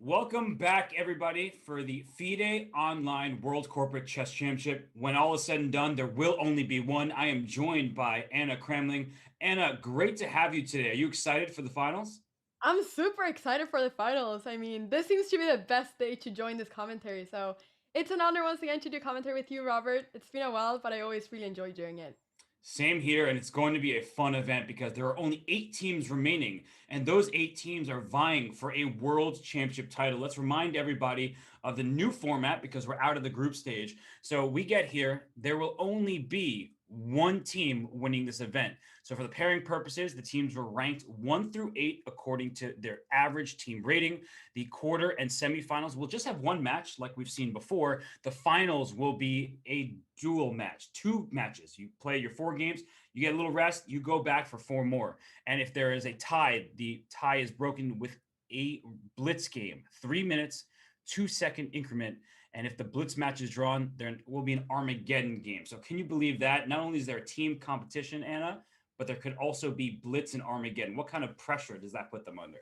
Welcome back, everybody, for the FIDE Online World Corporate Chess Championship. When all is said and done, there will only be one. I am joined by Anna Cramling. Anna, great to have you today. Are you excited for the finals? I'm super excited for the finals. I mean, this seems to be the best day to join this commentary. So It's an honor once again to do commentary with you, Robert. It's been a while, but I always really enjoy doing it. Same here, and it's going to be a fun event because there are only 8 teams remaining, and those 8 teams are vying for a world championship title. Let's remind everybody of the new format because we're out of the group stage. So we get here, there will only be one team winning this event. So for the pairing purposes, the teams were ranked 1 through 8 according to their average team rating. The quarter and semifinals will just have one match, like we've seen before. The finals will be a dual match, 2 matches. You play your 4 games, you get a little rest, you go back for 4 more. And if there is a tie, the tie is broken with a blitz game, 3 minutes, 2 second increment. And if the blitz match is drawn, there will be an Armageddon game. So can you believe that? Not only is there a team competition, Anna, but there could also be blitz and Armageddon. What kind of pressure does that put them under?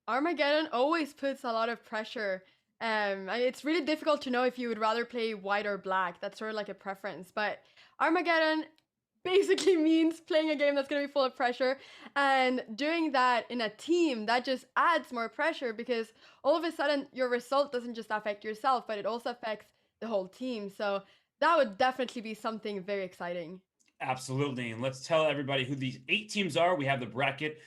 Armageddon always puts a lot of pressure. It's really difficult to know if you would rather play white or black. That's sort of like a preference. But Armageddon basically means playing a game that's going to be full of pressure. And doing that in a team, that just adds more pressure because all of a sudden your result doesn't just affect yourself, but it also affects the whole team. So that would definitely be something very exciting. Absolutely. And let's tell everybody who these 8 teams are. We have the bracket.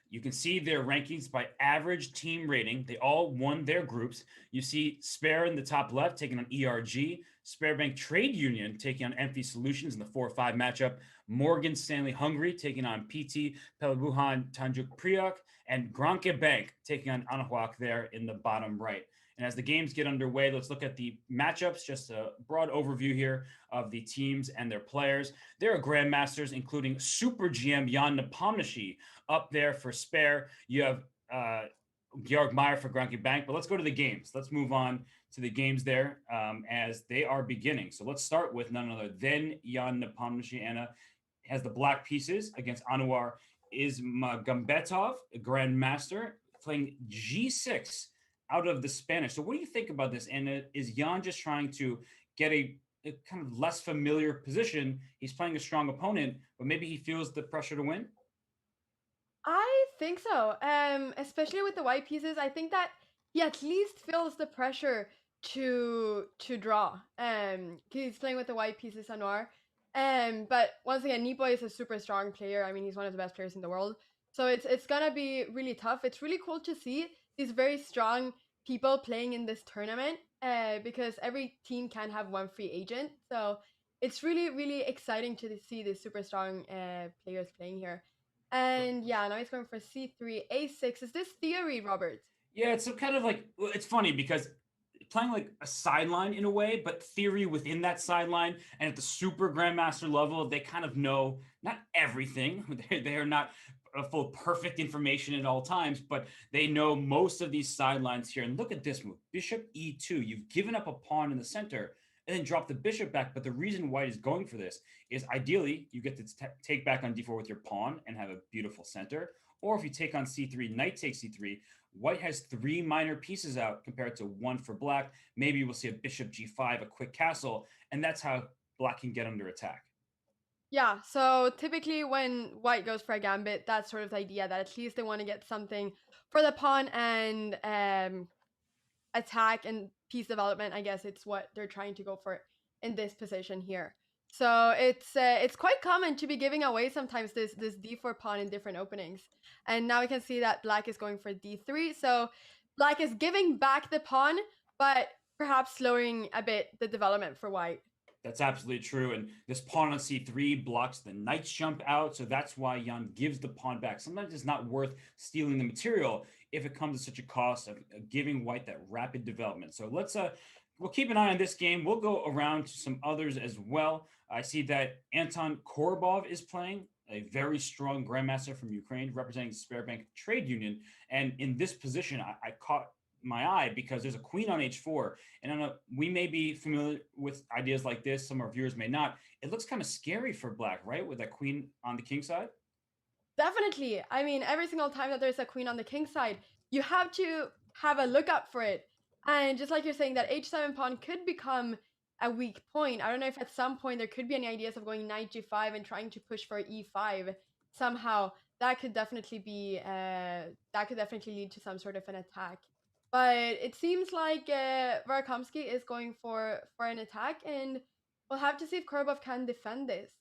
You can see their rankings by average team rating. They all won their groups. You see Spare in the top left taking on ERG, Sparebank Trade Union taking on Empty Solutions in the 4-5 matchup, Morgan Stanley Hungary taking on PT Pelabuhan Tanjuk Priok, and Granke Bank taking on Anahuac there in the bottom right. And as the games get underway, let's look at the matchups, just a broad overview here of the teams and their players. There are grandmasters, including Super GM Jan Napashi up there for Spare. You have Georg Meyer for Granke Bank. But let's go to the games. Let's move on to the games there as they are beginning. So let's start with none other than Jan Napashi. Anna has the black pieces against Anwar Ismagambetov, a grandmaster, playing G6 out of the Spanish. So what do you think about this? And is Jan just trying to get a kind of less familiar position? He's playing a strong opponent, but maybe he feels the pressure to win. I think so. Especially with the white pieces, I think that he at least feels the pressure to draw. He's playing with the white pieces, Anwar. But once again, Nipo is a super strong player. I mean, he's one of the best players in the world. So it's gonna be really tough. It's really cool to see these very strong people playing in this tournament. Because every team can have one free agent. So it's really exciting to see these super strong players playing here. And yeah, now he's going for c3, a6. Is this theory, Robert? Yeah, it's some kind of like it's funny because playing like a sideline in a way, but theory within that sideline. And at the super grandmaster level, they kind of know not everything. They are not full perfect information at all times, but they know most of these sidelines here. And look at this move, Bishop E2. You've given up a pawn in the center and then drop the bishop back. But the reason White is going for this is ideally you get to take back on d4 with your pawn and have a beautiful center. Or if you take on c3, knight takes c3, White has 3 minor pieces out compared to 1 for black. Maybe we'll see a bishop g5, a quick castle, and that's how black can get under attack. Yeah, so typically when white goes for a gambit, that's sort of the idea that at least they want to get something for the pawn and attack and piece development. I guess it's what they're trying to go for in this position here. So it's quite common to be giving away sometimes this d4 pawn in different openings. And now we can see that black is going for d3. So black is giving back the pawn, but perhaps slowing a bit the development for white. That's absolutely true. And this pawn on c3 blocks the knight's jump out. So that's why Jan gives the pawn back. Sometimes it's not worth stealing the material if it comes at such a cost of giving white that rapid development. So we'll keep an eye on this game. We'll go around to some others as well. I see that Anton Korbov is playing, a very strong grandmaster from Ukraine representing Sparebank Trade Union. And in this position, I caught my eye because there's a queen on h4. And I know we may be familiar with ideas like this. Some of our viewers may not. It looks kind of scary for black, right? With that queen on the king side. Definitely. I mean, every single time that there's a queen on the king side, you have to have a lookup for it. And just like you're saying, that h7 pawn could become a weak point. I don't know if at some point there could be any ideas of going knight g5 and trying to push for e5 somehow. That could definitely be that could definitely lead to some sort of an attack. But it seems like Varakomsky is going for an attack, and we'll have to see if Korbov can defend this.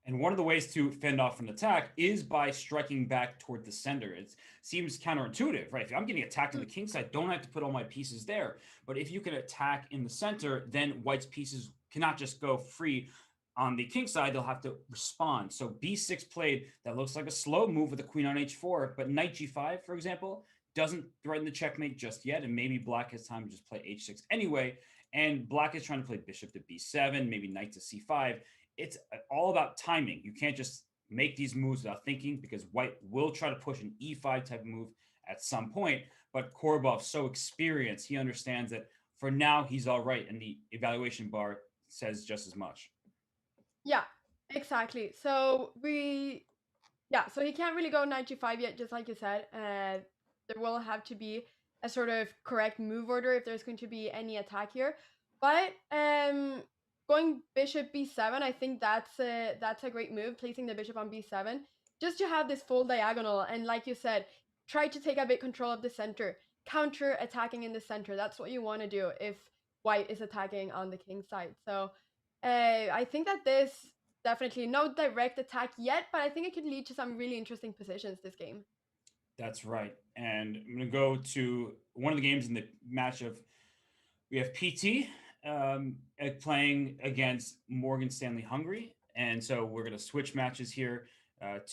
And one of the ways to fend off an attack is by striking back toward the center. It seems counterintuitive, right? If I'm getting attacked on the king side, don't have to put all my pieces there. But if you can attack in the center, then white's pieces cannot just go free on the king side. They'll have to respond. So b6 played, that looks like a slow move with the queen on h4, but knight g5, for example, doesn't threaten the checkmate just yet. And maybe black has time to just play h6 anyway. And black is trying to play bishop to b7, maybe knight to c5. It's all about timing. You can't just make these moves without thinking, because white will try to push an e5 type of move at some point. But Korbov's so experienced, he understands that for now he's all right, and the evaluation bar says just as much. Yeah, exactly. So so he can't really go knight g5 yet, just like you said. There will have to be a sort of correct move order if there's going to be any attack here. But going bishop b7, I think that's a great move, placing the bishop on b7, just to have this full diagonal. And like you said, try to take a bit control of the center, counter attacking in the center. That's what you want to do if white is attacking on the king side. So I think that this definitely no direct attack yet, but I think it could lead to some really interesting positions this game. That's right. And I'm going to go to one of the games in the match of, we have PT playing against Morgan Stanley Hungary. And so we're going to switch matches here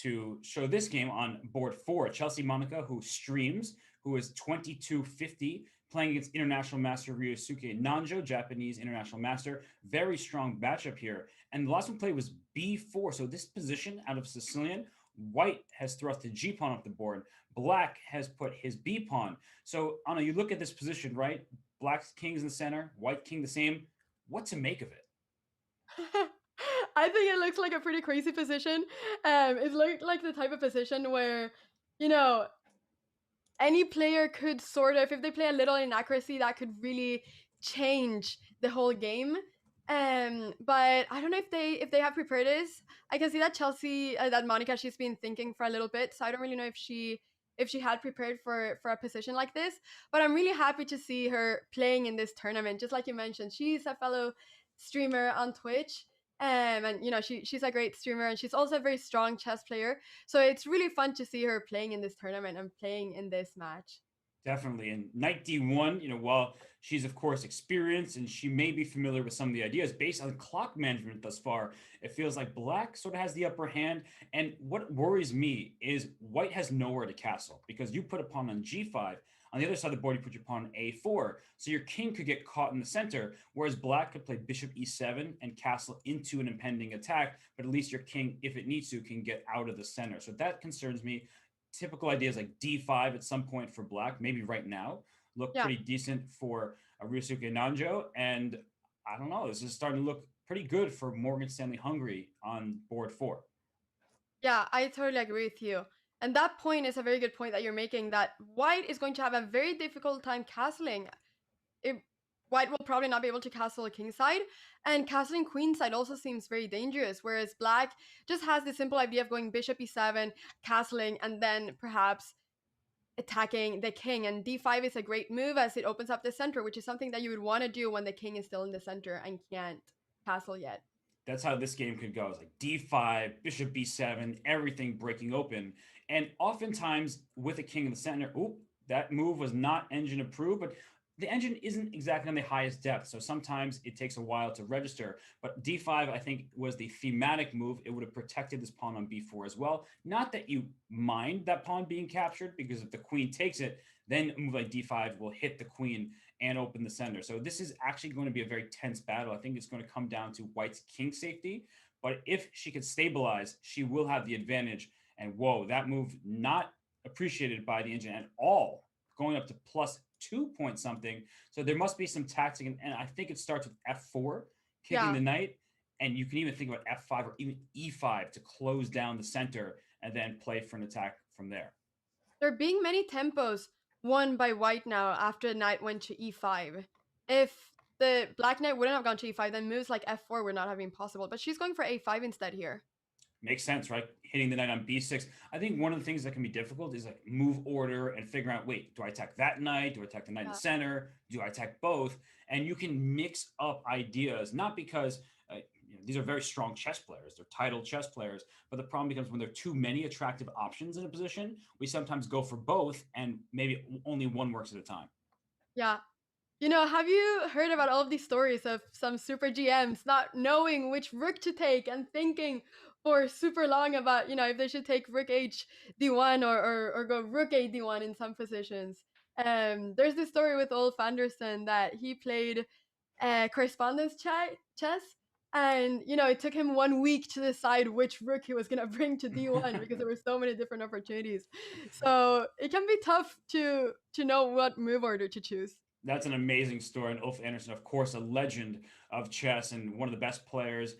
to show this game on board 4. Chelsea Monica, who streams, who is 2250, playing against international master Ryosuke Nanjo, Japanese international master. Very strong matchup here. And the last one played was b4. So this position out of Sicilian, white has thrust the g pawn up the board. Black has put his b pawn. So Anna, you look at this position, right? Black's king's in the center, white king the same. What to make of it? I think it looks like a pretty crazy position. It's like the type of position where, you know, any player could sort of, if they play a little inaccuracy, that could really change the whole game. But I don't know if they have prepared this. I can see that Chelsea, that Monica, she's been thinking for a little bit. So I don't really know if she had prepared for a position like this. But I'm really happy to see her playing in this tournament. Just like you mentioned, she's a fellow streamer on Twitch. And you know, she's a great streamer, and she's also a very strong chess player. So it's really fun to see her playing in this tournament and playing in this match. Definitely. And knight d1, while she's of course experienced and she may be familiar with some of the ideas based on clock management thus far, it feels like black sort of has the upper hand. And what worries me is white has nowhere to castle, because you put a pawn on g5. On the other side of the board, you put your pawn on a4. So your king could get caught in the center, whereas black could play bishop e7 and castle into an impending attack. But at least your king, if it needs to, can get out of the center. So that concerns me. Typical ideas like d5 at some point for black, maybe right now, look Yeah. pretty decent for Ryosuke Nanjo. And I don't know, this is starting to look pretty good for Morgan Stanley Hungary on board 4. Yeah, I totally agree with you. And that point is a very good point that you're making, that white is going to have a very difficult time castling. White will probably not be able to castle a king side, and castling queen side also seems very dangerous, whereas black just has the simple idea of going bishop e7, castling, and then perhaps attacking the king. And d5 is a great move as it opens up the center, which is something that you would want to do when the king is still in the center and can't castle yet. That's how this game could go. It's like d5, bishop b7, everything breaking open. And oftentimes with a king in the center, that move was not engine approved, but the engine isn't exactly on the highest depth. So sometimes it takes a while to register. But d5, I think, was the thematic move. It would have protected this pawn on b4 as well. Not that you mind that pawn being captured, because if the queen takes it, then a move like d5 will hit the queen and open the center. So this is actually going to be a very tense battle. I think it's going to come down to white's king safety. But if she could stabilize, she will have the advantage. And whoa, that move not appreciated by the engine at all, going up to plus 2 point something. So there must be some tactic. And I think it starts with f4, kicking the knight. And you can even think about f5 or even e5 to close down the center and then play for an attack from there. There are being many tempos won by white now after the knight went to e5. If the black knight wouldn't have gone to e5, then moves like f4 would not have been possible. But she's going for a5 instead here. Makes sense, right? Hitting the knight on b6. I think one of the things that can be difficult is like move order and figuring out, wait, do I attack that knight? Do I attack the knight in the Yeah. center? Do I attack both? And you can mix up ideas, not because these are very strong chess players. They're titled chess players. But the problem becomes when there are too many attractive options in a position, we sometimes go for both and maybe only one works at a time. Yeah. Have you heard about all of these stories of some super GMs not knowing which rook to take and thinking for super long about, if they should take rook h d1 or go rook a d1 in some positions? There's this story with Ulf Anderson that he played correspondence chess. And, it took him 1 week to decide which rook he was going to bring to d1 because there were so many different opportunities. So it can be tough to know what move order to choose. That's an amazing story. And Ulf Anderson, of course, a legend of chess and one of the best players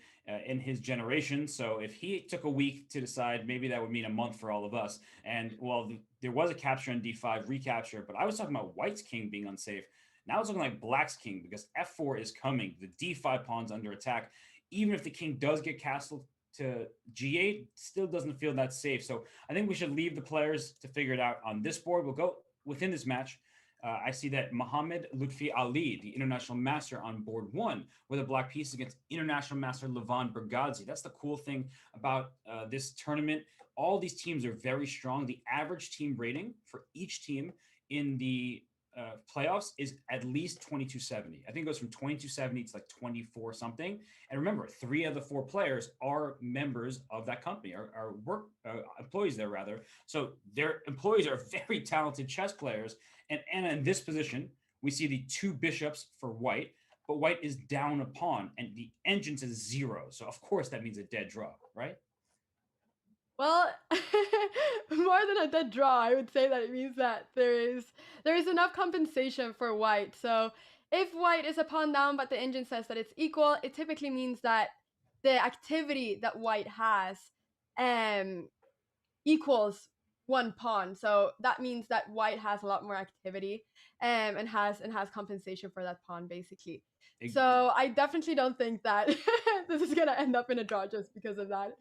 in his generation. So if he took a week to decide, maybe that would mean a month for all of us. And well, there was a capture on d5, recapture, but I was talking about White's king being unsafe. Now it's looking like Black's king because f4 is coming. The d5 pawn's under attack. Even if the king does get castled to g8, still doesn't feel that safe. So I think we should leave the players to figure it out on this board. We'll go within this match. I see that Mohammed Lutfi Ali, the international master on board one, with a black piece against international master Levan Bergadzi. That's the cool thing about this tournament. All these teams are very strong. The average team rating for each team in the playoffs is at least 2270. I think it goes from 2270 to like 24 something. And remember, 3 of the 4 players are members of that company, are work employees there rather. So their employees are very talented chess players. And Anna, in this position, we see the 2 bishops for White, but White is down a pawn and the engine says 0. So of course that means a dead draw, right? Well, more than a dead draw, I would say that it means that there is enough compensation for White. So if White is a pawn down, but the engine says that it's equal, it typically means that the activity that White has equals 1 pawn. So that means that White has a lot more activity and has compensation for that pawn, basically. So I definitely don't think that this is gonna end up in a draw just because of that.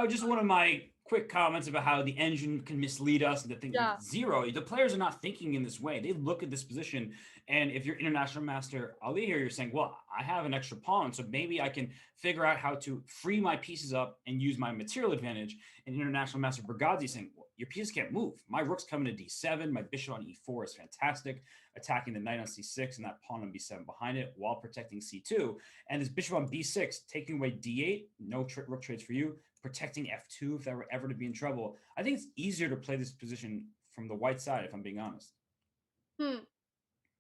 Just one of my quick comments about how the engine can mislead us into thinking Yeah. 0. The players are not thinking in this way. They look at this position, and if you're international master Ali here, you're saying, well, I have an extra pawn, so maybe I can figure out how to free my pieces up and use my material advantage. And international master Bergadzi saying, well, your pieces can't move. My rook's coming to d7. My bishop on e4 is fantastic, attacking the knight on c6 and that pawn on b7 behind it while protecting c2. And this bishop on b6, taking away d8, no rook trades for you, protecting f2 if that were ever to be in trouble. I think it's easier to play this position from the white side, if I'm being honest.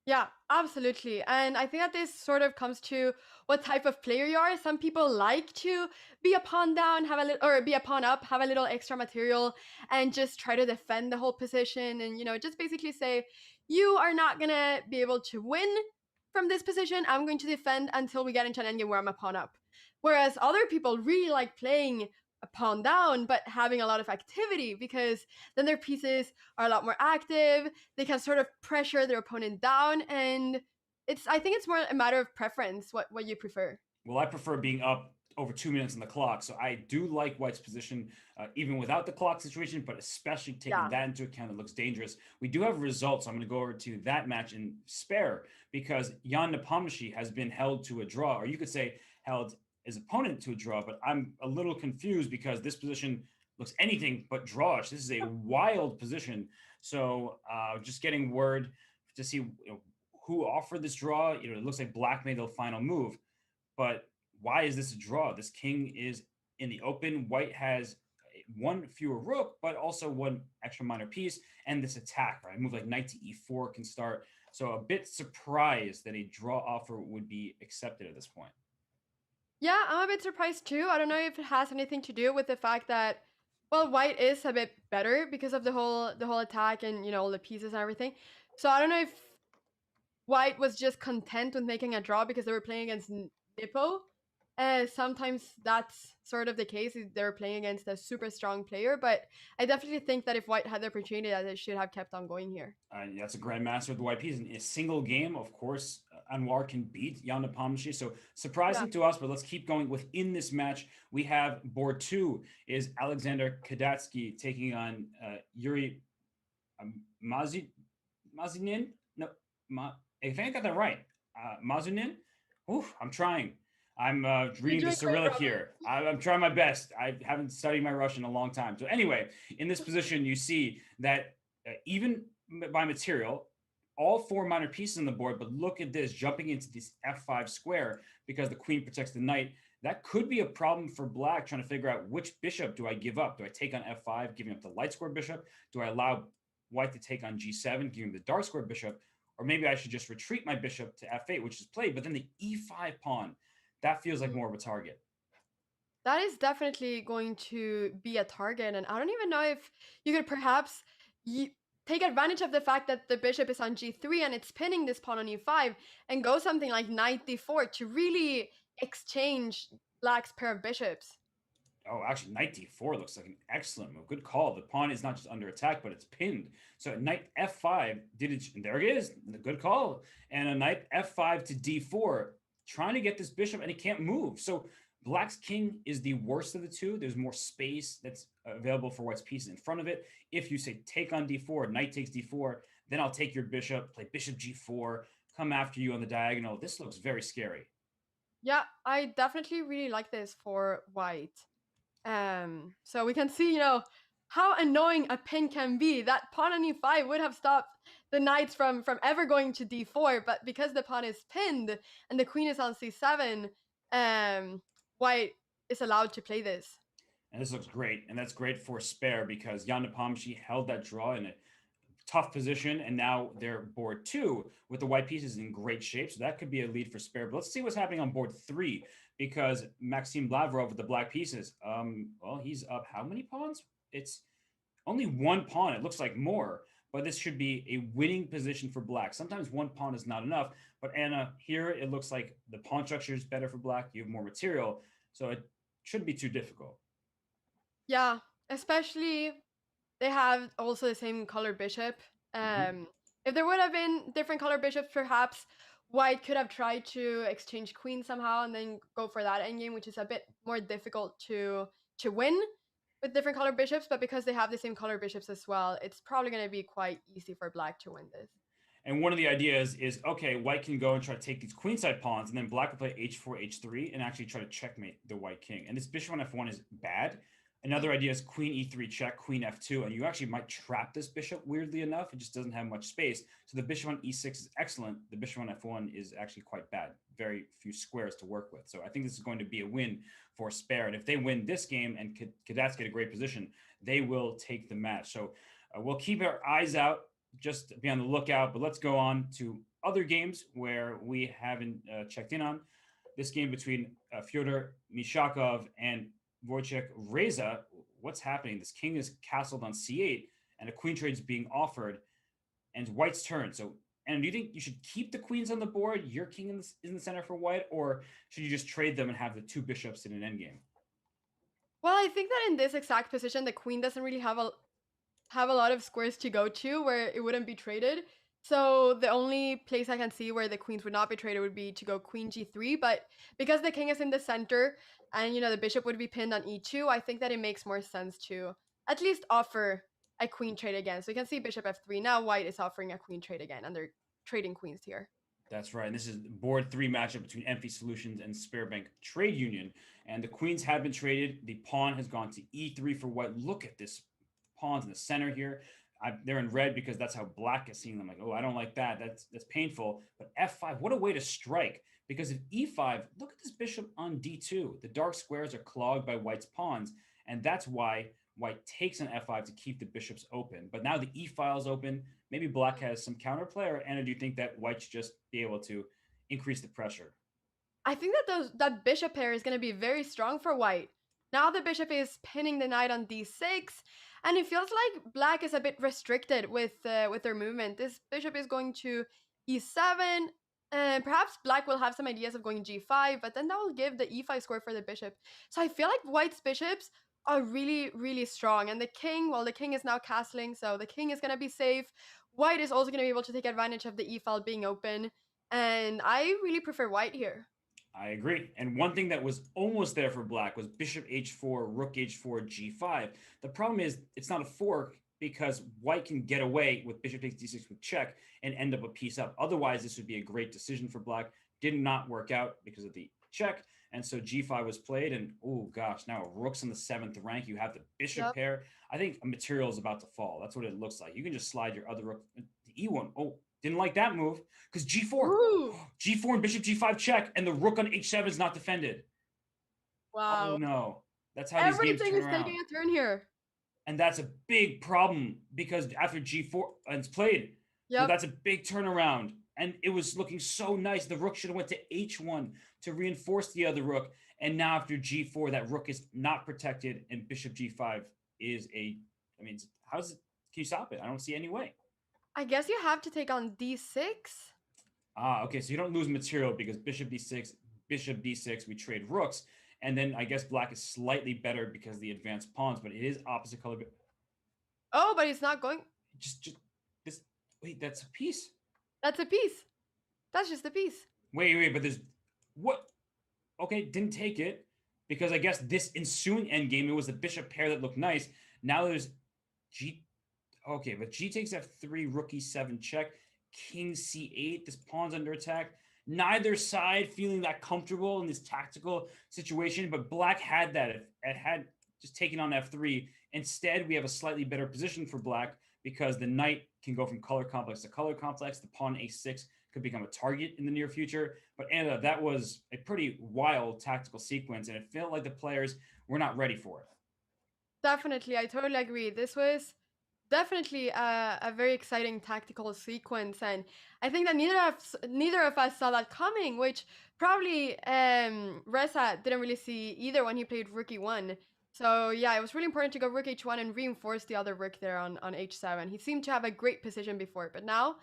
Yeah, absolutely. And I think that this sort of comes to what type of player you are. Some people like to be a pawn down, have a little, or be a pawn up, have a little extra material, and just try to defend the whole position. And, just basically say, you are not going to be able to win from this position. I'm going to defend until we get into an endgame where I'm a pawn up. Whereas other people really like playing a pawn down, but having a lot of activity because then their pieces are a lot more active. They can sort of pressure their opponent down, and I think it's more a matter of preference what you prefer. Well, I prefer being up over 2 minutes on the clock, so I do like White's position even without the clock situation, but especially taking that into account, it looks dangerous. We do have results, so I'm going to go over to that match in spare because Jan Napashi has been held to a draw, or you could say held his opponent to a draw, but I'm a little confused because this position looks anything but drawish. This is a wild position. So just getting word to see who offered this draw. It looks like Black made the final move, but why is this a draw? This king is in the open. White has 1 fewer rook, but also 1 extra minor piece, and this attack, right? A move like knight to e4 can start. So a bit surprised that a draw offer would be accepted at this point. Yeah, I'm a bit surprised too. I don't know if it has anything to do with the fact that, well, White is a bit better because of the whole attack and all the pieces and everything. So I don't know if White was just content with making a draw because they were playing against Nippo, Sometimes that's sort of the case. They're playing against a super strong player, but I definitely think that if White had the opportunity, that they should have kept on going here. That's a grandmaster of the white piece in a single game. Of course, Anwar can beat Jan Napashi. So Yeah. surprising to us, but let's keep going within this match. We have board two is Alexander Kadetsky taking on Yuri Mazi Mazinin. No, I think I got that right. Mazunin. Oof, I'm trying. I'm You're reading the doing great, Cyrillic brother. here. I'm trying my best. I haven't studied my Russian in a long time. So anyway, in this position, you see that even by material, all four minor pieces on the board. But look at this, jumping into this f5 square because the queen protects the knight. That could be a problem for black, trying to figure out which bishop do I give up. Do I take on f5, giving up the light square bishop? Do I allow white to take on g7, giving the dark square bishop? Or maybe I should just retreat my bishop to f8, which is played. But then the e5 pawn, that feels like more of a target. That is definitely going to be a target, and I don't even know if you could perhaps take advantage of the fact that the bishop is on g3 and it's pinning this pawn on e5 and go something like knight d4 to really exchange black's pair of bishops. Oh, actually, knight d4 looks like an excellent move. Good call. The pawn is not just under attack, but it's pinned. So knight f5 did it. And there it is. Good call. And a knight f5 to d4, trying to get this bishop, and it can't move. So black's king is the worst of the two. There's more space that's available for white's pieces in front of it. If you say take on d4, knight takes d4, then I'll take your bishop, play bishop g4, come after you on the diagonal. This looks very scary. Yeah, I definitely really like this for white. So we can see, how annoying a pin can be. That pawn on e5 would have stopped the knights from ever going to d4, but because the pawn is pinned and the queen is on c7, white is allowed to play this. And this looks great. And that's great for spare because Jan Nepomniachtchi held that draw in a tough position. And now they're board two with the white pieces in great shape. So that could be a lead for spare. But let's see what's happening on board three because Maxim Lavrov with the black pieces. Well, he's up how many pawns? It's only one pawn. It looks like more. But this should be a winning position for black. Sometimes one pawn is not enough. But Anna, here it looks like the pawn structure is better for black. You have more material. So it shouldn't be too difficult. Yeah, especially they have also the same color bishop. Mm-hmm. If there would have been different color bishops, perhaps white could have tried to exchange queen somehow and then go for that endgame, which is a bit more difficult to win with different color bishops. But because they have the same color bishops as well, it's probably going to be quite easy for black to win this. And one of the ideas is, okay, white can go and try to take these queenside pawns, and then black will play h4, h3, and actually try to checkmate the white king. And this bishop on f1 is bad. Another idea is queen e3 check, queen f2, and you actually might trap this bishop, weirdly enough. It just doesn't have much space. So the bishop on e6 is excellent. The bishop on f1 is actually quite bad. Very few squares to work with. So I think this is going to be a win for spare. And if they win this game and Kadetsky get a great position, they will take the match. So we'll keep our eyes out, just be on the lookout. But let's go on to other games where we haven't checked in on. This game between Fyodor Mishakov and Wojciech Reza. What's happening? This king is castled on c8, and a queen trade is being offered, and white's turn. So, and do you think you should keep the queens on the board? Your king in the center for white, or should you just trade them and have the two bishops in an endgame? Well, I think that in this exact position, the queen doesn't really have a lot of squares to go to where it wouldn't be traded. So the only place I can see where the queens would not be traded would be to go queen g3. But because the king is in the center and, the bishop would be pinned on e2, I think that it makes more sense to at least offer a queen trade again. So you can see bishop f3. Now white is offering a queen trade again, and they're trading queens here. That's right. And this is board three matchup between Emphy Solutions and Sparebank Trade Union. And the queens have been traded. The pawn has gone to e3 for white. Look at this pawns in the center here. They're in red because that's how black is seeing them. Like, oh, I don't like that. That's painful. But f5, what a way to strike. Because if e5, look at this bishop on d2. The dark squares are clogged by white's pawns. And that's why white takes an f5 to keep the bishops open. But now the e file is open. Maybe black has some counterplay. Or Anna, do you think that white should just be able to increase the pressure? I think that bishop pair is going to be very strong for white. Now the bishop is pinning the knight on d6, and it feels like black is a bit restricted with their movement. This bishop is going to e7, And perhaps black will have some ideas of going g5, but then that will give the e5 square for the bishop. So I feel like white's bishops are really, really strong. And the king, well, the king is now castling, so the king is going to be safe. White is also going to be able to take advantage of the e-file being open. And I really prefer white here. I agree. And one thing that was almost there for black was bishop h4, rook h4, g5. The problem is it's not a fork because white can get away with bishop takes d6 with check and end up a piece up. Otherwise, this would be a great decision for black. Did not work out because of the check. And so g5 was played. And oh gosh, now rook's in the 7th rank. You have the bishop pair. I think a material is about to fall. That's what it looks like. You can just slide your other rook to e1. Oh, didn't like that move because g4. Ooh. g4 and bishop g5 check, and the rook on h7 is not defended. Wow. Oh no. That's how everything these games turn is around. taking a turn here. And that's a big problem because after g4 it's played, so that's a big turnaround. And it was looking so nice. The rook should have went to h1 to reinforce the other rook. And now after g4, that rook is not protected, and bishop g5 is a. I mean, how does it? Can you stop it? I don't see any way. I guess you have to take on d6. Ah, okay. So you don't lose material because bishop d6, we trade rooks. And then I guess black is slightly better because of the advanced pawns, but it is opposite color. Oh, but it's not going. Just this. Wait, that's a piece. That's a piece. That's just a piece. Wait, but there's what? Okay, didn't take it because I guess this ensuing endgame, it was the bishop pair that looked nice. Now there's g. Okay, but g takes f3, rook e7 check, king c8. This pawn's under attack. Neither side feeling that comfortable in this tactical situation, but black had that. It had just taken on f3. Instead, we have a slightly better position for black because the knight can go from color complex to color complex. The pawn a6 could become a target in the near future. But Anna, that was a pretty wild tactical sequence, and it felt like the players were not ready for it. Definitely, I totally agree. This was definitely a very exciting tactical sequence, and I think that neither of us saw that coming, which probably Reza didn't really see either when he played rook e1. So yeah, it was really important to go rook h1 and reinforce the other rook there on h7. He seemed to have a great position before, but now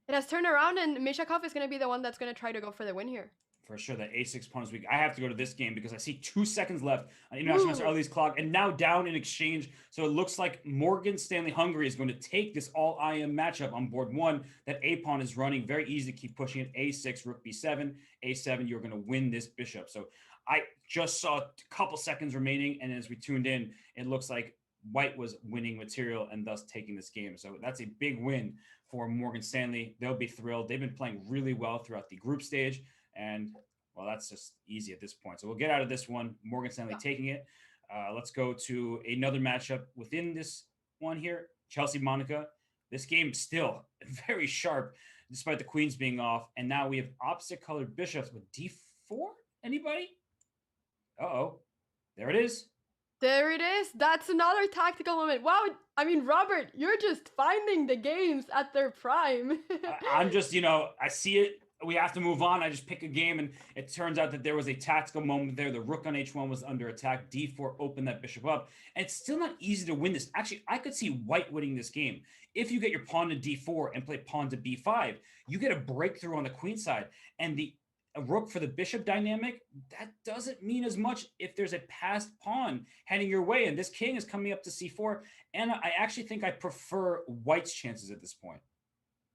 it has turned around, and Mishakov is going to be the one that's going to try to go for the win here. For sure, that a6 pawn is weak. I have to go to this game because I see 2 seconds left on International Master Ali's clock, and now down in exchange. So it looks like Morgan Stanley Hungary is going to take this all IM matchup on board 1. That a pawn is running very easy to keep pushing it. a6, rook b7, a7. You're going to win this bishop. So I just saw a couple seconds remaining, and as we tuned in, it looks like white was winning material and thus taking this game. So that's a big win for Morgan Stanley. They'll be thrilled. They've been playing really well throughout the group stage. And, well, that's just easy at this point. So we'll get out of this one. Morgan Stanley taking it. Let's go to another matchup within this one here. Chelsea-Monica. This game still very sharp, despite the queens being off. And now we have opposite colored bishops with d4. Anybody? Uh-oh. There it is. There it is. That's another tactical moment. Wow. I mean, Robert, you're just finding the games at their prime. I'm just, I see it. We have to move on. I just pick a game, and it turns out that there was a tactical moment there. The rook on h1 was under attack. d4 opened that bishop up. And it's still not easy to win this. Actually, I could see white winning this game. If you get your pawn to d4 and play pawn to b5, you get a breakthrough on the queen side. And a rook for the bishop dynamic, that doesn't mean as much if there's a passed pawn heading your way. And this king is coming up to c4. And I actually think I prefer white's chances at this point.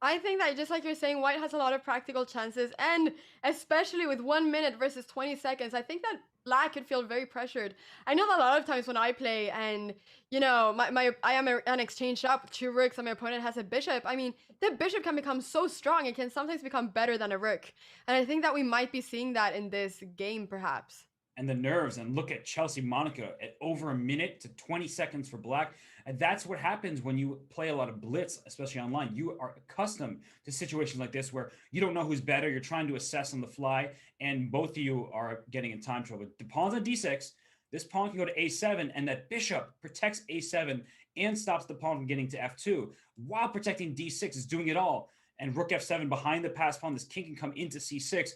I think that, just like you're saying, white has a lot of practical chances, and especially with 1 minute versus 20 seconds, I think that black could feel very pressured. I know that a lot of times when I play and, I am an exchange up with 2 rooks and my opponent has a bishop, I mean, the bishop can become so strong, it can sometimes become better than a rook. And I think that we might be seeing that in this game, perhaps. And the nerves, and look at Chelsea-Monica at over a minute to 20 seconds for black. And that's what happens when you play a lot of blitz, especially online. You are accustomed to situations like this where you don't know who's better. You're trying to assess on the fly, and both of you are getting in time trouble. The pawn's on d6. This pawn can go to a7, and that bishop protects a7 and stops the pawn from getting to f2, while protecting d6 is doing it all. And rook f7 behind the passed pawn. This king can come into c6.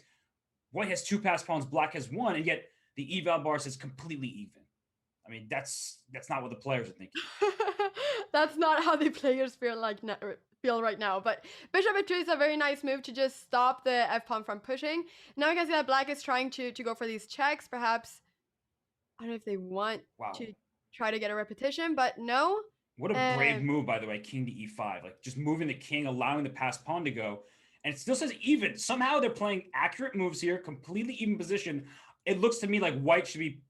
White has 2 passed pawns, black has 1, and yet the eval bar says completely even. I mean, that's not what the players are thinking. That's not how the players feel right now. But bishop h2 is a very nice move to just stop the f-pawn from pushing. Now we can see that black is trying to go for these checks. Perhaps, I don't know if they want to try to get a repetition, but no. What a brave move, by the way, king to e5. Like, just moving the king, allowing the passed pawn to go. And it still says even. Somehow they're playing accurate moves here, completely even position. It looks to me like white should be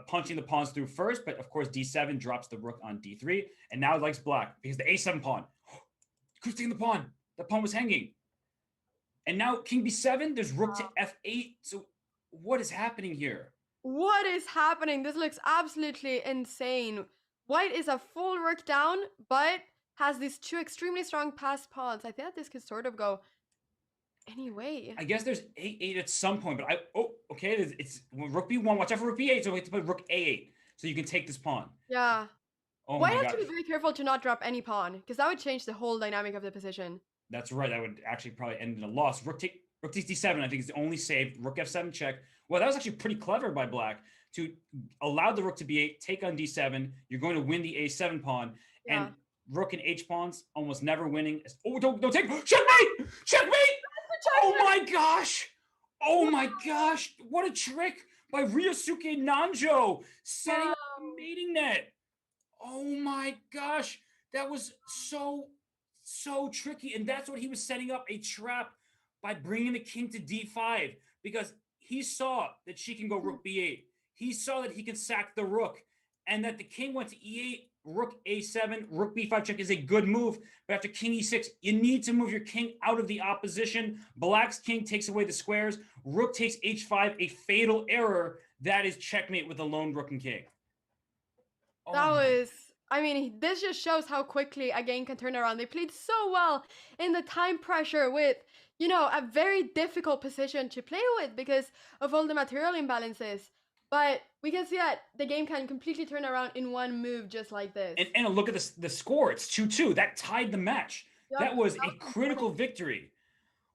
punching the pawns through first, but of course d7 drops the rook on d3, and now it likes black because the a7 pawn. Who's taking the pawn? The pawn was hanging. And now king b7, there's rook to f8. So what is happening here? What is happening? This looks absolutely insane. White is a full rook down, but has these two extremely strong passed pawns. I think that this could sort of go anyway. I guess there's a8 at some point, but okay, it's rook b1. Watch out for rook b8, so we have to put rook a8 so you can take this pawn. Yeah. Oh White has to be very careful to not drop any pawn, because that would change the whole dynamic of the position. That's right. That would actually probably end in a loss. Rook takes d7, I think, is the only save. Rook f7 check. Well, that was actually pretty clever by black to allow the rook to b8, take on d7. You're going to win the a7 pawn. Yeah. And rook and h pawns almost never winning. Oh, don't take. Checkmate! Checkmate! Oh my gosh! Oh my gosh! What a trick by Ryosuke Nanjo, setting up a mating net. Oh my gosh, that was so tricky. And that's what he was setting up, a trap by bringing the king to d5, because he saw that she can go rook b8. He saw that he can sack the rook, and that the king went to e8, rook a7, rook b5 check is a good move. But after king e6, you need to move your king out of the opposition. Black's king takes away the squares. Rook takes h5, a fatal error. That is checkmate with a lone rook and king. That was, I mean, this just shows how quickly a game can turn around. They played so well in the time pressure with, you know, a very difficult position to play with because of all the material imbalances. But we can see that the game can completely turn around in one move just like this. And look at the score. It's 2-2. That tied the match. Yep, that was a critical victory.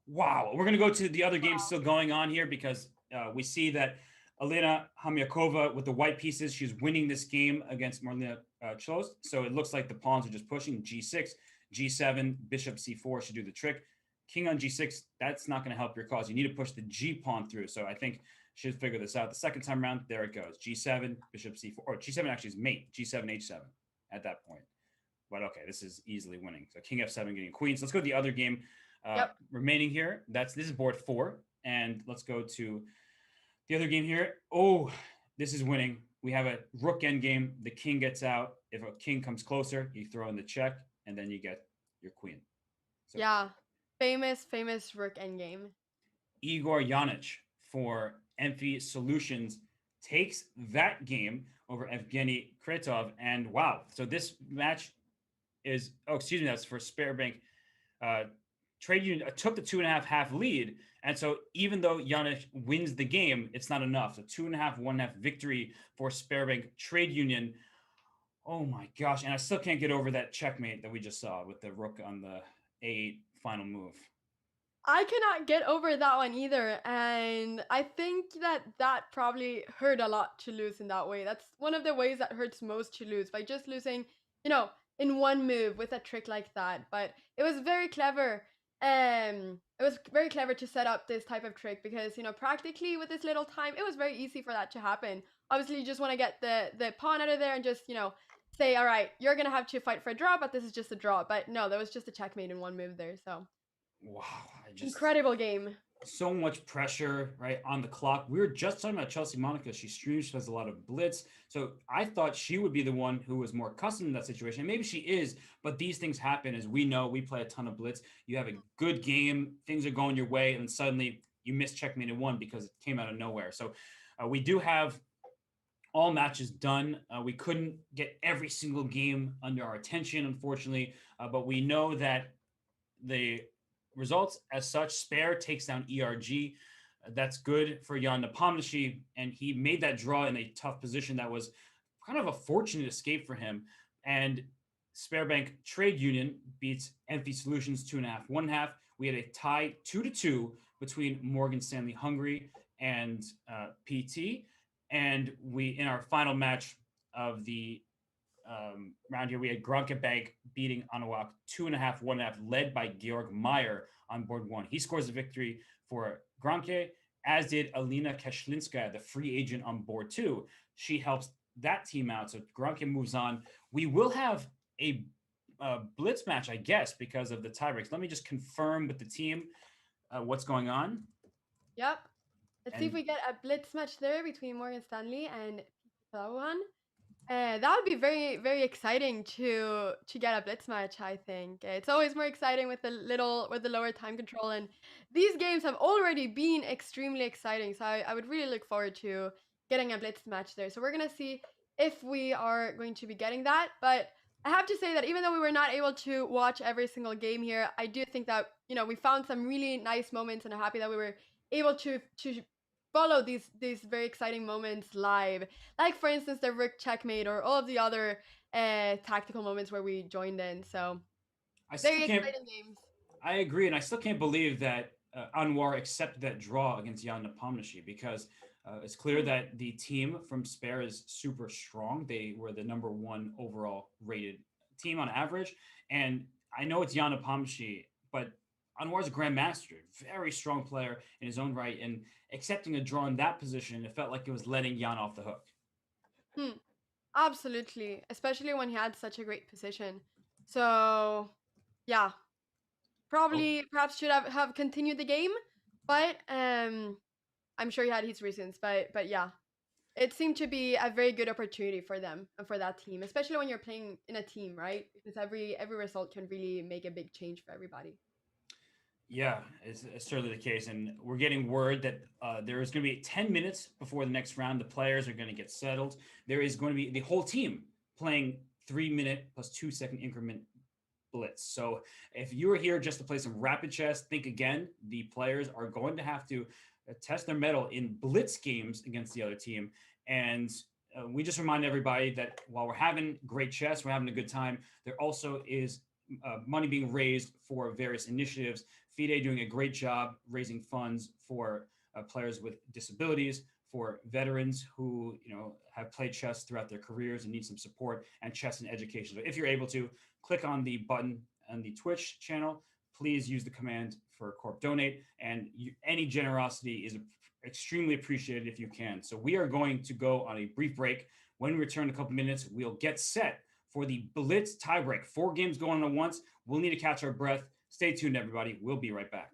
Wow. We're going to go to the other games still going on here because we see that Elena Hamiakova with the white pieces, she's winning this game against Marlena Chlost. So it looks like the pawns are just pushing. G6, G7, bishop C4 should do the trick. King on G6, that's not going to help your cause. You need to push the G pawn through. So I think should figure this out. The second time around, there it goes. G7, bishop C4, or G7 actually is mate. G7, H7 at that point. But okay, this is easily winning. So King F7 getting queen. So let's go to the other game remaining here. This is board 4. And let's go to the other game here. Oh, this is winning. We have a rook endgame. The king gets out. If a king comes closer, you throw in the check, and then you get your queen. So, yeah, famous rook endgame. Igor Yanich for Emphy Solutions takes that game over Evgeny Kretov. And wow, so this match is, that's for Sparebank Trade Union took the 2.5 lead. And so even though Yanich wins the game, it's not enough. So 2.5, 1.5 victory for Sparebank Trade Union. Oh my gosh. And I still can't get over that checkmate that we just saw with the rook on the A8 final move. I cannot get over that one either. And I think that probably hurt a lot to lose in that way. That's one of the ways that hurts most to lose, by just losing, you know, in one move with a trick like that. But it was very clever. It was very clever to set up this type of trick because, you know, practically with this little time, it was very easy for that to happen. Obviously, you just want to get the pawn out of there and just, you know, say, all right, you're going to have to fight for a draw, but this is just a draw. But no, there was just a checkmate in one move there. So, wow. Incredible game. So much pressure, right, on the clock. We were just talking about Chelsea Monica. She streams, she has a lot of blitz. So I thought she would be the one who was more accustomed to that situation. Maybe she is, but these things happen. As we know, we play a ton of blitz. You have a good game, things are going your way, and suddenly you miss checkmate in one because it came out of nowhere. So we do have all matches done. We couldn't get every single game under our attention, unfortunately, but we know that the results as such, Spare takes down ERG. That's good for Jan Napashi, and he made that draw in a tough position that was kind of a fortunate escape for him. And Sparebank Trade Union beats Emphy Solutions 2.5, 1.5. We had a tie 2-2 between Morgan Stanley Hungary and PT. And we, in our final match, of the round here, we had Gronkebank beating Anuak 2.5, 1.5, led by Georg Meyer on board 1. He scores the victory for Gronke, as did Elena Kashlinskaya, the free agent on board 2. She helps that team out. So Gronke moves on. We will have a blitz match, I guess, because of the tiebreaks. Let me just confirm with the team what's going on. Yep. Let's see if we get a blitz match there between Morgan Stanley and Palawan. That would be very, very exciting to get a blitz match. I think it's always more exciting with the lower time control, and these games have already been extremely exciting. So I would really look forward to getting a blitz match there. So we're gonna see if we are going to be getting that. But I have to say that even though we were not able to watch every single game here, I do think that we found some really nice moments, and I'm happy that we were able to follow these very exciting moments live, like for instance the rook checkmate or all of the other tactical moments where we joined in. So very exciting games. I agree, and I still can't believe that Anwar accepted that draw against Jan Napashi, because it's clear that the team from Spare is super strong. They were the number 1 overall rated team on average, and I know it's Jan Napashi, but Anwar's a grandmaster, very strong player in his own right, and accepting a draw in that position, it felt like it was letting Jan off the hook. Absolutely, especially when he had such a great position. So, yeah, perhaps should have continued the game, but I'm sure he had his reasons. But yeah, it seemed to be a very good opportunity for them and for that team, especially when you're playing in a team, right? Because every result can really make a big change for everybody. Yeah, it's certainly the case. And we're getting word that there is going to be 10 minutes before the next round. The players are going to get settled. There is going to be the whole team playing 3-minute plus 2-second increment blitz. So if you are here just to play some rapid chess, think again. The players are going to have to test their mettle in blitz games against the other team. And we just remind everybody that while we're having great chess, we're having a good time, there also is money being raised for various initiatives. FIDE doing a great job raising funds for players with disabilities, for veterans who have played chess throughout their careers and need some support, and chess and education. So if you're able to, click on the button on the Twitch channel. Please use the command for Corp Donate, and any generosity is extremely appreciated if you can. So we are going to go on a brief break. When we return in a couple minutes, we'll get set for the Blitz tiebreak. 4 games going on at once. We'll need to catch our breath. Stay tuned, everybody. We'll be right back.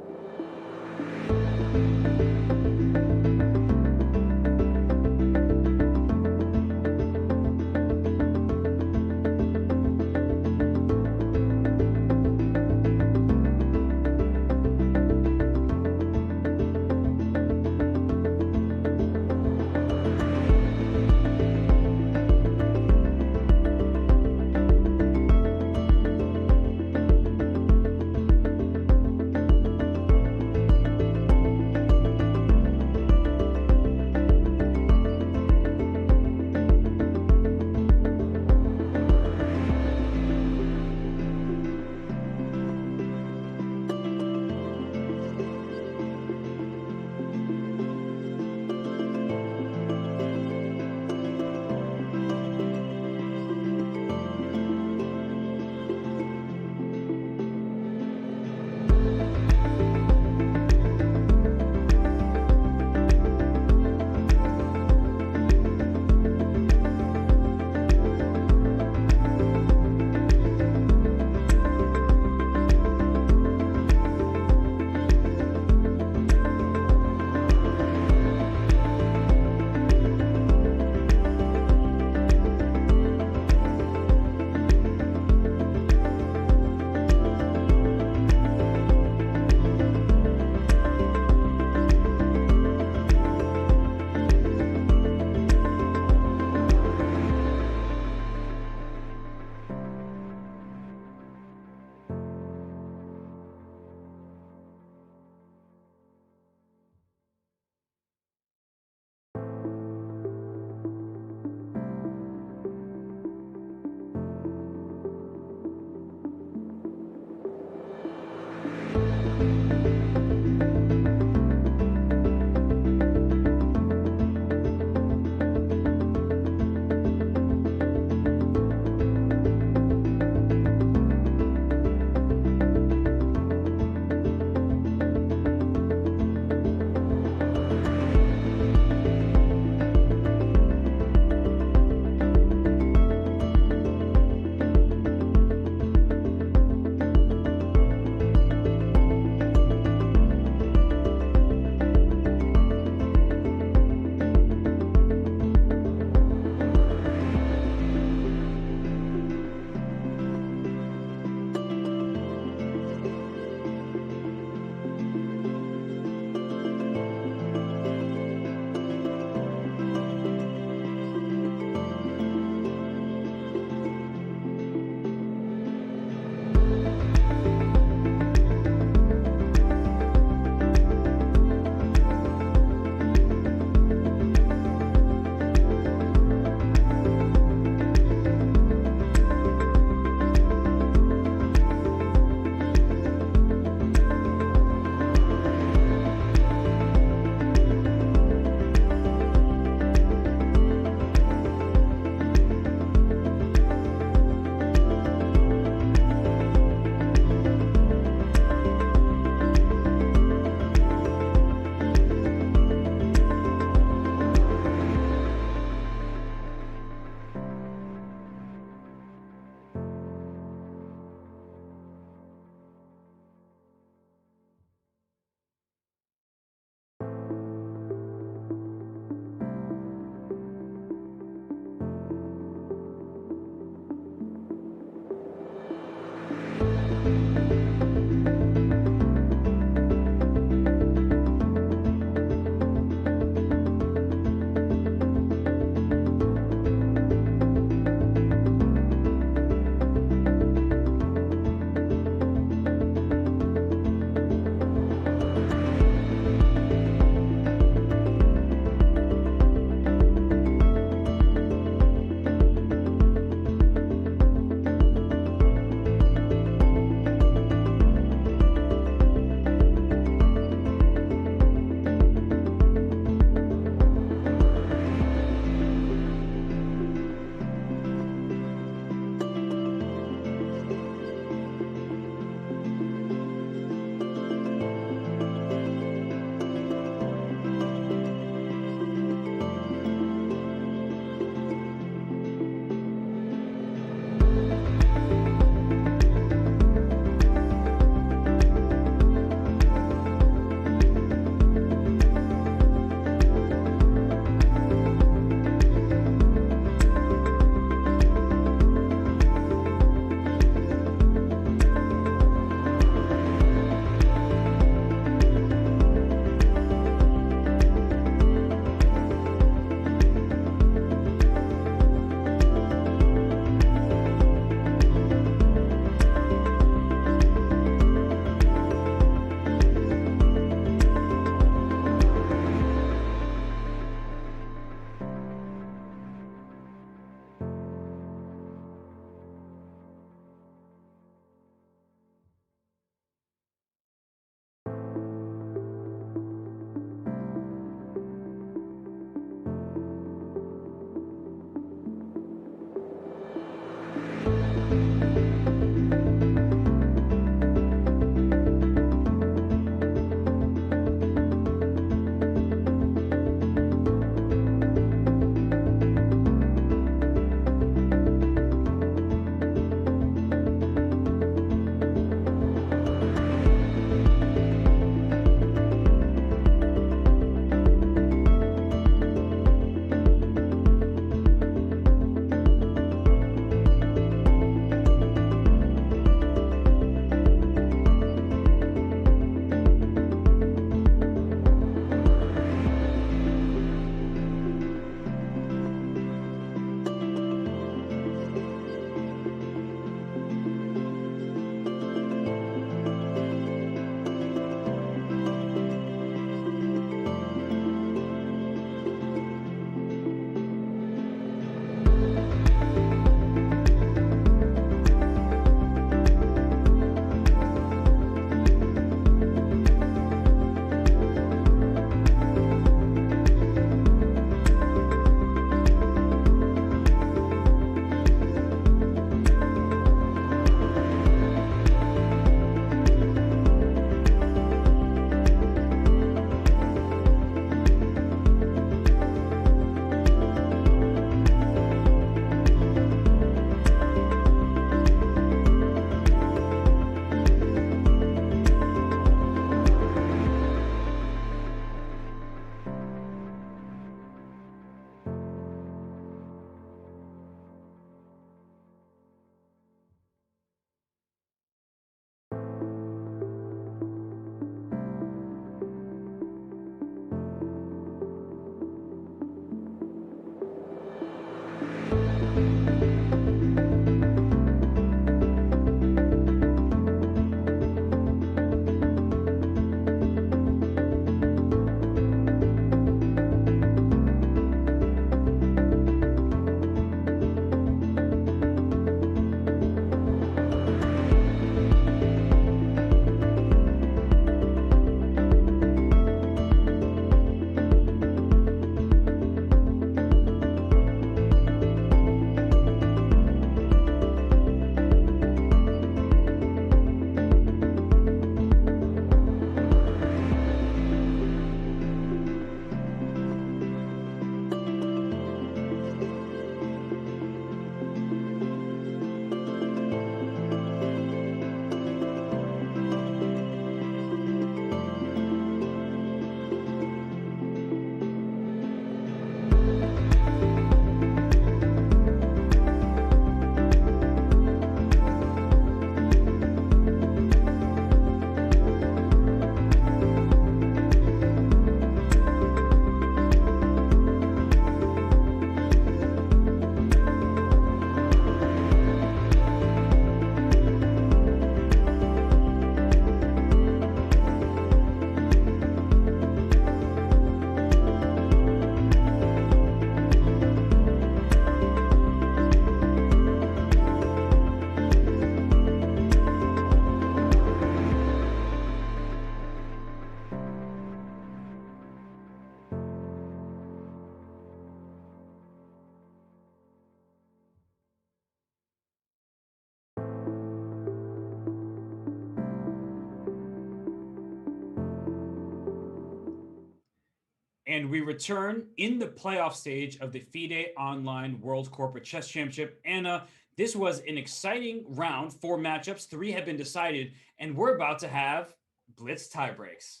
And we return in the playoff stage of the FIDE Online World Corporate Chess Championship. Anna, this was an exciting round. 4 matchups, 3 have been decided, and we're about to have Blitz tiebreaks.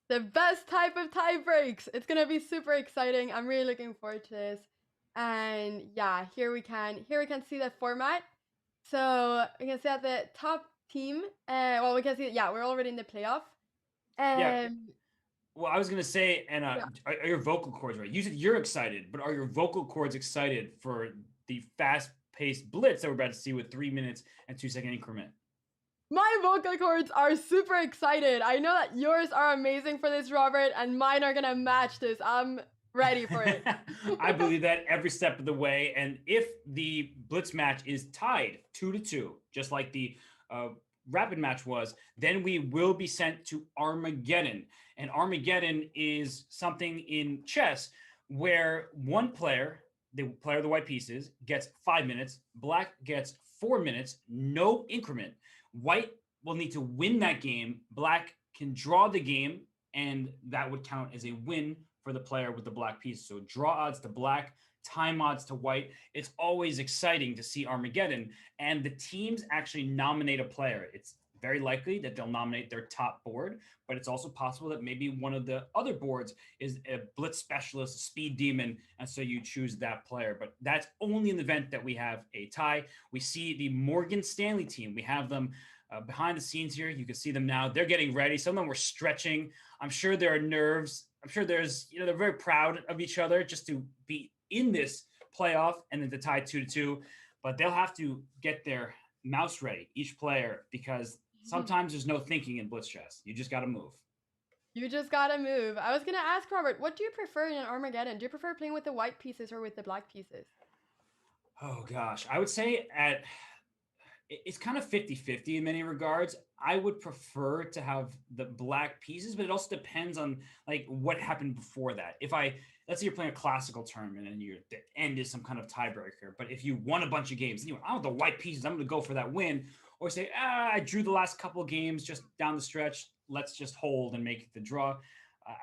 The best type of tie breaks. It's gonna be super exciting. I'm really looking forward to this. And yeah, here we can see the format. So we can see at the top team. Well, we can see yeah, we're already in the playoff. Yeah. Um, Well, I was gonna say, Anna, yeah. are your vocal cords right? You said you're excited, but are your vocal cords excited for the fast-paced blitz that we're about to see with 3 minutes and 2-second increment? My vocal cords are super excited. I know that yours are amazing for this, Robert, and mine are gonna match this. I'm ready for it. I believe that every step of the way. And if the blitz match is tied 2-2, just like the rapid match was, then we will be sent to Armageddon. And Armageddon is something in chess where one player, the player of the white pieces, gets 5 minutes, black gets 4 minutes, no increment. White will need to win that game. Black can draw the game, and that would count as a win for the player with the black piece. So draw odds to black, time odds to white. It's always exciting to see Armageddon. And the teams actually nominate a player. It's very likely that they'll nominate their top board, but it's also possible that maybe one of the other boards is a blitz specialist, a speed demon, and so you choose that player. But that's only in the event that we have a tie. We see the Morgan Stanley team. We have them behind the scenes here. You can see them now. They're getting ready. Some of them were stretching. I'm sure there are nerves. I'm sure there's, they're very proud of each other just to be in this playoff and then to tie 2-2. But they'll have to get their mouse ready, each player, because sometimes there's no thinking in blitz chess. You just got to move. You just gotta move. I was gonna ask Robert, what do you prefer in an Armageddon? Do you prefer playing with the white pieces or with the black pieces? Oh gosh, I would say it's kind of 50-50 in many regards. I would prefer to have the black pieces, but it also depends on like what happened before that. If let's say you're playing a classical tournament and the end is some kind of tiebreaker, but if you won a bunch of games and you went, I want the white pieces, I'm going to go for that win, or say, I drew the last couple of games just down the stretch, let's just hold and make the draw.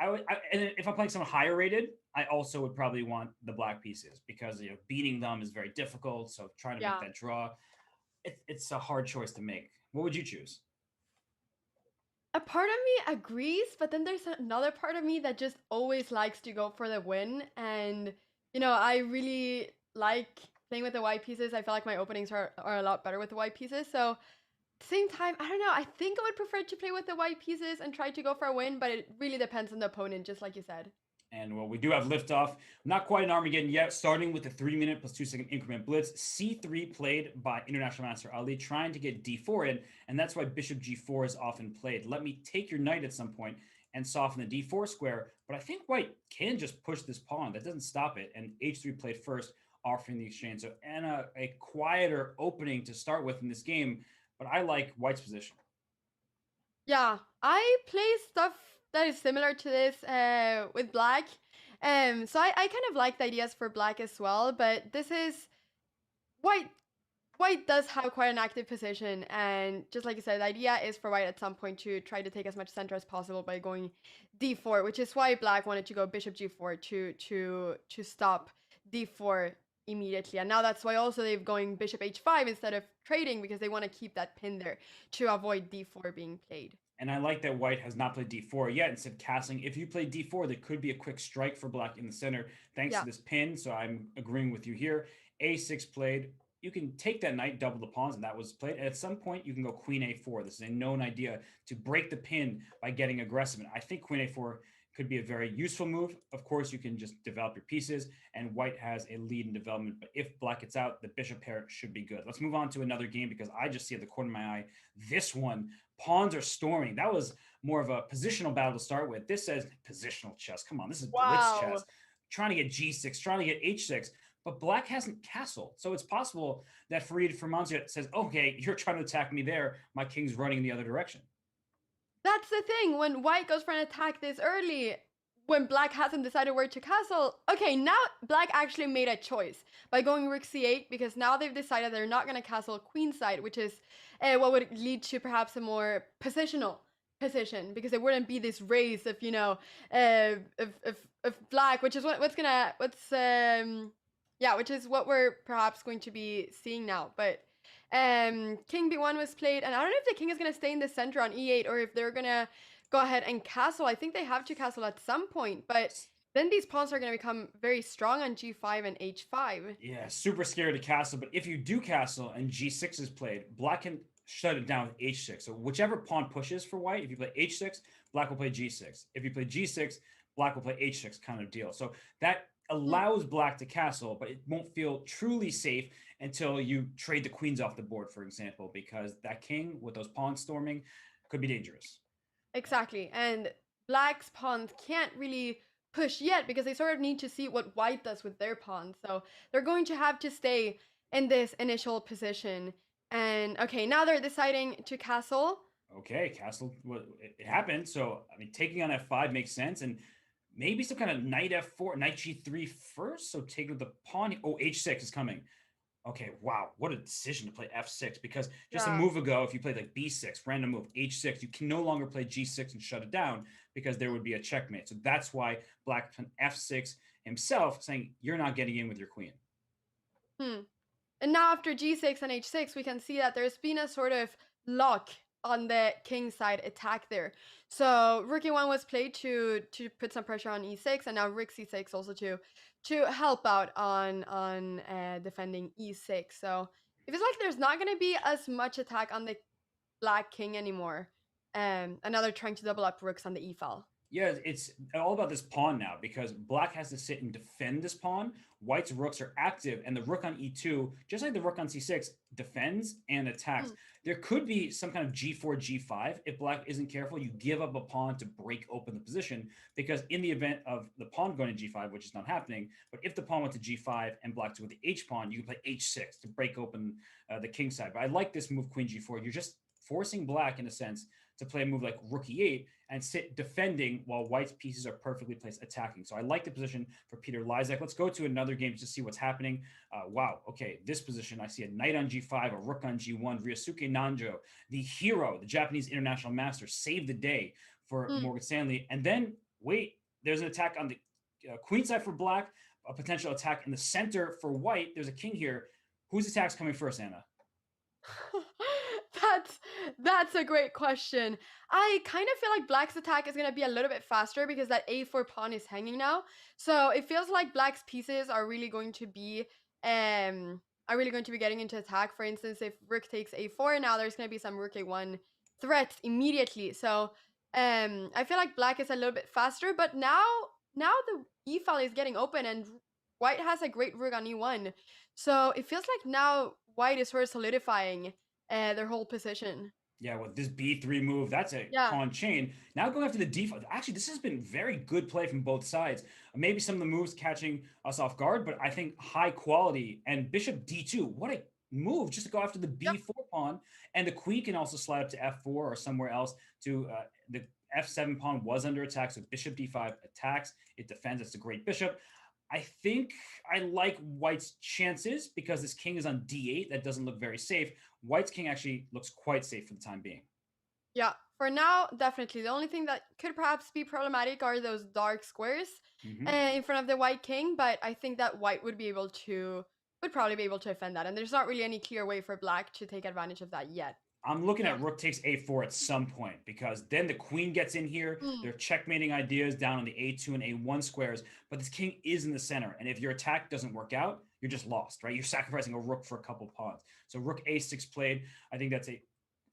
And if I'm playing someone higher rated, I also would probably want the black pieces because beating them is very difficult. So trying to make that draw, it's a hard choice to make. What would you choose? A part of me agrees, but then there's another part of me that just always likes to go for the win. And, I really like playing with the white pieces. I feel like my openings are a lot better with the white pieces. So at the same time, I don't know. I think I would prefer to play with the white pieces and try to go for a win, but it really depends on the opponent, just like you said. And well, we do have liftoff. Not quite an Armageddon yet, starting with the 3 minute plus 2-second increment blitz. C3 played by International Master Ali, trying to get D4 in, and that's why Bishop G4 is often played. Let me take your knight at some point and soften the D4 square, but I think White can just push this pawn. That doesn't stop it, and H3 played first, offering the exchange. So, Anna, a quieter opening to start with in this game, but I like White's position. Yeah, I play stuff that is similar to this with black. So I kind of like the ideas for black as well, but this is white. White does have quite an active position, and just like you said, the idea is for white at some point to try to take as much center as possible by going d4, which is why black wanted to go bishop g4 to stop d4 immediately. And now that's why also they've going bishop h5 instead of trading, because they want to keep that pin there to avoid d4 being played. And I like that White has not played d4 yet. Instead, castling. If you play d4, there could be a quick strike for black in the center, thanks to this pin. So I'm agreeing with you here. a6 played. You can take that knight, double the pawns, and that was played. And at some point, you can go queen a4. This is a known idea to break the pin by getting aggressive. And I think queen a4 could be a very useful move. Of course, you can just develop your pieces, and White has a lead in development. But if black gets out, the bishop pair should be good. Let's move on to another game because I just see at the corner of my eye this one. Pawns are storming. That was more of a positional battle to start with. This says positional chess. Come on, this is blitz chess. Trying to get g6, trying to get h6. But black hasn't castled. So it's possible that Farid Firmansyah says, okay, you're trying to attack me there. My king's running in the other direction. That's the thing. When white goes for an attack this early, when black hasn't decided where to castle, okay, now black actually made a choice by going rook c8, because now they've decided they're not going to castle queenside, which is what would lead to perhaps a more positional position because it wouldn't be this race of of black, which is which is what we're perhaps going to be seeing now. But king b1 was played, and I don't know if the king is going to stay in the center on e8 or if they're going to go ahead and castle. I think they have to castle at some point, but then these pawns are going to become very strong on g5 and h5. Yeah, super scary to castle, but if you do castle and g6 is played, black can shut it down with h6. So whichever pawn pushes for white, if you play h6, black will play g6. If you play g6, black will play h6, kind of deal. So that allows black to castle, but it won't feel truly safe until you trade the queens off the board, for example, because that king with those pawns storming could be dangerous. Exactly. And black's pawns can't really push yet because they sort of need to see what white does with their pawns. So they're going to have to stay in this initial position. And okay, now they're deciding to castle. Okay, castle, well, it happened. So, I mean, taking on f5 makes sense. And maybe some kind of knight f4, knight g3 first. So take with the pawn. Oh, h6 is coming. Okay, wow, what a decision to play f6, because just a move ago, if you played like b6, random move, h6, you can no longer play g6 and shut it down because there would be a checkmate. So that's why black played f6 himself, saying you're not getting in with your queen. And now after g6 and h6, we can see that there's been a sort of lock on the king side attack there. So rook e1 was played to put some pressure on e6, and now rook c6 also to help out on defending e6. So it feels like there's not going to be as much attack on the black king anymore. And now they're trying to double up rooks on the e file. Yeah, it's all about this pawn now, because black has to sit and defend this pawn. White's rooks are active, and the rook on e2, just like the rook on c6, defends and attacks. There could be some kind of g4, g5. If black isn't careful, you give up a pawn to break open the position, because in the event of the pawn going to g5, which is not happening, but if the pawn went to g5 and black took the h pawn, you can play h6 to break open the king side. But I like this move, queen g4. You're just forcing black, in a sense, to play a move like rook e8 and sit defending while white's pieces are perfectly placed attacking. So I like the position for Peter Lizak. Let's go to another game to see what's happening. Wow, okay, this position, I see a knight on g5, a rook on g1. Ryosuke Nanjo, the hero, the Japanese international master, saved the day for Morgan Stanley. And then, wait, there's an attack on the queen side for black, a potential attack in the center for white. There's a king here. Whose attack's coming first, Anna? That's a great question. I kind of feel like black's attack is going to be a little bit faster because that a4 pawn is hanging now. So it feels like black's pieces are really going to be getting into attack. For instance, if rook takes a4, now there's going to be some rook a1 threats immediately. So I feel like black is a little bit faster, but now the e file is getting open and white has a great rook on e1. So it feels like now white is sort of solidifying their whole position. Yeah, with this b3 move, that's a pawn chain. Now going after the d5. Actually, this has been very good play from both sides. Maybe some of the moves catching us off guard, but I think high quality. And bishop d2, what a move, just to go after the b4 pawn. And the queen can also slide up to f4 or somewhere else to the f7 pawn was under attack. So bishop d5 attacks, it defends. It's a great bishop. I think I like white's chances because this king is on d8. That doesn't look very safe. White's king actually looks quite safe for the time being. Yeah, for now, definitely. The only thing that could perhaps be problematic are those dark squares in front of the white king, but I think that white would probably be able to defend that. And there's not really any clear way for black to take advantage of that yet. I'm looking at rook takes a4 at some point, because then the queen gets in here. They're checkmating ideas down on the a2 and a1 squares, but this king is in the center. And if your attack doesn't work out, you're just lost, right? You're sacrificing a rook for a couple pawns. So rook a6 played. I think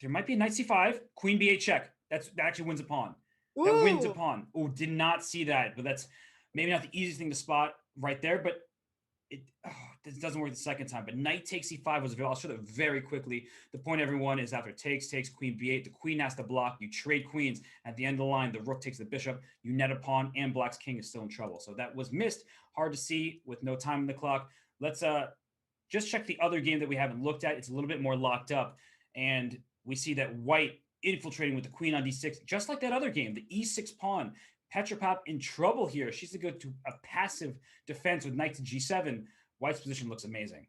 there might be a knight c5, queen b8 check. That actually wins a pawn. Ooh. That wins a pawn. Oh, did not see that, but that's maybe not the easiest thing to spot right there, but this doesn't work the second time. But knight takes c5 was available. I'll show that very quickly. The point, everyone, is after takes queen b8, the queen has to block. You trade queens. At the end of the line, the rook takes the bishop. You net a pawn, and black's king is still in trouble. So that was missed. Hard to see with no time on the clock. Let's just check the other game that we haven't looked at. It's a little bit more locked up. And we see that white infiltrating with the queen on d6, just like that other game, the e6 pawn. Petropap in trouble here. She's to go to a passive defense with knight to g7. White's position looks amazing.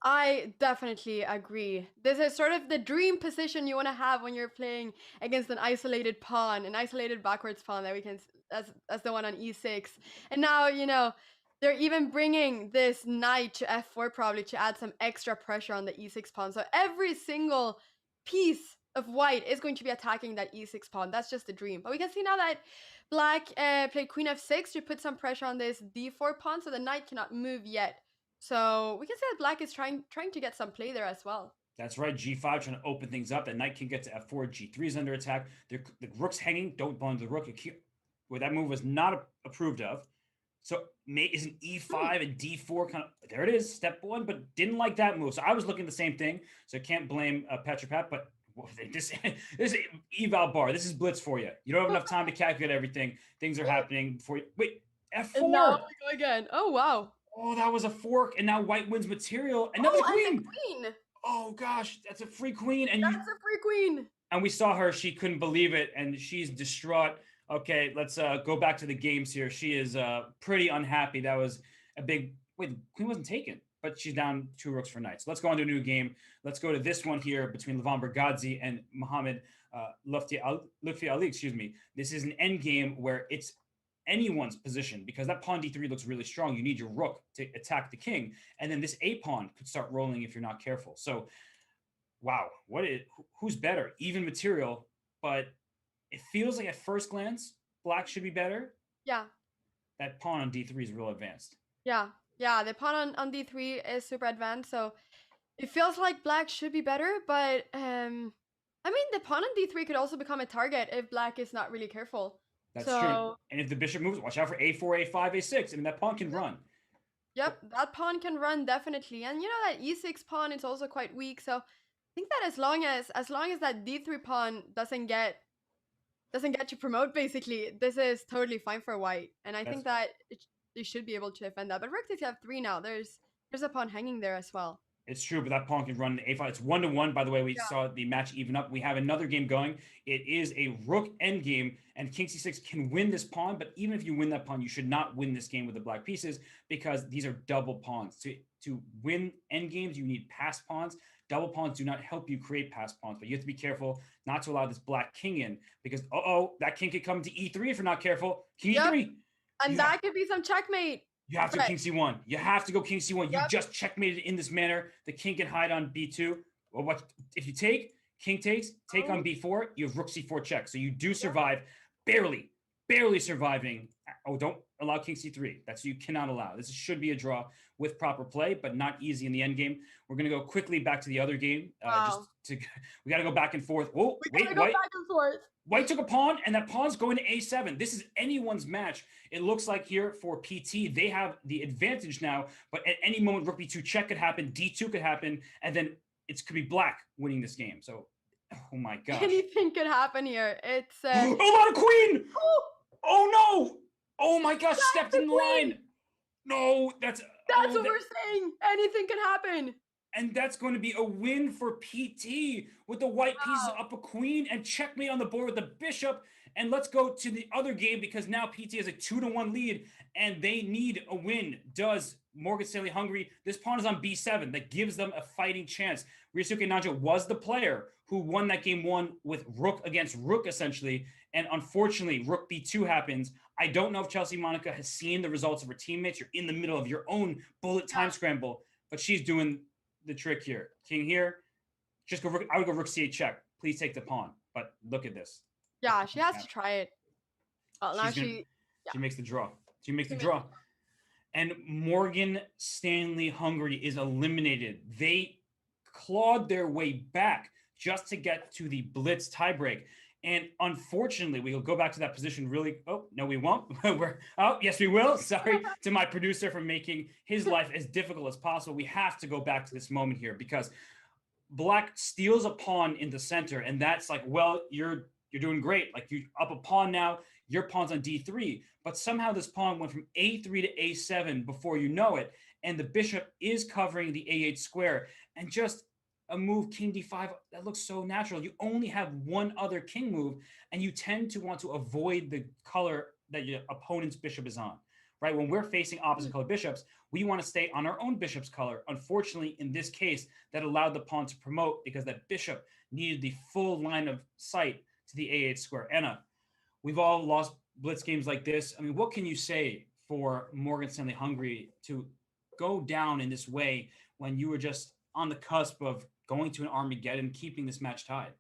I definitely agree. This is sort of the dream position you want to have when you're playing against an isolated pawn, an isolated backwards pawn that we can, as the one on e6. And now, they're even bringing this knight to f4 probably to add some extra pressure on the e6 pawn. So every single piece of white is going to be attacking that e6 pawn. That's just the dream. But we can see now that black played queen f6 to put some pressure on this d4 pawn, so the knight cannot move yet. So we can say that black is trying to get some play there as well. That's right, g5 trying to open things up. The knight can get to f4, g3 is under attack. The rook's hanging. Don't bond the rook. Where that move was not approved of. So isn't e5 and d4 kind of, there it is, step one, but didn't like that move. So I was looking at the same thing. So I can't blame Petropat, but this is eval bar. This is blitz for you. You don't have enough time to calculate everything. Things are happening before you. Wait, f4. And now we go again. Oh, wow. Oh, that was a fork, and now white wins material. Another queen. And the queen. Oh gosh, that's a free queen, and that's a free queen. And we saw her; she couldn't believe it, and she's distraught. Okay, let's go back to the games here. She is pretty unhappy. That was a big. Wait, the queen wasn't taken, but she's down 2 rooks for knight. So let's go on to a new game. Let's go to this one here between Levan Bergadzi and Mohamed Lutfi Ali. Excuse me. This is an end game where it's anyone's position, because that pawn d3 looks really strong. You need your rook to attack the king, and then this a pawn could start rolling if you're not careful. So wow, who's better? Even material, but it feels like at first glance black should be better. Yeah, that pawn on d3 is real advanced. Yeah, the pawn on d3 is super advanced, so it feels like black should be better. But I mean, the pawn on d3 could also become a target if black is not really careful. That's true. And if the bishop moves, watch out for a4, a5, a6. I mean, that pawn can run. Yep, that pawn can run definitely. And that e6 pawn is also quite weak. So I think that as long as that d3 pawn doesn't get to promote, basically, this is totally fine for white. And I think that they should be able to defend that. But rook takes f3 now. There's a pawn hanging there as well. It's true, but that pawn can run a5. It's 1-1. By the way, we saw the match even up. We have another game going. It is a rook endgame, and king c6 can win this pawn. But even if you win that pawn, you should not win this game with the black pieces, because these are double pawns. To win endgames, you need passed pawns. Double pawns do not help you create passed pawns, but you have to be careful not to allow this black king in, because that king could come to e3 if you're not careful. King e3. And that could be some checkmate. You have to go king c1. You have to go king c1. You just checkmated in this manner. The king can hide on b2. Well, what if you take? King takes. Take on b4. You have rook c4 check. So you do survive, barely surviving. Oh, don't allow king c3. That's you cannot allow. This should be a draw with proper play, but not easy in the end game. We're gonna go quickly back to the other game. We got to go back and forth. Oh, wait, back and forth. White took a pawn, and that pawn's going to a7. This is anyone's match. It looks like here for PT, they have the advantage now, but at any moment, rook b2 check could happen, d2 could happen, and then it could be black winning this game. So, oh my gosh. Anything could happen here. It's a lot of queen! Oh no! Oh my gosh, stepped in line. No, that's what we're saying. Anything can happen. And that's going to be a win for PT with the white pieces up a queen and checkmate on the board with the bishop. And let's go to the other game, because now PT has a 2-1 lead and they need a win. Does Morgan Stanley Hungary? This pawn is on b7. That gives them a fighting chance. Ryosuke Naja was the player who won that game 1 with rook against rook, essentially. And unfortunately, rook b2 happens. I don't know if Chelsea Monica has seen the results of her teammates. You're in the middle of your own bullet time scramble, but she's doing the trick here. King here. Just go rook. I would go rook c8 check. Please take the pawn. But look at this. Yeah, she has to try it. Well, now she makes the draw. She makes the draw. And Morgan Stanley Hungary is eliminated. They clawed their way back just to get to the blitz tiebreak. And unfortunately, we'll go back to that position really. Oh, no, we won't. Yes, we will. Sorry to my producer for making his life as difficult as possible. We have to go back to this moment here, because black steals a pawn in the center. And that's like, well, you're doing great. Like, you up a pawn now, your pawn's on d3. But somehow this pawn went from a3 to a7 before you know it. And the bishop is covering the a8 square. And just a move, king d5, that looks so natural. You only have one other king move, and you tend to want to avoid the color that your opponent's bishop is on. right? When we're facing opposite color bishops, we want to stay on our own bishop's color. Unfortunately, in this case, that allowed the pawn to promote because that bishop needed the full line of sight to the A8 square. Anna, we've all lost blitz games like this. I mean, what can you say for Morgan Stanley Hungary to go down in this way when you were just on the cusp of going to an Armageddon, keeping this match tied?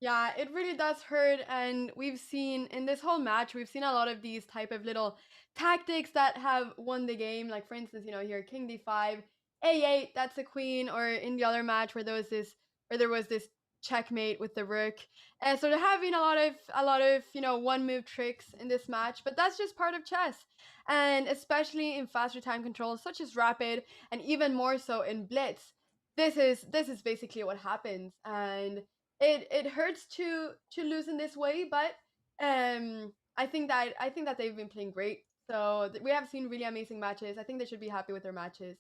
Yeah, it really does hurt. And we've seen in this whole match, we've seen a lot of these type of little tactics that have won the game. Like, for instance, here, King D5, A8, that's a queen. Or in the other match where there was this checkmate with the rook. So they're having a lot of one move tricks in this match, but that's just part of chess. And especially in faster time controls such as rapid, and even more so in blitz, this is basically what happens. And it hurts to lose in this way, but I think that they've been playing great. So we have seen really amazing matches. I think they should be happy with their matches.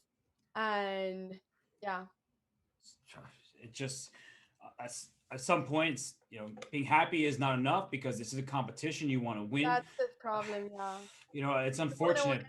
And yeah, It just at some points, being happy is not enough because this is a competition. You want to win. that's the problem. Yeah, It's unfortunate.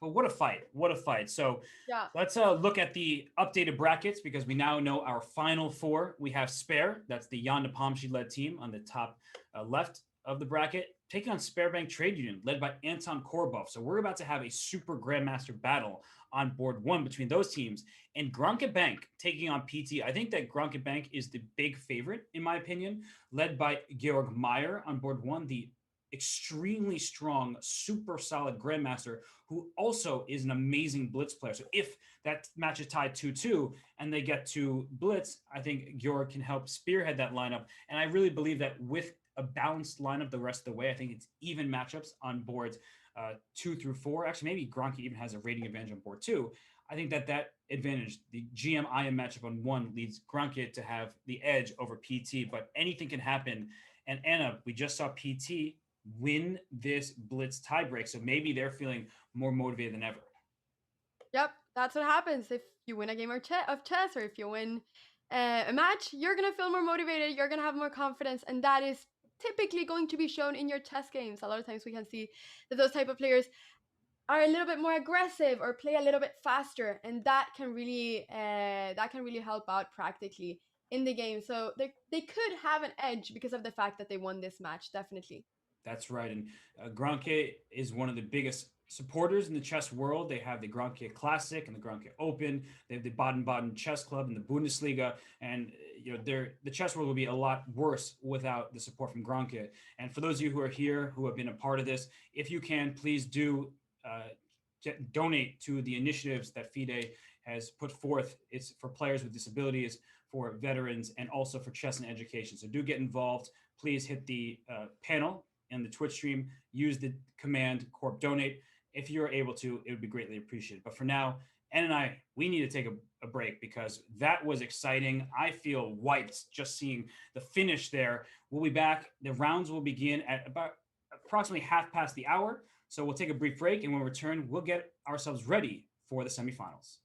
But what a fight. What a fight. So yeah. let's look at the updated brackets because we now know our final four. We have Spare. That's the Jan Napashi-led team on the top left of the bracket, taking on Sparebank Trade Union, led by Anton Korbov. So we're about to have a super grandmaster battle on board one between those teams. And Gronke Bank taking on PT. I think that Gronke Bank is the big favorite, in my opinion, led by Georg Meyer on board one, the extremely strong, super solid grandmaster who also is an amazing blitz player. So if that match is tied 2-2 and they get to blitz, I think Georg can help spearhead that lineup. And I really believe that with a balanced lineup the rest of the way, I think it's even matchups on boards 2 through 4. Actually, maybe Gronke even has a rating advantage on board 2. I think that advantage, the GM-IM matchup on 1, leads Gronke to have the edge over PT, but anything can happen. And Anna, we just saw PT win this blitz tiebreak, so maybe they're feeling more motivated than ever. Yep, that's what happens if you win a game of chess, or if you win a match. You're gonna feel more motivated, you're gonna have more confidence, and that is typically going to be shown in your chess games. A lot of times we can see that those type of players are a little bit more aggressive or play a little bit faster, and that can really help out practically in the game. So they could have an edge because of the fact that they won this match, definitely. That's right. And Gronke is one of the biggest supporters in the chess world. They have the Gronke Classic and the Gronke Open. They have the Baden-Baden Chess Club and the Bundesliga. And the chess world will be a lot worse without the support from Gronke. And for those of you who are here, who have been a part of this, if you can, please do donate to the initiatives that FIDE has put forth. It's for players with disabilities, for veterans, and also for chess and education. So do get involved. Please hit the panel and the Twitch stream, use the command Corp donate. If you're able to, it would be greatly appreciated. But for now, Ann and I, we need to take a break because that was exciting. I feel wiped just seeing the finish there. We'll be back. The rounds will begin at about approximately half past the hour. So we'll take a brief break, and when we return, we'll get ourselves ready for the semifinals.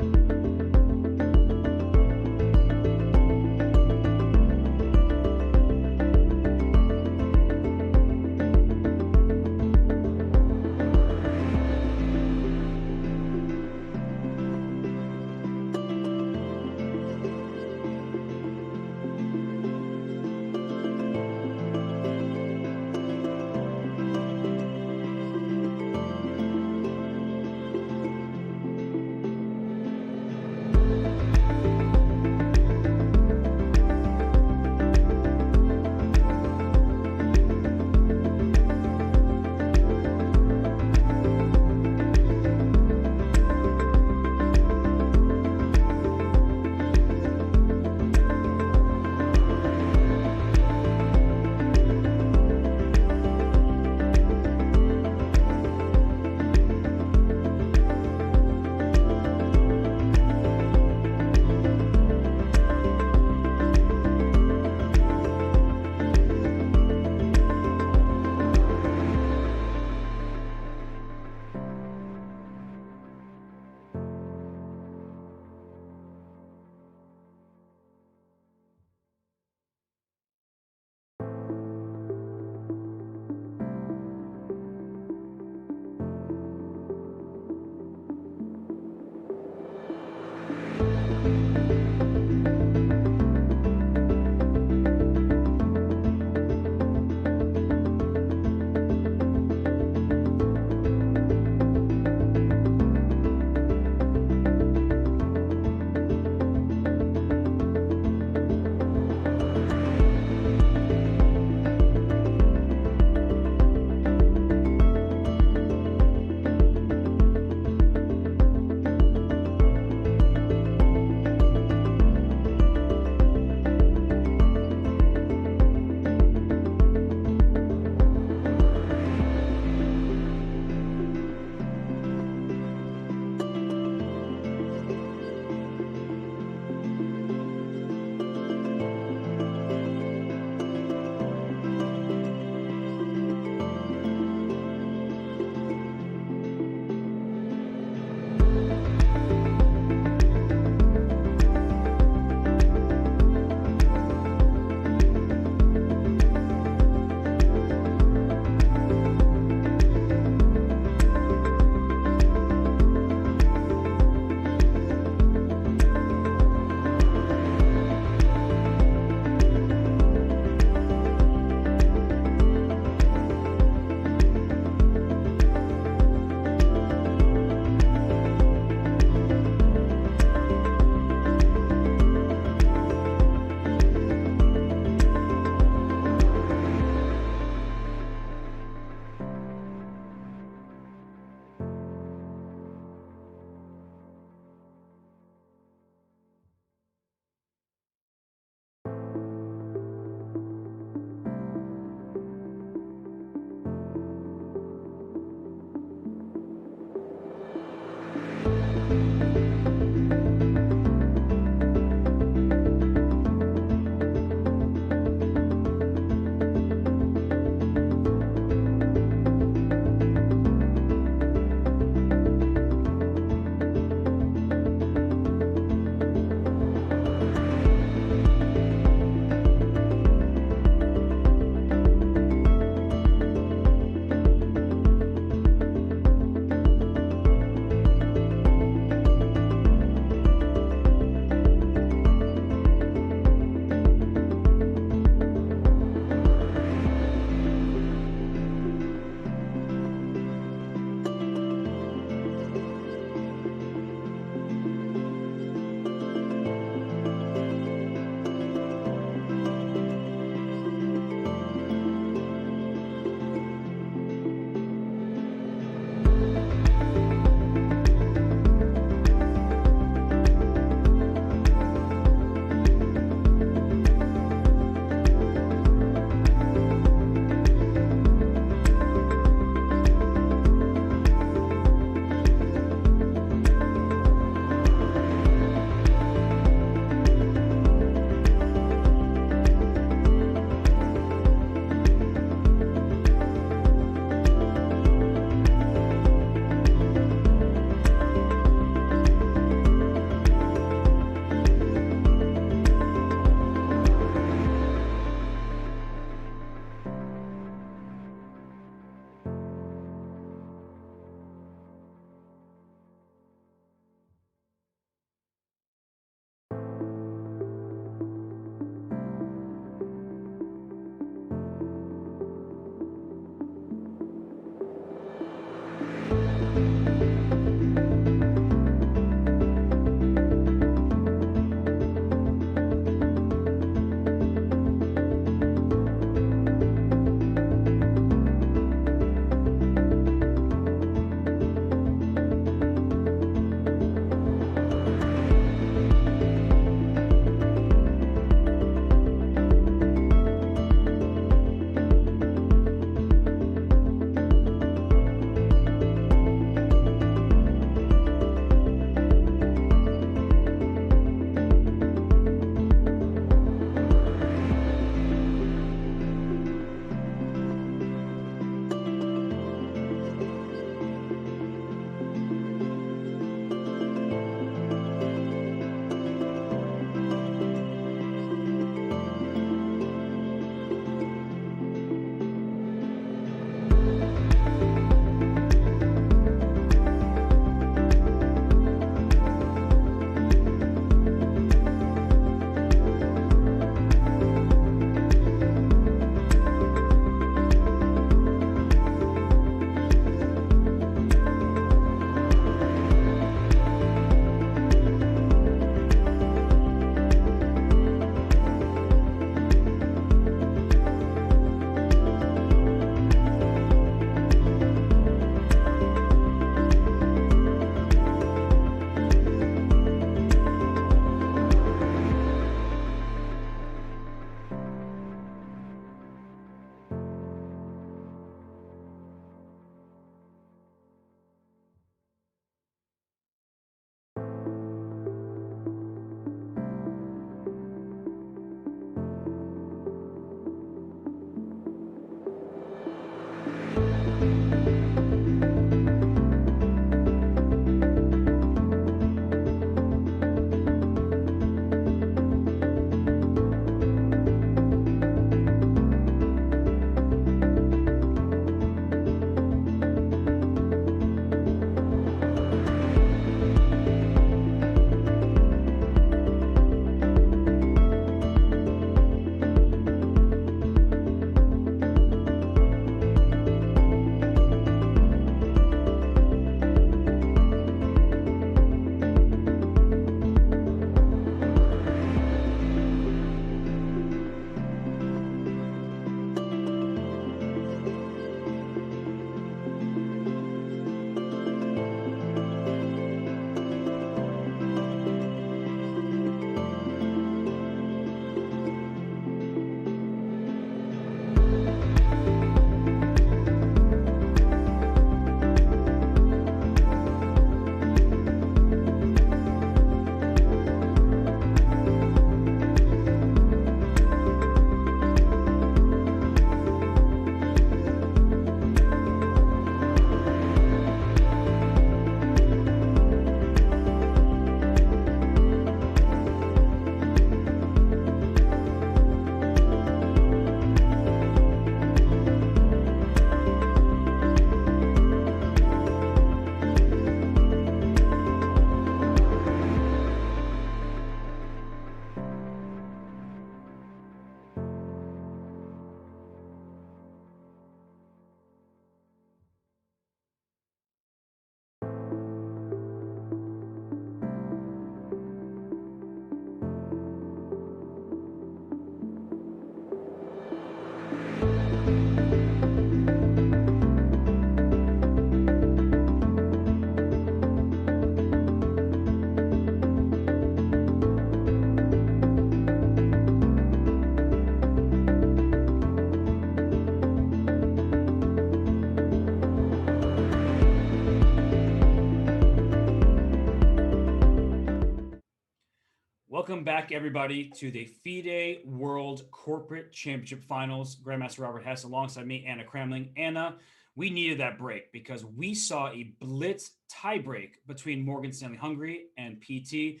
Welcome back, everybody, to the FIDE World Corporate Championship Finals. Grandmaster Robert Hess alongside me, Anna Cramling. Anna, we needed that break because we saw a blitz tiebreak between Morgan Stanley Hungary and PT.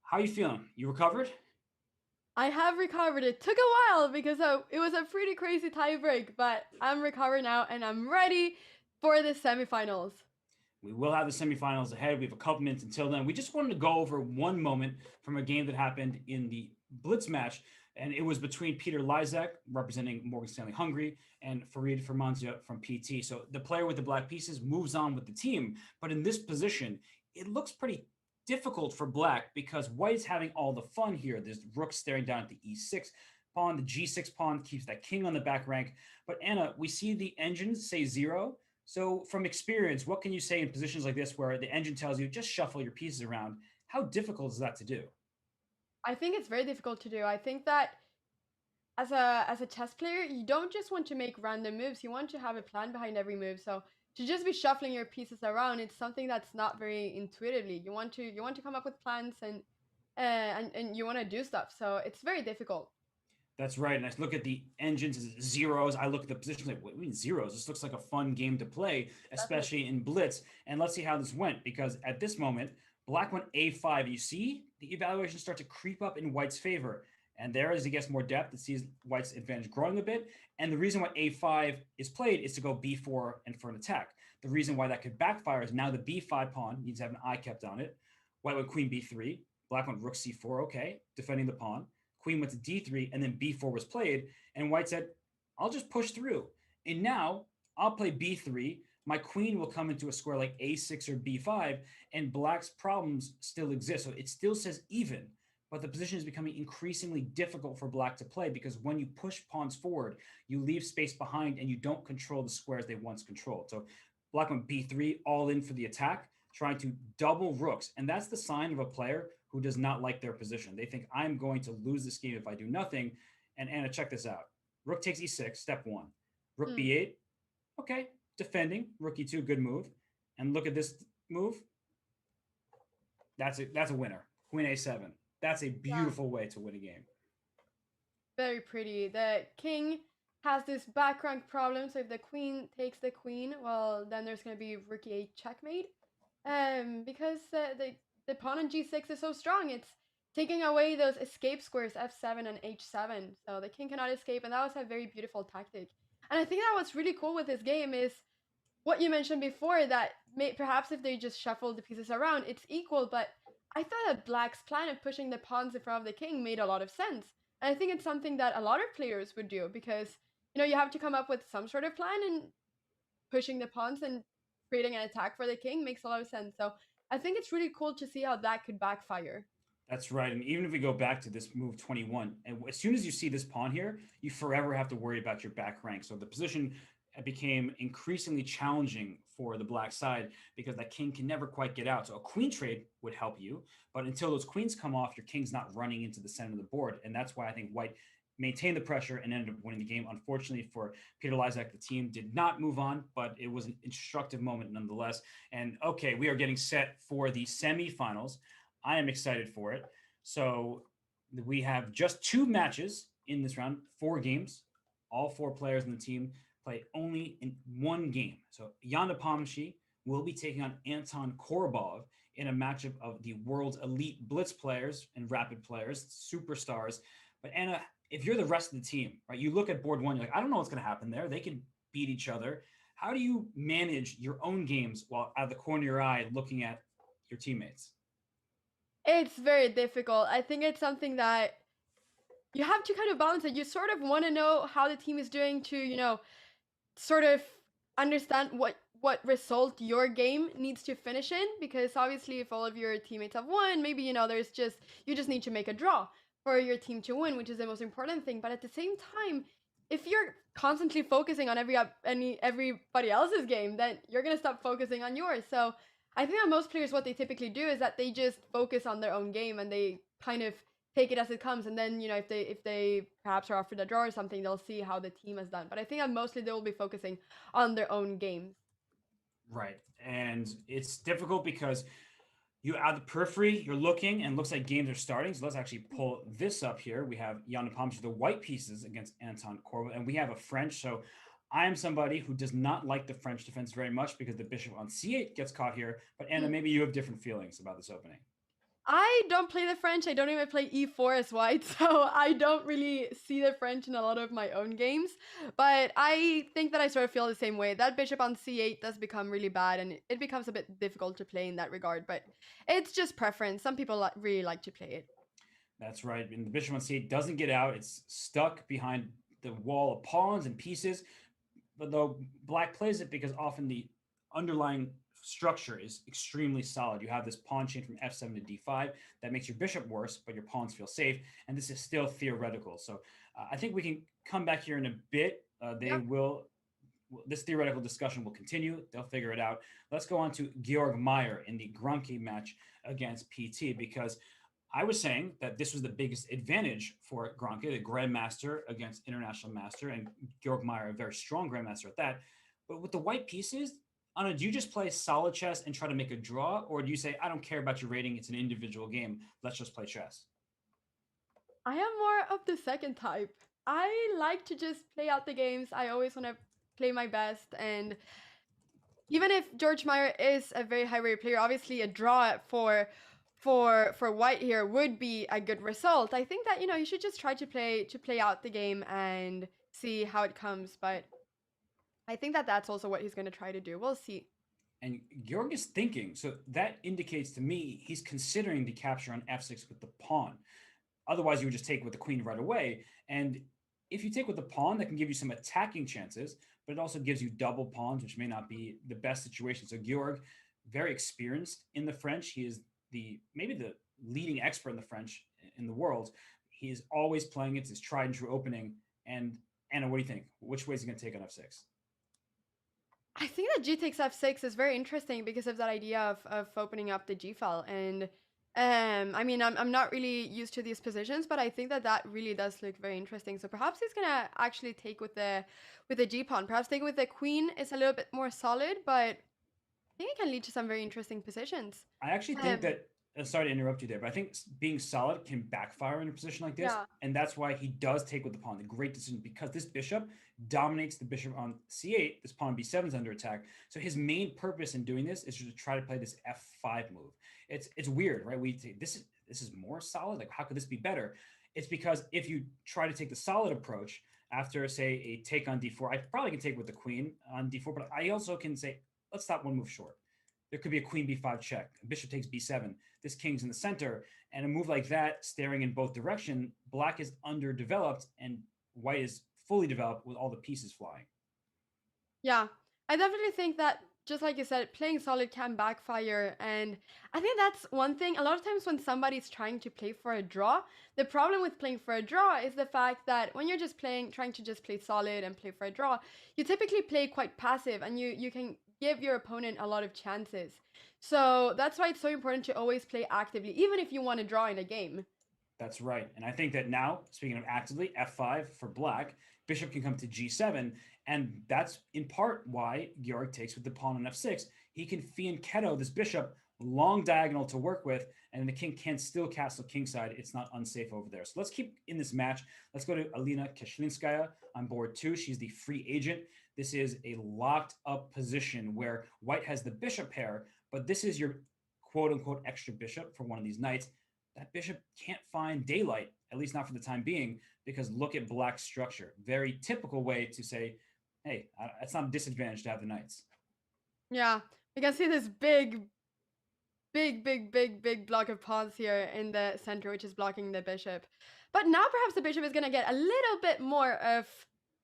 How are you feeling? You recovered? I have recovered. It took a while because it was a pretty crazy tiebreak, but I'm recovered now and I'm ready for the semifinals. We will have the semifinals ahead. We have a couple minutes until then. We just wanted to go over one moment from a game that happened in the Blitz match, and it was between Peter Lizak, representing Morgan Stanley Hungary, and Farid Firmanzia from PT. So the player with the black pieces moves on with the team, but in this position, it looks pretty difficult for black because white is having all the fun here. There's rook staring down at the e6 pawn. The g6 pawn keeps that king on the back rank. But Anna, we see the engines say 0. So from experience, what can you say in positions like this where the engine tells you just shuffle your pieces around? How difficult is that to do? I think it's very difficult to do. I think that as a chess player, you don't just want to make random moves. You want to have a plan behind every move. So to just be shuffling your pieces around, it's something that's not very intuitively. You want to come up with plans and you want to do stuff. So it's very difficult. That's right. And I look at the engines as zeros. I look at the positions like, what do you mean zeros? This looks like a fun game to play, especially in Blitz. And let's see how this went, because at this moment, black went a5. You see the evaluations start to creep up in white's favor. And there, as he gets more depth, it sees white's advantage growing a bit. And the reason why a5 is played is to go b4 and for an attack. The reason why that could backfire is now the b5 pawn needs to have an eye kept on it. White went queen b3. Black went rook c4. Okay, defending the pawn. Queen went to d3, and then b4 was played. And white said, I'll just push through. And now I'll play b3. My queen will come into a square like a6 or b5, and black's problems still exist. So it still says even, but the position is becoming increasingly difficult for black to play because when you push pawns forward, you leave space behind and you don't control the squares they once controlled. So black went b3, all in for the attack, trying to double rooks. And that's the sign of a player who does not like their position. They think I'm going to lose this game if I do nothing. And Anna, check this out. Rook takes e6, step 1. Rook b8, okay, defending. Rook e2, good move. And look at this move. That's a winner. Queen a7. That's a beautiful way to win a game. Very pretty. The king has this back rank problem, so if the queen takes the queen, well, then there's going to be rook e8 checkmate. Because the pawn on g6 is so strong. It's taking away those escape squares f7 and h7. So the king cannot escape, and that was a very beautiful tactic. And I think that what's really cool with this game is what you mentioned before, that perhaps if they just shuffle the pieces around, it's equal. But I thought that black's plan of pushing the pawns in front of the king made a lot of sense. And I think it's something that a lot of players would do because, you have to come up with some sort of plan, and pushing the pawns and creating an attack for the king makes a lot of sense. So I think it's really cool to see how that could backfire. That's right. And even if we go back to this move 21, and as soon as you see this pawn here, you forever have to worry about your back rank. So the position became increasingly challenging for the black side because that king can never quite get out. So a queen trade would help you, but until those queens come off, your king's not running into the center of the board. And that's why I think white maintained the pressure and ended up winning the game. Unfortunately for Peter Lizak, the team did not move on, but it was an instructive moment nonetheless. And okay, we are getting set for the semifinals. I am excited for it. So we have just 2 matches in this round, 4 games. All 4 players in the team play only in 1 game. So Jan Napashi will be taking on Anton Korbov in a matchup of the world's elite blitz players and rapid players, superstars. But Anna, if you're the rest of the team, right, you look at board 1, you're like, I don't know what's going to happen there. They can beat each other. How do you manage your own games while out of the corner of your eye looking at your teammates? It's very difficult. I think it's something that you have to kind of balance it. You sort of want to know how the team is doing to, sort of understand what result your game needs to finish in, because obviously if all of your teammates have won, maybe you just need to make a draw for your team to win, which is the most important thing. But at the same time, if you're constantly focusing on everybody else's game, then you're going to stop focusing on yours. So I think that most players, what they typically do is that they just focus on their own game and they kind of take it as it comes. And then, if they perhaps are offered a draw or something, they'll see how the team has done. But I think that mostly they will be focusing on their own games. Right. And it's difficult because You out of the periphery, you're looking, and looks like games are starting. So let's actually pull this up here. We have Jan Napashi, the white pieces against Anton Korbov, and we have a French. So I am somebody who does not like the French defense very much because the bishop on c8 gets caught here. But Anna, maybe you have different feelings about this opening. I don't play the French. I don't even play e4 as white, so I don't really see the French in a lot of my own games. But I think that I sort of feel the same way. That bishop on c8 does become really bad, and it becomes a bit difficult to play in that regard. But it's just preference. Some people really like to play it. That's right. And the bishop on c8 doesn't get out. It's stuck behind the wall of pawns and pieces. But though black plays it because often the underlying structure is extremely solid. You have this pawn chain from f7 to d5 that makes your bishop worse, but your pawns feel safe. And this is still theoretical. So I think we can come back here in a bit. They will. This theoretical discussion will continue. They'll figure it out. Let's go on to Georg Meyer in the Gronke match against PT, because I was saying that this was the biggest advantage for Gronke, the grandmaster against international master, and Georg Meyer, a very strong grandmaster at that. But with the white pieces, Anna, do you just play solid chess and try to make a draw, or do you say, I don't care about your rating, it's an individual game, let's just play chess? I am more of the second type. I like to just play out the games. I always want to play my best, and even if George Meyer is a very high rate player, obviously a draw for white here would be a good result. I think that you should just try to play out the game and see how it comes. But I think that that's also what he's going to try to do. We'll see. And Georg is thinking, so that indicates to me he's considering the capture on f6 with the pawn. Otherwise, you would just take with the queen right away. And if you take with the pawn, that can give you some attacking chances, but it also gives you double pawns, which may not be the best situation. So Georg, very experienced in the French. He is maybe the leading expert in the French in the world. He is always playing it. It's his tried and true opening. And Anna, what do you think? Which way is he going to take on f6? I think that g takes f6 is very interesting because of that idea of opening up the g file. And I mean, I'm not really used to these positions, but I think that that really does look very interesting. So perhaps he's gonna actually take with the g pawn. Perhaps taking with the queen is a little bit more solid, but I think it can lead to some very interesting positions. I actually think Um, that, sorry to interrupt you there, but I think being solid can backfire in a position like this. yeah, And that's why he does take with the pawn. The great decision, because this bishop dominates the bishop on c8. This pawn b7 is under attack. So his main purpose in doing this is to try to play this f5 move. It's weird, right? We say this is more solid. Like, how could this be better? It's because if you try to take the solid approach after, say, a take on d4, I probably can take with the queen on d4, but I also can say, let's stop one move short. There could be a queen b5 check. Bishop takes b7. This king's in the center. And a move like that, staring in both direction, black is underdeveloped and white is fully developed with all the pieces flying. yeah, I definitely think that just like you said, playing solid can backfire, and I think that's one thing. A lot of times when somebody's trying to play for a draw, the problem with playing for a draw is the fact that when you're just trying to just play solid and play for a draw, you typically play quite passive, and you can give your opponent a lot of chances. So that's why it's so important to always play actively, even if you want to draw in a game. That's right. And I think that now, speaking of actively, f5 for black, bishop can come to g7. And that's in part why Georg takes with the pawn on f6. He can fianchetto this bishop, long diagonal to work with, and the king can still castle kingside. It's not unsafe over there. So let's keep in this match. Let's go to Elena Kashlinskaya on board 2. She's the free agent. This is a locked up position where white has the bishop pair, but this is your quote unquote extra bishop for one of these knights. That bishop can't find daylight, at least not for the time being, because look at black's structure. Very typical way to say, hey, it's not a disadvantage to have the knights. Yeah, you can see this big block of pawns here in the center, which is blocking the bishop. But now perhaps the bishop is going to get a little bit more of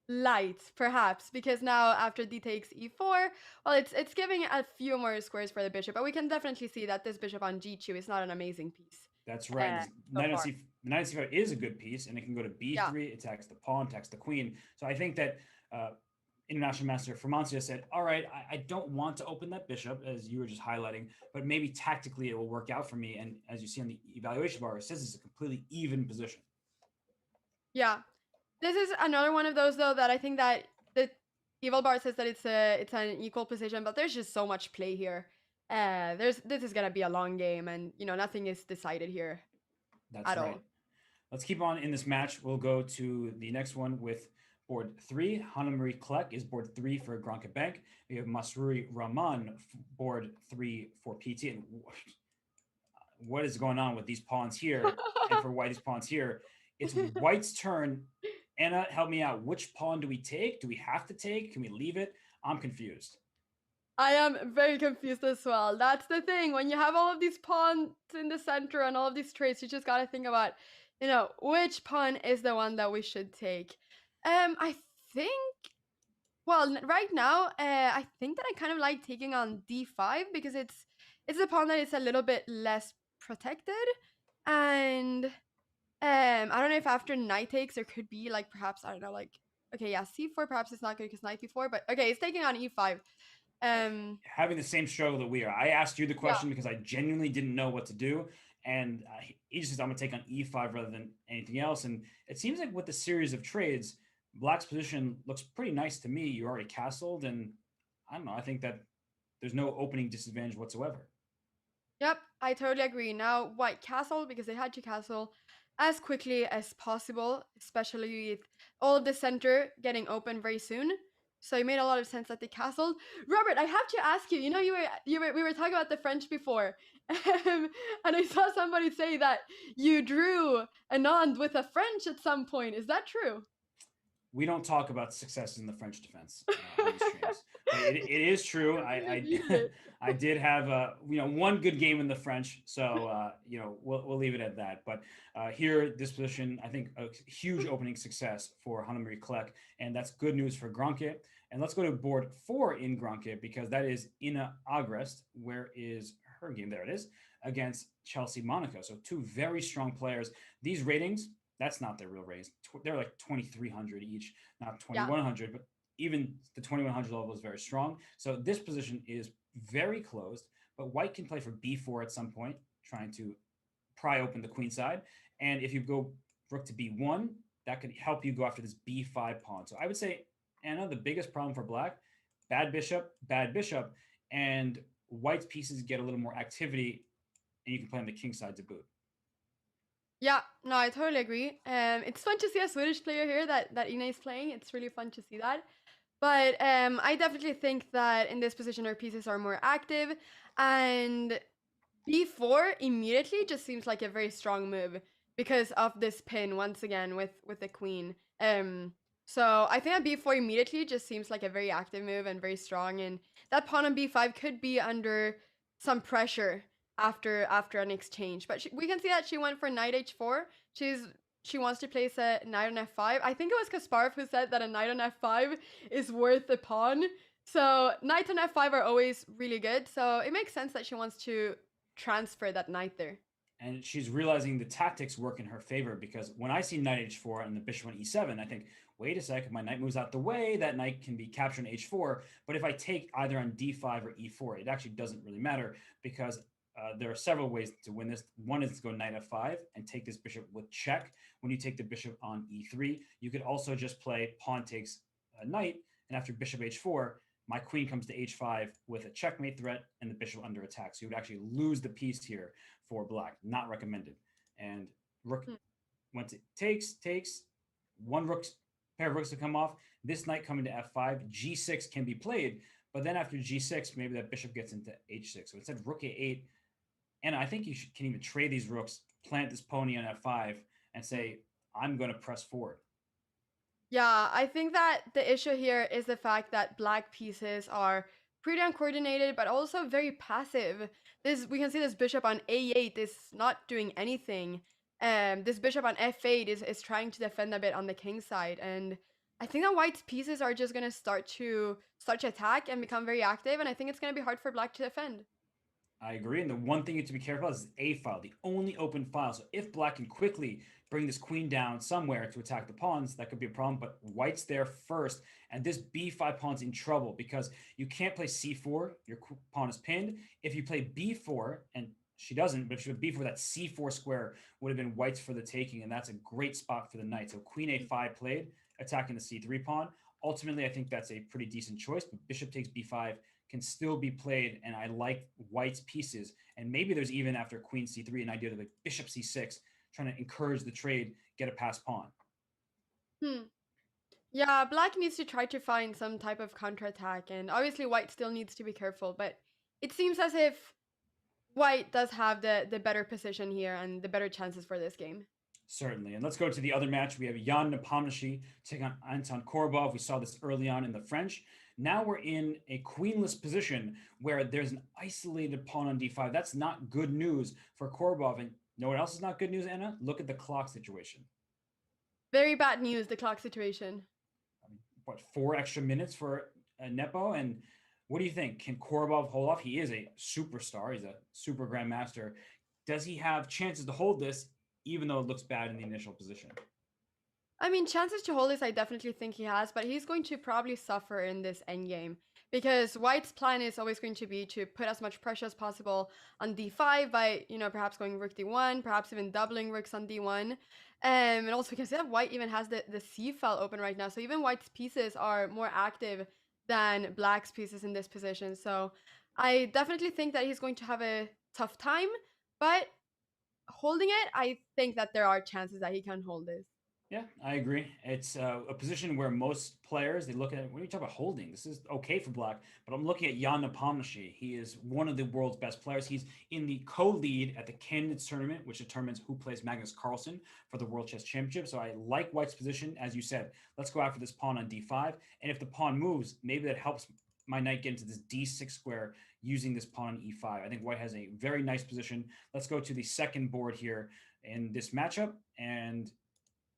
light, perhaps, because now after d takes e4, well, it's giving a few more squares for the bishop, but we can definitely see that this bishop on g2 is not an amazing piece. That's right. So Knight on far. the knight on c5 is a good piece, and it can go to b3, attacks the pawn, attacks the queen. So I think that International Master Formancia said, all right, I don't want to open that bishop, as you were just highlighting, but maybe tactically it will work out for me. And as you see on the evaluation bar, it says it's a completely even position. Yeah. This is another one of those, though, that I think that the evil bar says that it's an equal position, but there's just so much play here. This is gonna be a long game, and nothing is decided here That's at right. all. Let's keep on in this match. We'll go to the next one with board 3. Hanamarie Klek is board 3 for Granka Bank. We have Masruri Rahman, board 3 for PT. And what is going on with these pawns here? And for white, these pawns here, it's white's turn. Anna, help me out. Which pawn do we take? Do we have to take? Can we leave it? I'm confused. I am very confused as well. That's the thing. When you have all of these pawns in the center and all of these traits, you just gotta think about, which pawn is the one that we should take. I think. Well, right now, I think that I kind of like taking on d5 because it's a pawn that is a little bit less protected, and I don't know if after knight takes there could be like perhaps I don't know like okay yeah c4 perhaps it's not good because knight b4 but okay it's taking on e5. Having the same struggle that we are. I asked you the Yeah. question because I genuinely didn't know what to do. And he just says, I'm going to take on e5 rather than anything else. And it seems like with the series of trades, Black's position looks pretty nice to me. You already castled. And I don't know. I think that there's no opening disadvantage whatsoever. Yep, I totally agree. Now, white castle, because they had to castle as quickly as possible, especially with all of the center getting open very soon. So it made a lot of sense that they castled. Robert, I have to ask you. We were talking about the French before, and I saw somebody say that you drew Anand with a French at some point. Is that true? We don't talk about successes in the French defense on these streams. But it is true. I did have one good game in the French, so we'll leave it at that. But here, this position, I think a huge opening success for Hanamarie Klek, and that's good news for Granke. And let's go to board 4 in Granke because that is Ina Agrest. Where is her game? There it is, against Chelsea Monaco. So two very strong players. These ratings, that's not their real ratings. They're like 2,300 each, not 2,100, but even the 2,100 level is very strong. So this position is very closed, but white can play for b4 at some point, trying to pry open the queen side. And if you go rook to b1, that could help you go after this b5 pawn. So I would say, Anna, the biggest problem for black, bad bishop, and white's pieces get a little more activity, and you can play on the king side to boot. Yeah, no, I totally agree. It's fun to see a Swedish player here that Ina is playing. It's really fun to see that. But I definitely think that in this position, our pieces are more active, and b4 immediately just seems like a very strong move because of this pin once again with the queen. So I think that b4 immediately just seems like a very active move and very strong, and that pawn on b5 could be under some pressure after an exchange. But we can see that she went for knight h4. She wants to place a knight on f5. I think it was Kasparov who said that a knight on f5 is worth a pawn. So knight on f5 are always really good. So it makes sense that she wants to transfer that knight there. And she's realizing the tactics work in her favor because when I see knight h4 and the bishop on e7, I think, wait a second, my knight moves out the way, that knight can be captured on h4. But if I take either on d5 or e4, it actually doesn't really matter because there are several ways to win this. One is to go knight f5 and take this bishop with check. When you take the bishop on e3, you could also just play pawn takes a knight, and after bishop h4, my queen comes to h5 with a checkmate threat and the bishop under attack. So you would actually lose the piece here for black. Not recommended. And rook went to takes, one pair of rooks to come off. This knight coming to f5, g6 can be played, but then after g6, maybe that bishop gets into h6. So instead of rook a8, and I think you can even trade these rooks, plant this pony on f5, and say, I'm going to press forward. Yeah, I think that the issue here is the fact that black pieces are pretty uncoordinated, but also very passive. We can see this bishop on a8 is not doing anything. This bishop on f8 is trying to defend a bit on the king side, and I think that white's pieces are just gonna start to attack and become very active, and I think it's gonna be hard for black to defend. I agree. And the one thing you have to be careful about is a file, the only open file. So if black can quickly bring this queen down somewhere to attack the pawns, that could be a problem. But white's there first. And this b5 pawn's in trouble because you can't play c4. Your pawn is pinned. If you play b4, and she doesn't, but if she went b4, that c4 square would have been white's for the taking. And that's a great spot for the knight. So queen a5 played, attacking the c3 pawn. Ultimately, I think that's a pretty decent choice, but bishop takes b5 can still be played, and I like white's pieces. And maybe there's even after queen c3 an idea of like bishop c6, trying to encourage the trade, get a passed pawn. Hmm. Yeah, black needs to try to find some type of counterattack, and obviously white still needs to be careful, but it seems as if white does have the better position here and the better chances for this game. Certainly. And let's go to the other match. We have Jan Napashi taking on Anton Korbov. We saw this early on in the French. Now we're in a queenless position where there's an isolated pawn on d5. That's not good news for Korbov. And you know what else is not good news, Anna? Look at the clock situation. Very bad news, the clock situation. I mean, what, 4 extra minutes for Nepo? And what do you think? Can Korbov hold off? He is a superstar. He's a super grandmaster. Does he have chances to hold this, even though it looks bad in the initial position? I mean, chances to hold this, I definitely think he has, but he's going to probably suffer in this endgame because white's plan is always going to be to put as much pressure as possible on d5 by, perhaps going rook d1, perhaps even doubling rooks on d1. And also we can see that white even has the c file open right now, so even white's pieces are more active than black's pieces in this position. So I definitely think that he's going to have a tough time, but holding it, I think that there are chances that he can hold this. Yeah, I agree. It's a position where most players they look at. What are you talking about holding? This is okay for black, but I'm looking at Jan Nepomuchy. He is one of the world's best players. He's in the co-lead at the Candidates tournament, which determines who plays Magnus Carlsen for the World Chess Championship. So I like White's position, as you said. Let's go after this pawn on d5, and if the pawn moves, maybe that helps my knight get into this d6 square using this pawn on e5. I think White has a very nice position. Let's go to the second board here in this matchup, and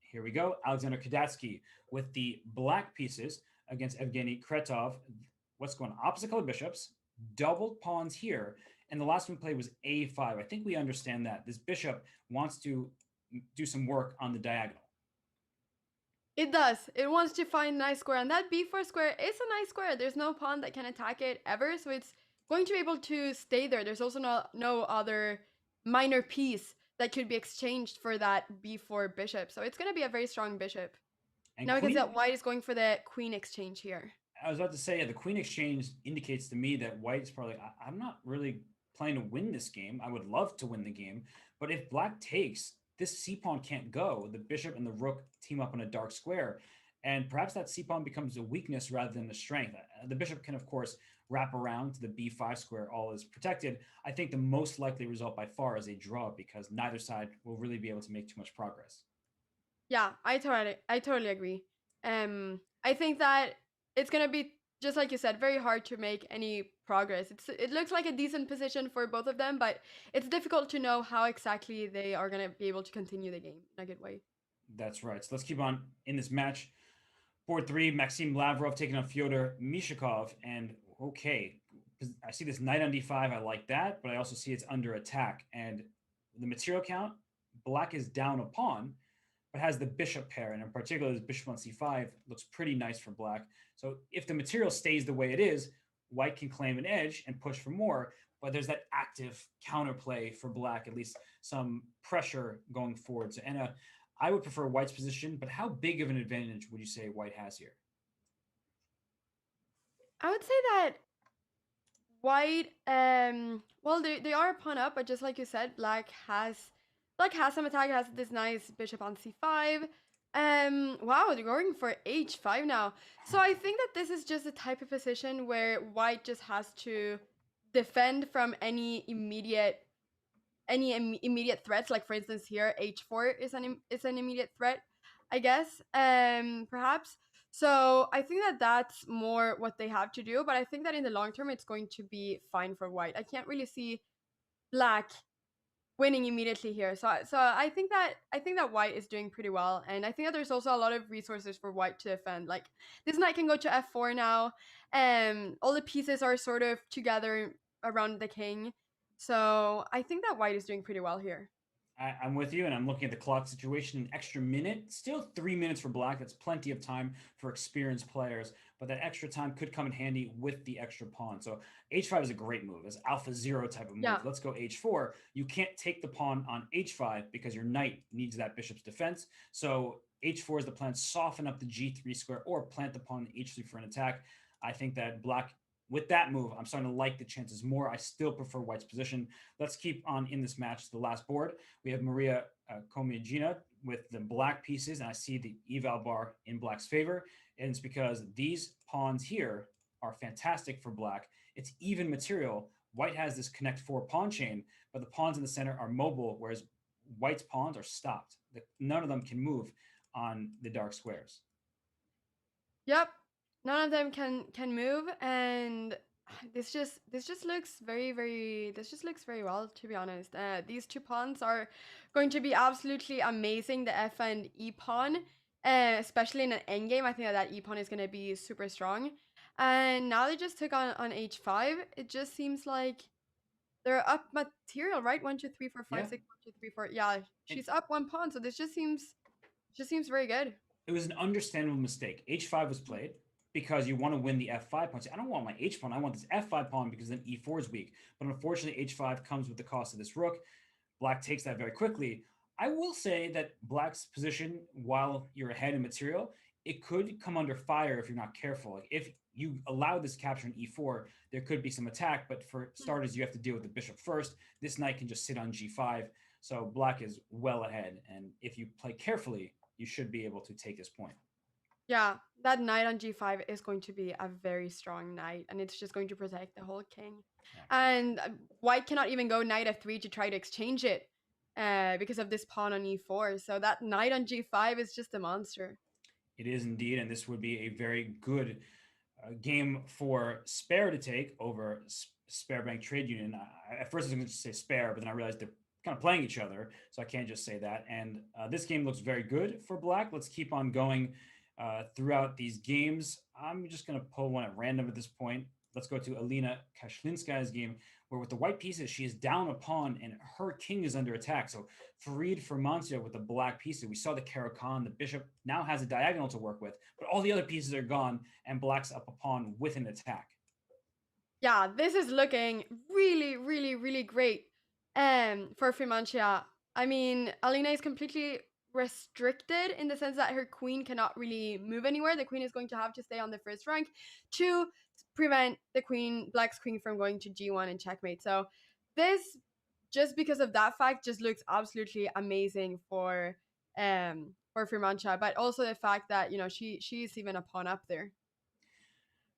here we go. Alexander Kadetsky with the black pieces against Evgeny Kretov. What's going on? Opposite color bishops, doubled pawns here. And the last one played was a5. I think we understand that. This bishop wants to do some work on the diagonal. It does. It wants to find a nice square. And that b4 square is a nice square. There's no pawn that can attack it ever. So it's going to be able to stay there. There's also no other minor piece that could be exchanged for that b4 bishop. So it's going to be a very strong bishop. And now we can see that white is going for the queen exchange here. I was about to say, the queen exchange indicates to me that white is probably, I'm not really playing to win this game. I would love to win the game. But if black takes, this c-pawn can't go. The bishop and the rook team up on a dark square. And perhaps that c-pawn becomes a weakness rather than a strength. The bishop can, of course, wrap around to the b5 square, all is protected. I think the most likely result by far is a draw because neither side will really be able to make too much progress. Yeah, I totally agree. I think that it's gonna be, just like you said, very hard to make any progress. It looks like a decent position for both of them, but it's difficult to know how exactly they are gonna be able to continue the game in a good way. That's right. So let's keep on in this match. Board 3, Maxim Lavrov taking on Fyodor Mishakov. And okay, I see this knight on d5. I like that, but I also see it's under attack. And the material count, black is down a pawn, but has the bishop pair. And in particular, this bishop on c5 looks pretty nice for black. So if the material stays the way it is, white can claim an edge and push for more. But there's that active counterplay for black, at least some pressure going forward. So Anna, I would prefer white's position, but how big of an advantage would you say white has here? I would say that white, well, they are a pawn up, but just like you said, black has some attack. It has this nice bishop on c5. Wow, they're going for h5 now. So I think that this is just a type of position where white just has to defend from any immediate threats. Like for instance, here h4 is an immediate threat, I guess. Perhaps. So I think that that's more what they have to do. But I think that in the long term, it's going to be fine for white. I can't really see black winning immediately here. So I think that white is doing pretty well, and I think that there's also a lot of resources for white to defend. Like this knight can go to f4 now, and all the pieces are sort of together around the king. So I think that white is doing pretty well here. I'm with you, and I'm looking at the clock situation. An extra minute, still 3 minutes for black. That's plenty of time for experienced players, but that extra time could come in handy with the extra pawn. So h5 is a great move. It's alpha zero type of move. Yeah. Let's go h4. You can't take the pawn on h5 because your knight needs that bishop's defense. So h4 is the plan, soften up the g3 square or plant the pawn on h3 for an attack. I think that black, with that move, I'm starting to like the chances more. I still prefer white's position. Let's keep on in this match to the last board. We have Maria Komiagina with the black pieces, and I see the eval bar in black's favor. And it's because these pawns here are fantastic for black. It's even material. White has this connect 4 pawn chain, but the pawns in the center are mobile, whereas white's pawns are stopped. None of them can move on the dark squares. Yep, none of them can move, and this just looks very well, to be honest. These two pawns are going to be absolutely amazing. The F and E pawn, especially in an endgame, I think that E pawn is going to be super strong. And now they just took on H5. It just seems like they're up material, right? 1, 2, 3, 4, 5, Yeah. 6, 1, 2, 3, 4. Yeah, And she's up one pawn, so this just seems very good. it was an understandable mistake. H5 was played because you want to win the F5 pawn. I don't want my H pawn. I want this F5 pawn because then E4 is weak. But unfortunately, H5 comes with the cost of this rook. Black takes that very quickly. I will say that black's position, while you're ahead in material, it could come under fire if you're not careful. Like if you allow this capture in E4, there could be some attack. But for starters, you have to deal with the bishop first. This knight can just sit on G5. So black is well ahead. And if you play carefully, you should be able to take this point. Yeah, that knight on G5 is going to be a very strong knight, and it's just going to protect the whole king. Yeah. And white cannot even go knight F3 to try to exchange it because of this pawn on E4. So that knight on G5 is just a monster. It is indeed, and this would be a very good game for Spare to take over Spare Bank Trade Union. At first, I was going to say Spare, but then I realized they're kind of playing each other, so I can't just say that. And this game looks very good for black. Let's keep on going throughout these games. I'm just going to pull one at random at this point. Let's go to Elena Kashlinskaya's game, where with the white pieces, she is down a pawn and her king is under attack. So Farid Firmansyah with the black pieces. We saw the Caro-Kann, the bishop now has a diagonal to work with, but all the other pieces are gone and black's up a pawn with an attack. Yeah, this is looking really, really, really great for Firmansyah. I mean, Alina is completely restricted in the sense that her queen cannot really move anywhere. The queen is going to have to stay on the first rank to prevent the queen, black's queen, from going to G1 and checkmate. So this, just because of that fact, just looks absolutely amazing for Firmansyah. But also the fact that she's even a pawn up there.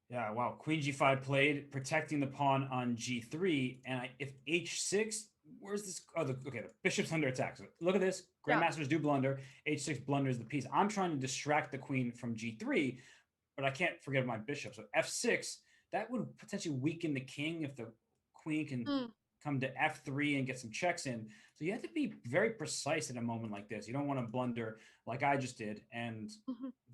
Yeah, wow. Queen G5 played, protecting the pawn on G3. And if H6, where's this? Oh, okay, the bishop's under attack. So look at this. Grandmasters do blunder. H6 blunders the piece. I'm trying to distract the queen from G3, but I can't forget my bishop. So F6, that would potentially weaken the king if the queen can come to F3 and get some checks in. So you have to be very precise at a moment like this. You don't want to blunder like I just did. And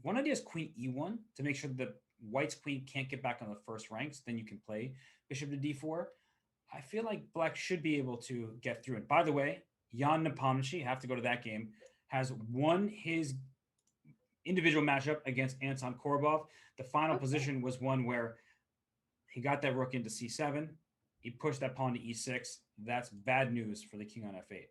one idea is Queen E1 to make sure that white's queen can't get back on the first ranks. Then you can play bishop to D4. I feel like black should be able to get through it. By the way, Jan Napashi, have to go to that game, has won his individual matchup against Anton Korbov. The final position was one where he got that rook into C7. He pushed that pawn to E6. That's bad news for the king on F8.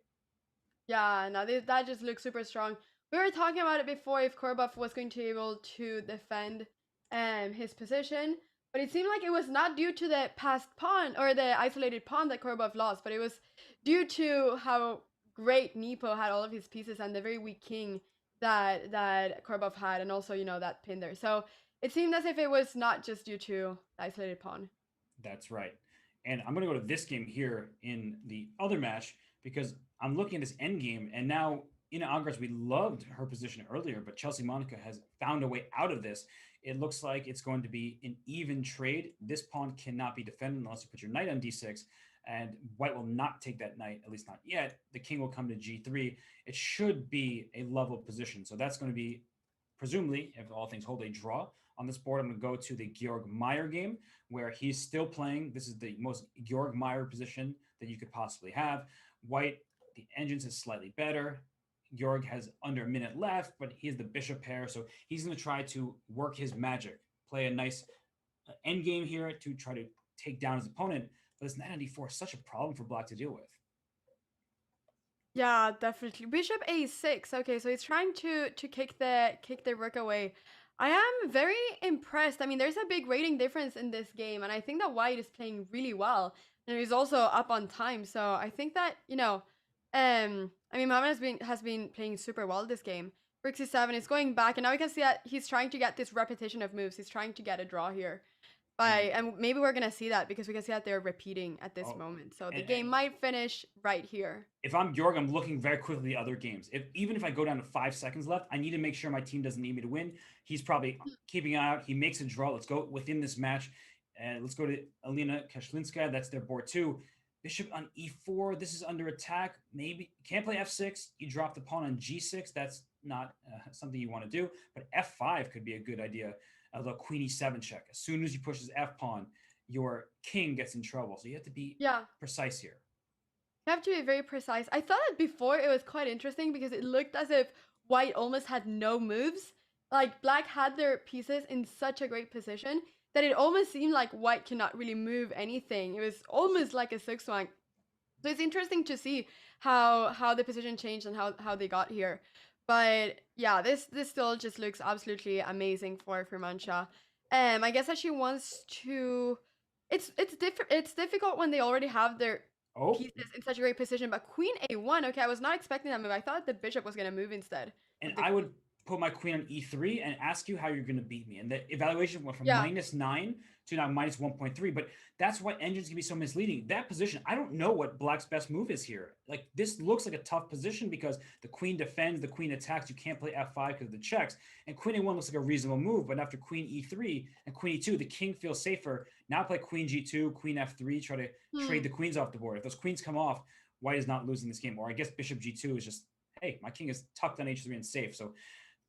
Yeah, no, that just looks super strong. We were talking about it before if Korbov was going to be able to defend his position, but it seemed like it was not due to the passed pawn or the isolated pawn that Korbov lost, but it was due to how great Nepo had all of his pieces and the very weak king that Korbov had, and also that pin there. So it seemed as if it was not just due to the isolated pawn. That's right. And I'm going to go to this game here in the other match because I'm looking at this end game, and now Ina Agras, we loved her position earlier, but Chelsea Monica has found a way out of this. It looks like it's going to be an even trade. This pawn cannot be defended unless you put your knight on D6, and white will not take that knight, at least not yet. The king will come to G3. It should be a level position. So that's going to be, presumably, if all things hold, a draw. On this board, I'm going to go to the Georg Meyer game where he's still playing. This is the most Georg Meyer position that you could possibly have. White, the engines is slightly better. Georg has under a minute left, but he has the bishop pair, so he's going to try to work his magic, play a nice end game here to try to take down his opponent. But this knight on d4 is such a problem for black to deal with. Yeah, definitely. Bishop a6. Okay, so he's trying to kick the rook away. I am very impressed. I mean, there's a big rating difference in this game, and I think that White is playing really well. And he's also up on time. So I think that, I mean, Mohamed has been playing super well this game. Rook c7 is going back, and now we can see that he's trying to get this repetition of moves. He's trying to get a draw here. And And maybe we're gonna see that because we can see that they're repeating at this oh, moment. So the and game might finish right here. if I'm Georg, I'm looking very quickly at other games. Even if I go down to 5 seconds left, I need to make sure my team doesn't need me to win. He's probably keeping an eye out. He makes a draw. Let's go within this match. And let's go to Elena Kashlinskaya. That's their board too. Bishop on e4. This is under attack. Maybe can't play f6. You drop the pawn on g6. That's not something you want to do. But f5 could be a good idea. Although queen e7 check. As soon as you push his f pawn, your king gets in trouble. So you have to be precise here. You have to be very precise. I thought that before it was quite interesting because it looked as if White almost had no moves. Like Black had their pieces in such a great position that it almost seemed like White cannot really move anything. It was almost like a zugzwang. So it's interesting to see how the position changed and how they got here. But yeah, this still just looks absolutely amazing for Mancha. I guess that she wants to. It's difficult when they already have their pieces in such a great position. But Queen a1. Okay, I was not expecting that move. I thought the bishop was gonna move instead. And I would put my queen on e3 and ask you how you're going to beat me. And the evaluation went from -9 to now -1.3. But that's why engines can be so misleading. That position, I don't know what Black's best move is here. Like, this looks like a tough position because the queen defends, the queen attacks. You can't play f5 because of the checks. And queen a1 looks like a reasonable move. But after queen e3 and queen e2, the king feels safer. Now play queen g2, queen f3, try to trade the queens off the board. If those queens come off, White is not losing this game. Or I guess bishop g2 is just, hey, my king is tucked on h3 and safe. So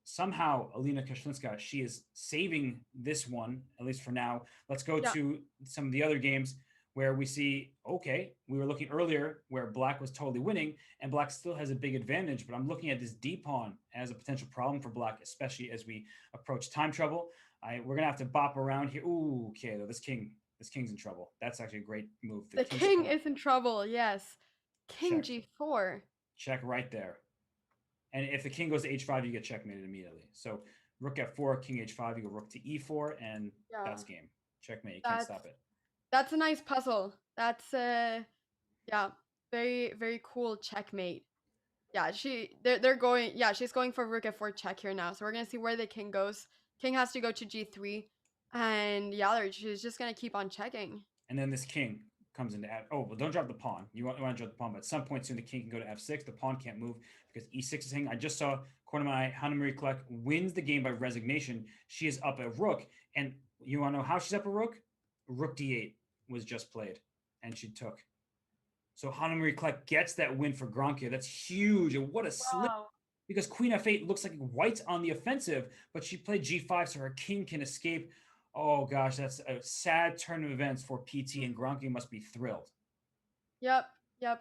somehow Elena Kashlinskaya, she is saving this one, at least for now. Let's go to some of the other games where we see, okay, we were looking earlier where Black was totally winning and Black still has a big advantage, but I'm looking at this d pawn as a potential problem for Black, especially as we approach time trouble. We're gonna have to bop around here. Ooh, okay, though, this king's in trouble. That's actually a great move. The king is in trouble, yes. King g4. Check right there. And if the king goes to h5, you get checkmated immediately. So rook f4, king h5, you go rook to e4, and that's game. Checkmate. You can't stop it. That's a nice puzzle. That's very, very cool checkmate. Yeah, they're going. Yeah, she's going for rook f4 check here now. So we're gonna see where the king goes. King has to go to g3, and she's just gonna keep on checking. And then this king comes into well, don't drop the pawn. You want to drop the pawn, but at some point soon the king can go to f6. The pawn can't move because e6 is hanging. I just saw corner of my eye, Hanna-Marie Kleck wins the game by resignation. She is up a rook, and you want to know how she's up a rook? Rook d8 was just played, and she took. So Hanna-Marie Kleck gets that win for Gronkia. That's huge, and what a slip! Because queen f8 looks like White's on the offensive, but she played g5 so her king can escape. Oh gosh, that's a sad turn of events for PT, and Gronkia must be thrilled. Yep.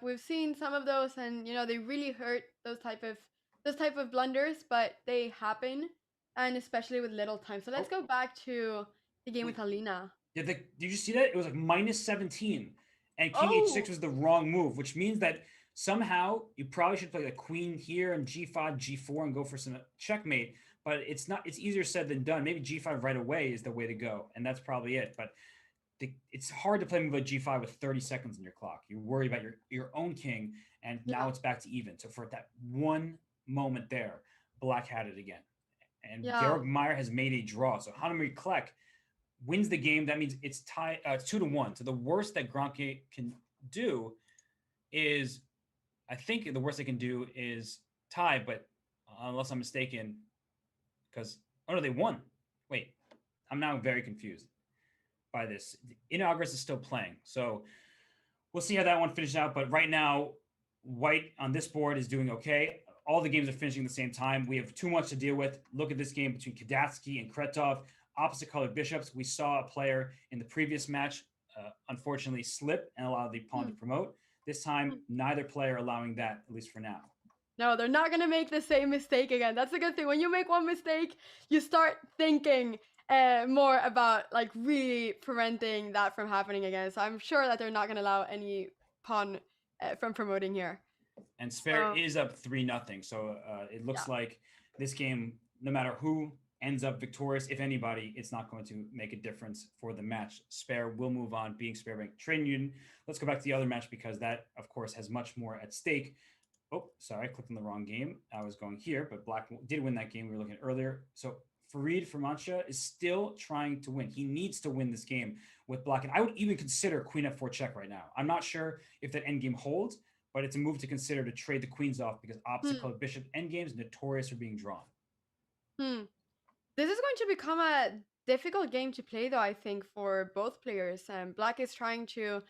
We've seen some of those, and they really hurt those type of blunders, but they happen, and especially with little time. So let's go back to the game with Elena. Did you see that? It was like -17, and king h6 was the wrong move, which means that somehow you probably should play the queen here and g5, g4, and go for some checkmate. But it's easier said than done. Maybe g5 right away is the way to go, and that's probably it. But it's hard to play a move like g5 with 30 seconds on your clock. You worry about your own king, and now it's back to even. So for that one moment there, Black had it again. And Georg Meyer has made a draw. So Hanna-Marie Kleck wins the game. That means it's tied 2-1. So the worst that Gronkia can do is, I think the worst they can do is tie, but unless I'm mistaken, because no, they won. Wait, I'm now very confused by this. Inaugurus is still playing, so we'll see how that one finishes out. But right now, White on this board is doing okay. All the games are finishing at the same time. We have too much to deal with. Look at this game between Kadetsky and Kretov, opposite colored bishops. We saw a player in the previous match, unfortunately, slip and allow the pawn to promote. This time, neither player allowing that, at least for now. No, they're not going to make the same mistake again. That's a good thing. When you make one mistake, you start thinking more about like really preventing that from happening again. So I'm sure that they're not going to allow any pawn from promoting here. And Spare So is up 3-0. So it looks yeah. like this game, no matter who ends up victorious, if anybody, it's not going to make a difference for the match. Spare will move on, being Spare Bank Trade Union. Let's go back to the other match because that, of course, has much more at stake. Oh, sorry, I clicked on the wrong game. I was going here, but Black did win that game we were looking at earlier. So Farid Firmancha is still trying to win. He needs to win this game with Black. And I would even consider Queen F4 check right now. I'm not sure if that endgame holds, but it's a move to consider to trade the queens off because opposite Hmm. colored bishop endgames notorious for being drawn. Hmm. This is going to become a difficult game to play, though. I think for both players, Black is trying to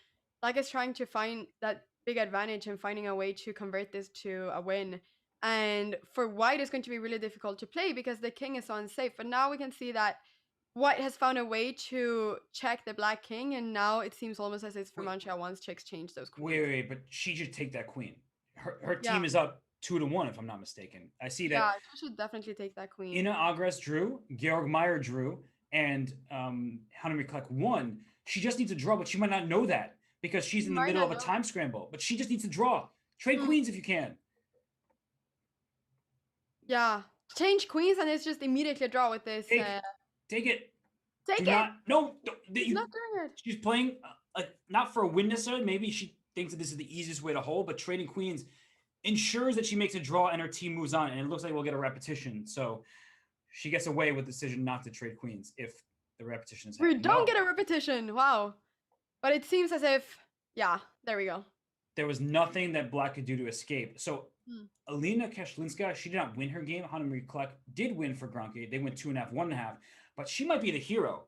find that big advantage and finding a way to convert this to a win. And for White, it's going to be really difficult to play because the king is so unsafe. But now we can see that White has found a way to check the Black king, and now it seems almost as if Wait, Firmancha wants to exchange those queens. wait, but she should take that queen. Her Yeah, team is up 2-1, if I'm not mistaken. I see that yeah, she should definitely take that queen. Ina Agres drew, Georg Meyer drew, and Henry Kleck won. She just needs to draw, but she might not know that because she's She in the might middle not of a know. time scramble. But she just needs to draw. Trade Hmm. queens if you can. Yeah, change queens, and it's just immediately a draw with this. Take it. Take Do it. not. No. She's not doing it. She's playing like not for a win necessarily. Maybe she thinks that this is the easiest way to hold, but trading queens ensures that she makes a draw and her team moves on, and it looks like we'll get a repetition. So she gets away with the decision not to trade queens if the repetition is We happening. don't get a repetition. Wow. But it seems as if, yeah, there we go. There was nothing that Black could do to escape. So Hmm. Elena Kashlinskaya, she did not win her game. Hanna Marie Kleck did win for Gronke. They went 2.5, 1.5. But she might be the hero.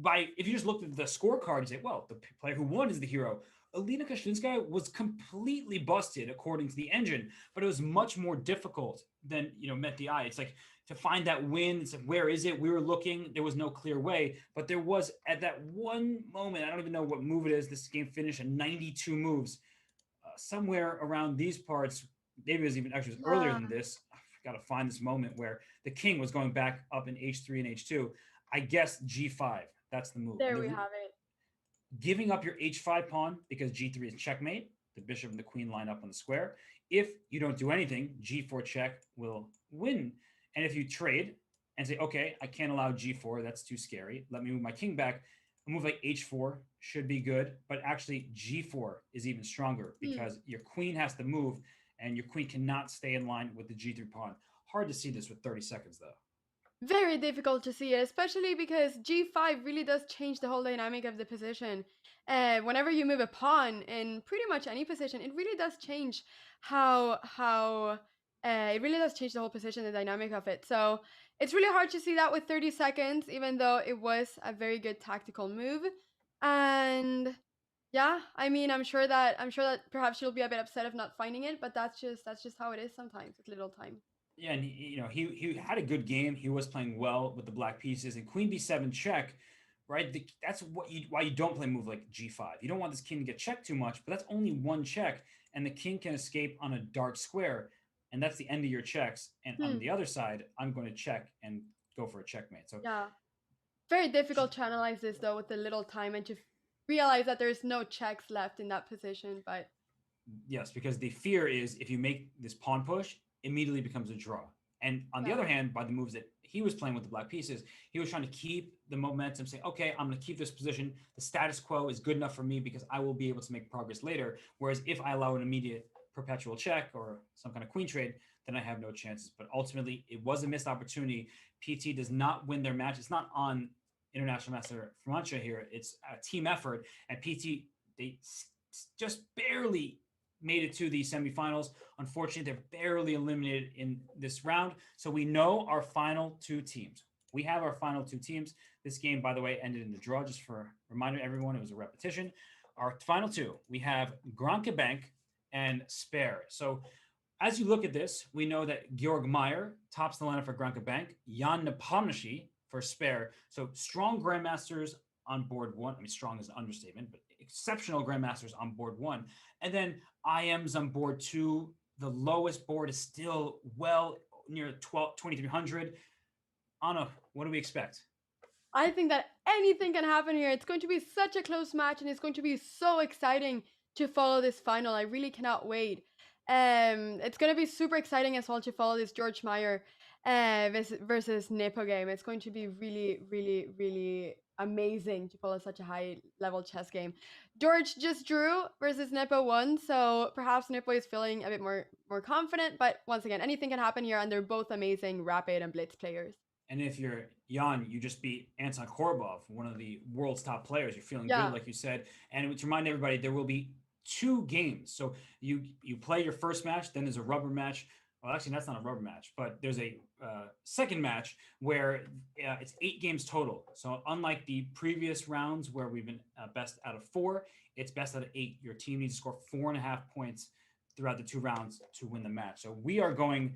If you just looked at the scorecard, you say, well, the player who won is the hero. Elena Kashlinskaya was completely busted according to the engine, but it was much more difficult than met the eye. It's like to find that win. It's like, where is it? We were looking. There was no clear way, but there was at that one moment. I don't even know what move it is. This game finished at 92 moves. Somewhere around these parts, maybe it was even actually earlier Yeah, than this. I got to find this moment where the king was going back up in h3 and h2. I guess g5. That's the move. there we have it. Giving up your h5 pawn because g3 is checkmate. The bishop and the queen line up on the square. If you don't do anything, g4 check will win. And if you trade and say, okay, I can't allow g4, that's too scary. Let me move my king back. A move like h4 should be good, but actually g4 is even stronger because your queen has to move and your queen cannot stay in line with the g3 pawn. Hard to see this with 30 seconds though. Very difficult to see it, especially because g5 really does change the whole dynamic of the position. Whenever you move a pawn in pretty much any position, it really does change how it really does change the whole position, the dynamic of it. So it's really hard to see that with 30 seconds, even though it was a very good tactical move. And yeah, I mean, I'm sure that perhaps she'll be a bit upset of not finding it, but that's just how it is sometimes with little time. Yeah, and he had a good game. He was playing well with the black pieces and queen b7 check, right? That's why you don't play a move like g5. You don't want this king to get checked too much, but that's only one check, and the king can escape on a dark square, and that's the end of your checks. And on Hmm. the other side, I'm going to check and go for a checkmate. So Yeah. Very difficult to analyze this though with the little time and to realize that there's no checks left in that position. But yes, because the fear is if you make this pawn push, immediately becomes a draw. And on the yeah, other hand, by the moves that he was playing with the black pieces, he was trying to keep the momentum, saying, okay, I'm going to keep this position. The status quo is good enough for me because I will be able to make progress later. Whereas if I allow an immediate perpetual check or some kind of queen trade, then I have no chances. But ultimately, it was a missed opportunity. PT does not win their match. It's not on International Master Francia here. It's a team effort. And PT, they just barely made it to the semifinals. Unfortunately, they're barely eliminated in this round. So we know our final two teams. We have our final two teams. This game, by the way, ended in a draw. Just for a reminder, everyone, it was a repetition. Our final two, we have Gronke Bank and Spare. So as you look at this, we know that Georg Meyer tops the lineup for Gronke Bank, Jan Napashi for Spare. So strong grandmasters on board one. I mean, strong is an understatement, but exceptional grandmasters on board one. And then IMs on board two. The lowest board is still well near 2,300. Anna, what do we expect? I think that anything can happen here. It's going to be such a close match and it's going to be so exciting to follow this final. I really cannot wait. It's going to be super exciting as well to follow this George Meyer versus Nepo game. It's going to be really, really, really amazing to follow such a high level chess game. George just drew versus Nepo won, so perhaps Nepo is feeling a bit more confident. But once again, anything can happen here, and they're both amazing rapid and blitz players. And if you're Jan, you just beat Anton Korbov, one of the world's top players. You're feeling good, like you said. And to remind everybody, there will be 2 games. So you play your first match, then there's a rubber match. Well, actually, that's not a rubber match, but there's a second match where it's 8 games total. So unlike the previous rounds where we've been best out of 4, it's best out of 8. Your team needs to score 4.5 points throughout the 2 rounds to win the match. So we are going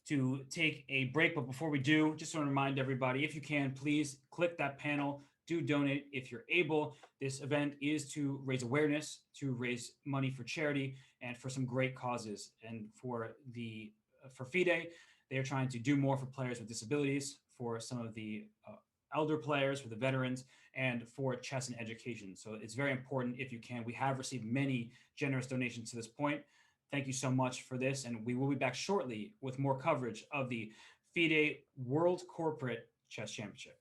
to take a break, but before we do, just want to remind everybody, if you can, please click that panel, do donate if you're able. This event is to raise awareness, to raise money for charity, and for some great causes. And for FIDE, they are trying to do more for players with disabilities, for some of the elder players, for the veterans, and for chess and education. So it's very important if you can. We have received many generous donations to this point. Thank you so much for this, and we will be back shortly with more coverage of the FIDE World Corporate Chess Championship.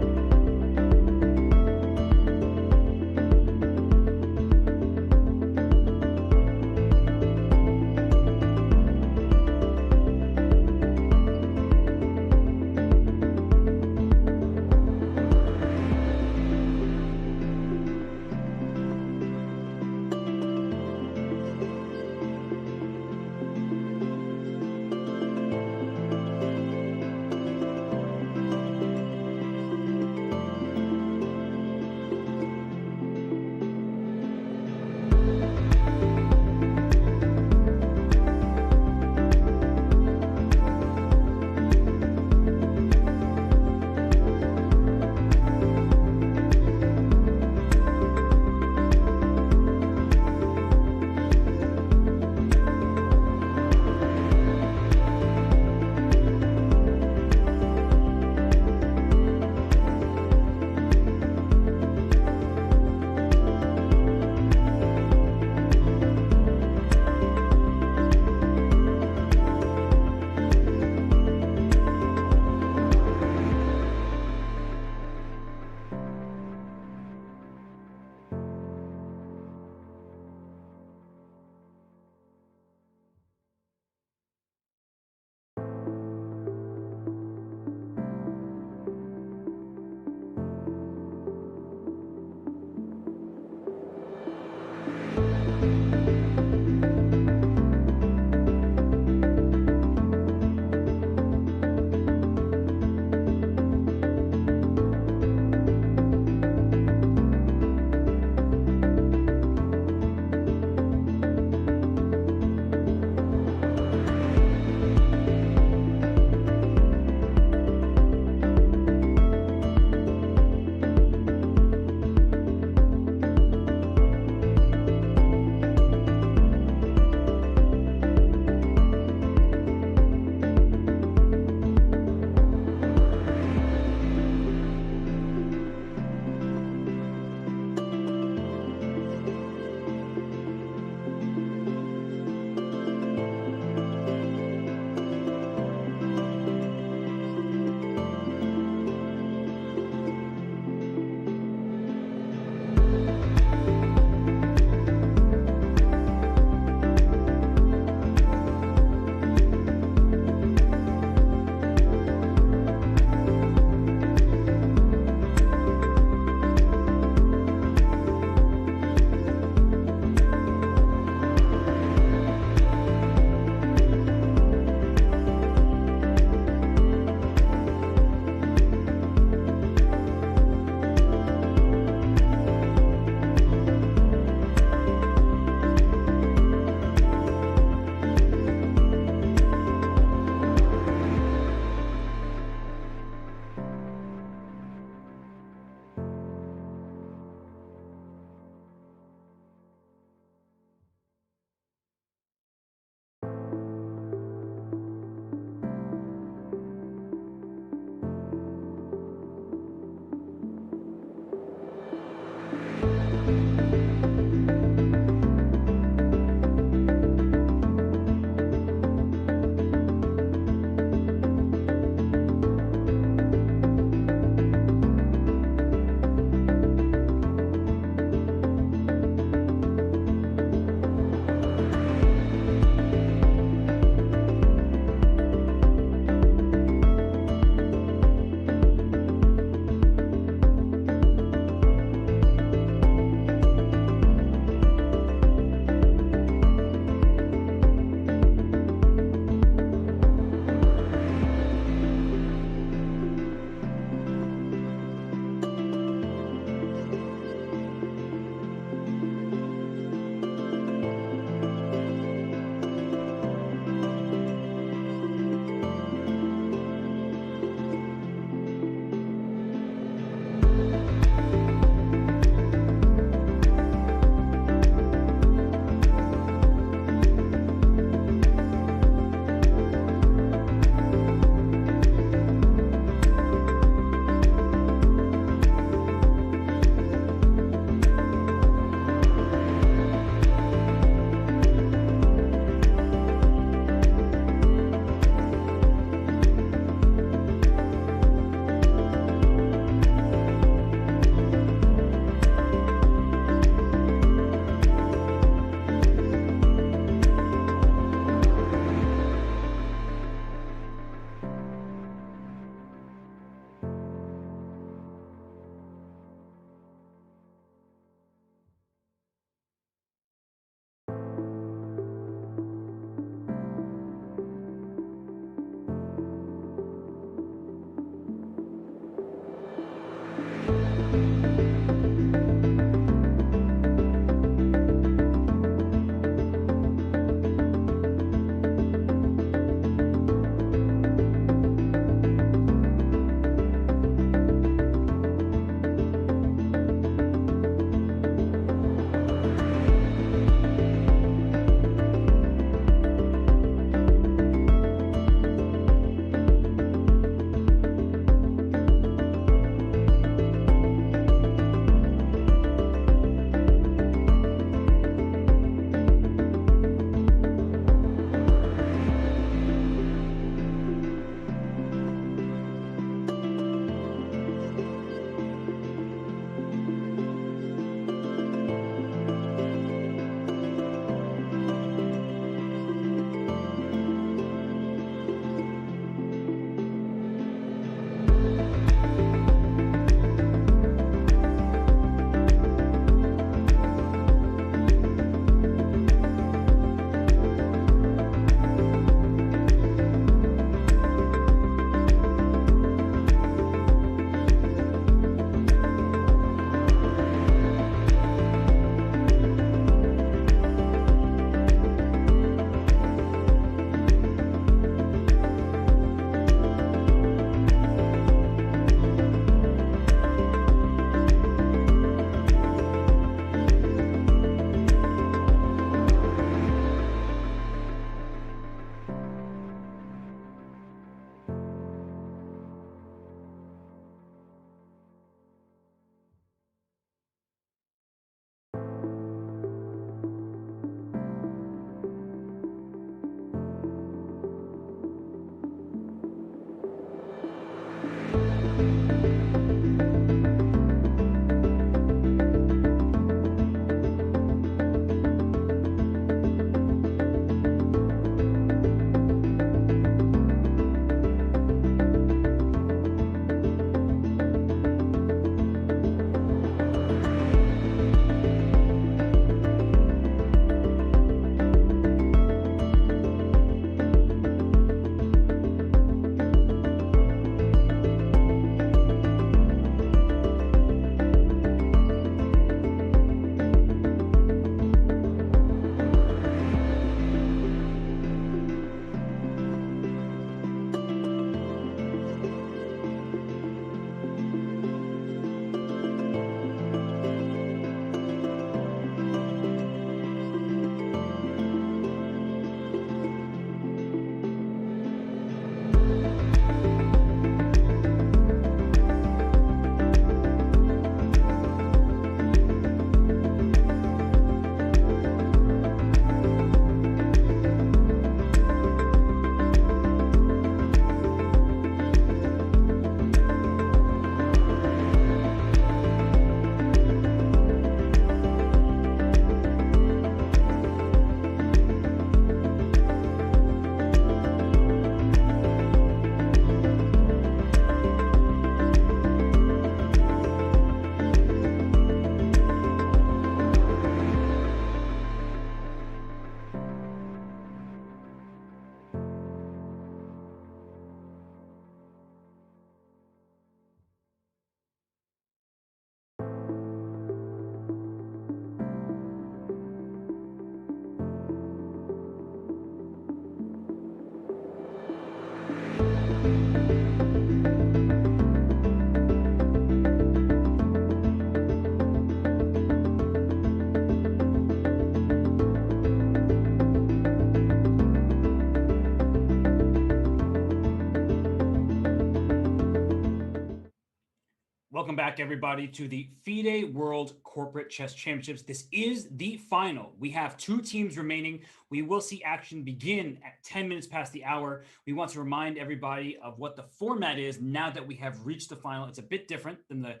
Welcome back, everybody, to the FIDE World Corporate Chess Championships. This is the final. We have 2 teams remaining. We will see action begin at 10 minutes past the hour. We want to remind everybody of what the format is now that we have reached the final. It's a bit different than the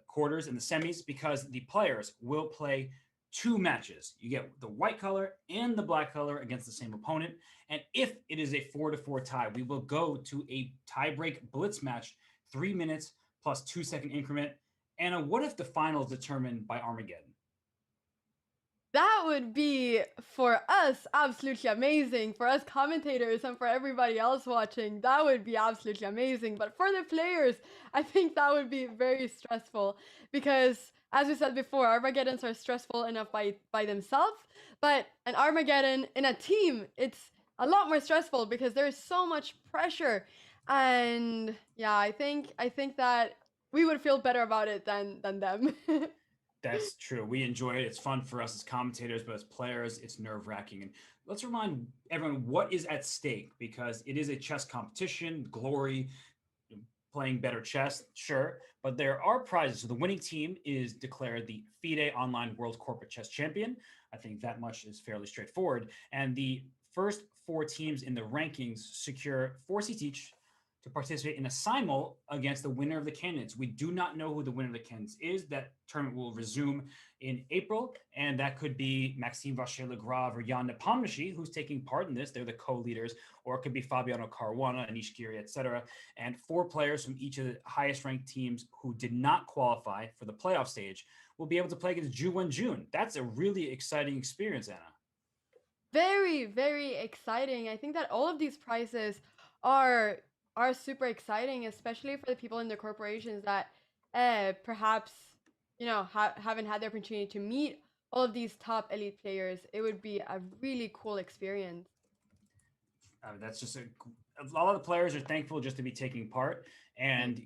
quarters and the semis because the players will play 2 matches. You get the white color and the black color against the same opponent. And if it is a 4-4 tie, we will go to a tiebreak blitz match, 3 minutes plus 2-second increment. Anna, what if the final is determined by Armageddon? That would be, for us, absolutely amazing. For us commentators and for everybody else watching, that would be absolutely amazing. But for the players, I think that would be very stressful because, as we said before, Armageddons are stressful enough by themselves. But an Armageddon in a team, it's a lot more stressful because there's so much pressure. And yeah, I think that we would feel better about it than them. That's true. We enjoy it. It's fun for us as commentators, but as players, it's nerve-wracking. And let's remind everyone what is at stake because it is a chess competition, glory, playing better chess, sure, but there are prizes. So the winning team is declared the FIDE Online World Corporate Chess Champion. I think that much is fairly straightforward. And the first 4 teams in the rankings secure 4 seats each to participate in a simul against the winner of the candidates. We do not know who the winner of the candidates is. That tournament will resume in April, and that could be Maxime Vacher-Lagrave or Jan Napashi, who's taking part in this. They're the co-leaders, or it could be Fabiano Caruana, Anish Giri, etc. And 4 players from each of the highest-ranked teams who did not qualify for the playoff stage will be able to play against Ju Wen-jun. That's a really exciting experience, Anna. Very, very exciting. I think that all of these prizes are super exciting, especially for the people in the corporations that perhaps haven't had the opportunity to meet all of these top elite players. It would be a really cool experience. That's just a lot of the players are thankful just to be taking part, and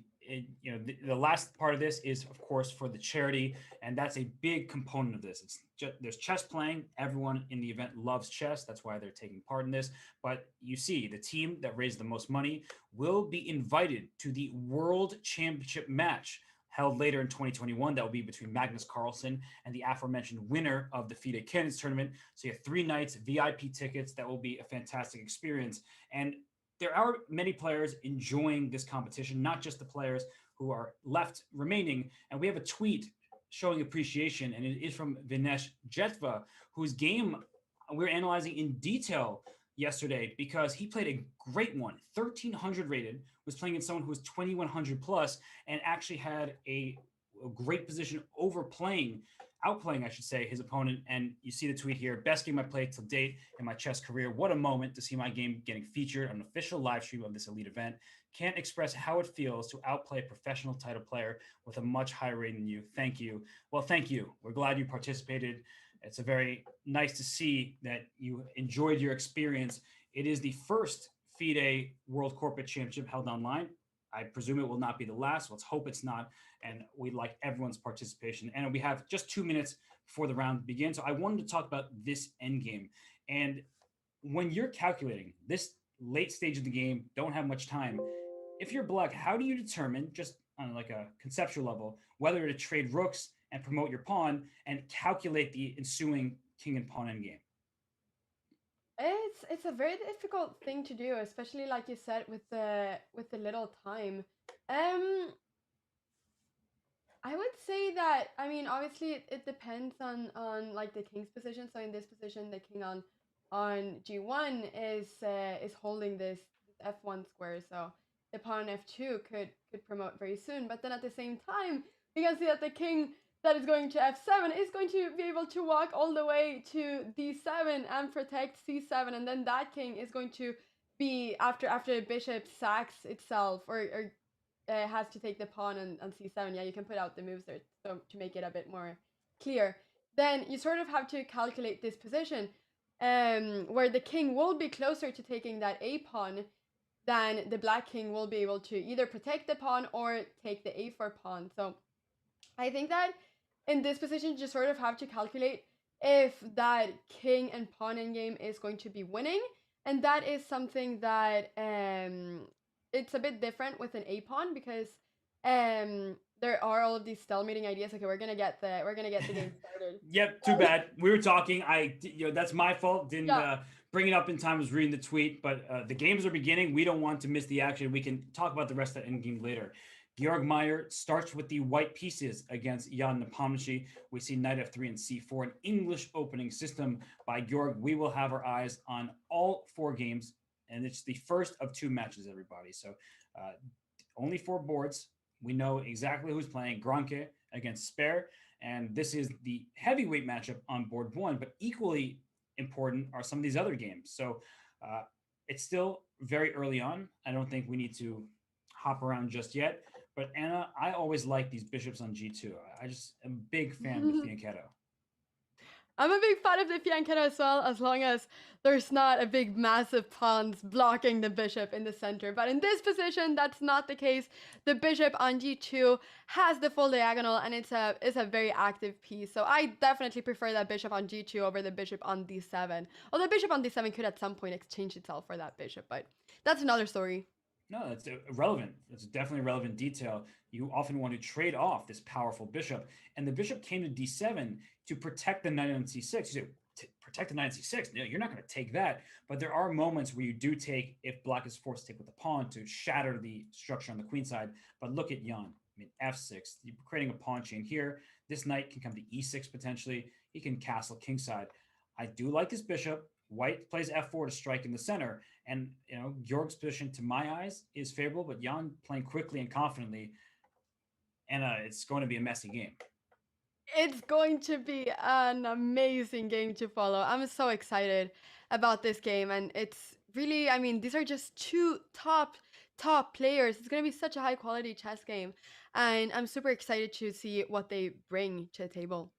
the last part of this is, of course, for the charity, and that's a big component of this. It's just, there's chess playing. Everyone in the event loves chess. That's why they're taking part in this. But you see, the team that raised the most money will be invited to the World Championship match held later in 2021. That will be between Magnus Carlsen and the aforementioned winner of the FIDE Candidates Tournament. So you have 3 nights, VIP tickets. That will be a fantastic experience. And there are many players enjoying this competition, not just the players who are left remaining. And we have a tweet showing appreciation, and it is from Vinesh Jetva, whose game we're analyzing in detail yesterday because he played a great one, 1300 rated, was playing in someone who was 2100 plus, and actually had a great position outplaying, I should say, his opponent. And you see the tweet here: best game I played to date in my chess career. What a moment to see my game getting featured on an official live stream of this elite event. Can't express how it feels to outplay a professional title player with a much higher rating than you. Thank you. Well, thank you. We're glad you participated. It's a very nice to see that you enjoyed your experience. It is the first FIDE World Corporate Championship held online. I presume it will not be the last. Let's hope it's not. And we'd like everyone's participation. And we have just 2 minutes before the round begins. So I wanted to talk about this end game. And when you're calculating this late stage of the game, don't have much time. If you're black, how do you determine, just on like a conceptual level, whether to trade rooks and promote your pawn and calculate the ensuing king and pawn endgame? It's a very difficult thing to do, especially like you said with the little time. I would say that, I mean, obviously it depends on like the king's position. So in this position, the king on g1 is holding this f1 square. So the pawn on f2 could promote very soon. But then at the same time, you can see that the king that is going to f7 is going to be able to walk all the way to d7 and protect c7, and then that king is going to be, after the bishop sacks itself or has to take the pawn on c7. Yeah, you can put out the moves there so to make it a bit more clear. Then you sort of have to calculate this position where the king will be closer to taking that a pawn than the black king will be able to either protect the pawn or take the a4 pawn. So I think that in this position, you just sort of have to calculate if that king and pawn endgame is going to be winning. And that is something that it's a bit different with an a pawn because there are all of these stalemating ideas. Okay, we're gonna get the game started. Yep, too bad. We were talking. That's my fault. Didn't Yeah. bring it up in time. Was reading the tweet, but the games are beginning. We don't want to miss the action. We can talk about the rest of that end game later. Georg Meyer starts with the white pieces against Jan Napashi. We see knight f3 and c4, an English opening system by Georg. We will have our eyes on all 4 games, and it's the first of 2 matches, everybody. So uh, only 4 boards. We know exactly who's playing. Gronke against Spare. And this is the heavyweight matchup on board 1, but equally important are some of these other games. So uh, it's still very early on. I don't think we need to hop around just yet. But Anna, I always like these bishops on g2. I just am a big fan of the fianchetto. I'm a big fan of the fianchetto as well, as long as there's not a big massive pawns blocking the bishop in the center. But in this position, that's not the case. The bishop on g2 has the full diagonal, and it's a very active piece. So I definitely prefer that bishop on g2 over the bishop on d7. Although the bishop on d7 could at some point exchange itself for that bishop, but that's another story. No, that's relevant. It's definitely a relevant detail. You often want to trade off this powerful bishop, and the bishop came to d7 to protect the knight on c6. You say, protect the knight on c6? No, you're not going to take that. But there are moments where you do take, if black is forced to take with the pawn, to shatter the structure on the queen side. But look at Jan. I mean, f6. You're creating a pawn chain here. This knight can come to e6 potentially. He can castle kingside. I do like this bishop. White plays f4 to strike in the center. And, Georg's position, to my eyes, is favorable, but Jan playing quickly and confidently, and it's going to be a messy game. It's going to be an amazing game to follow. I'm so excited about this game, and it's really, I mean, these are just 2 top players. It's going to be such a high quality chess game, and I'm super excited to see what they bring to the table.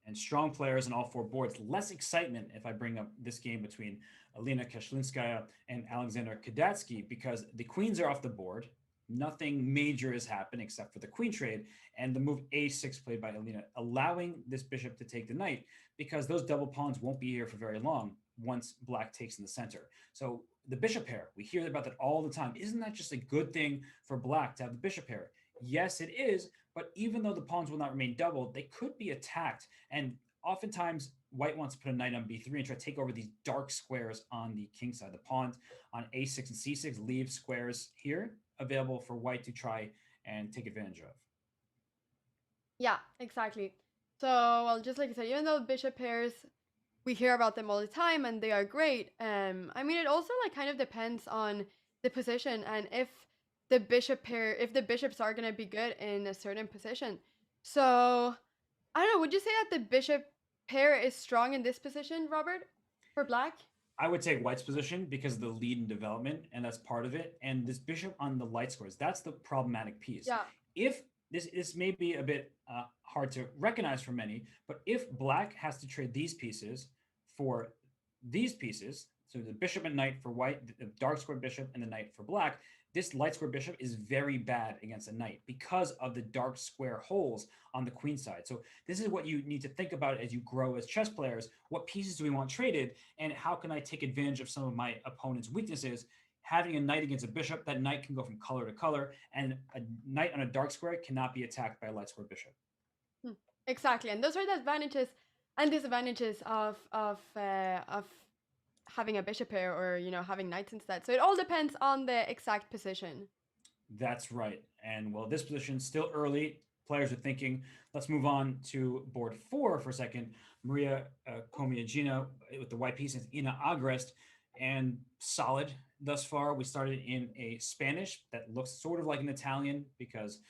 And strong players on all 4 boards. Less excitement if I bring up this game between Elena Kashlinskaya and Alexander Kadetsky, because the queens are off the board. Nothing major has happened except for the queen trade and the move a6 played by Elena, allowing this bishop to take the knight, because those double pawns won't be here for very long once black takes in the center. So the bishop pair, we hear about that all the time. Isn't that just a good thing for black to have the bishop pair? Yes, it is. But even though the pawns will not remain doubled, they could be attacked. And oftentimes, white wants to put a knight on b3 and try to take over these dark squares on the king side. The pawns on a6 and c6 leave squares here available for white to try and take advantage of. Yeah, exactly. So, well, just like I said, even though bishop pairs, we hear about them all the time and they are great. I mean, it also like kind of depends on the position and if the bishop pair, if the bishops are going to be good in a certain position. So, I don't know, would you say that the bishop pair is strong in this position, Robert, for black? I would take white's position because of the lead in development, and that's part of it. And this bishop on the light squares, that's the problematic piece. Yeah. If this may be a bit hard to recognize for many, but if black has to trade these pieces for these pieces, so the bishop and knight for white, the dark square bishop and the knight for black, this light square bishop is very bad against a knight because of the dark square holes on the queen side. So this is what you need to think about as you grow as chess players. What pieces do we want traded, and how can I take advantage of some of my opponent's weaknesses? Having a knight against a bishop, that knight can go from color to color, and a knight on a dark square cannot be attacked by a light square bishop. Exactly, and those are the advantages and disadvantages of having a bishop pair, or having knights instead. So it all depends on the exact position. That's right. And well, this position still early. Players are thinking, let's move on to board 4 for a second. Maria Komiagina with the white piece is Ina Agrest, and solid thus far. We started in a Spanish that looks sort of like an Italian because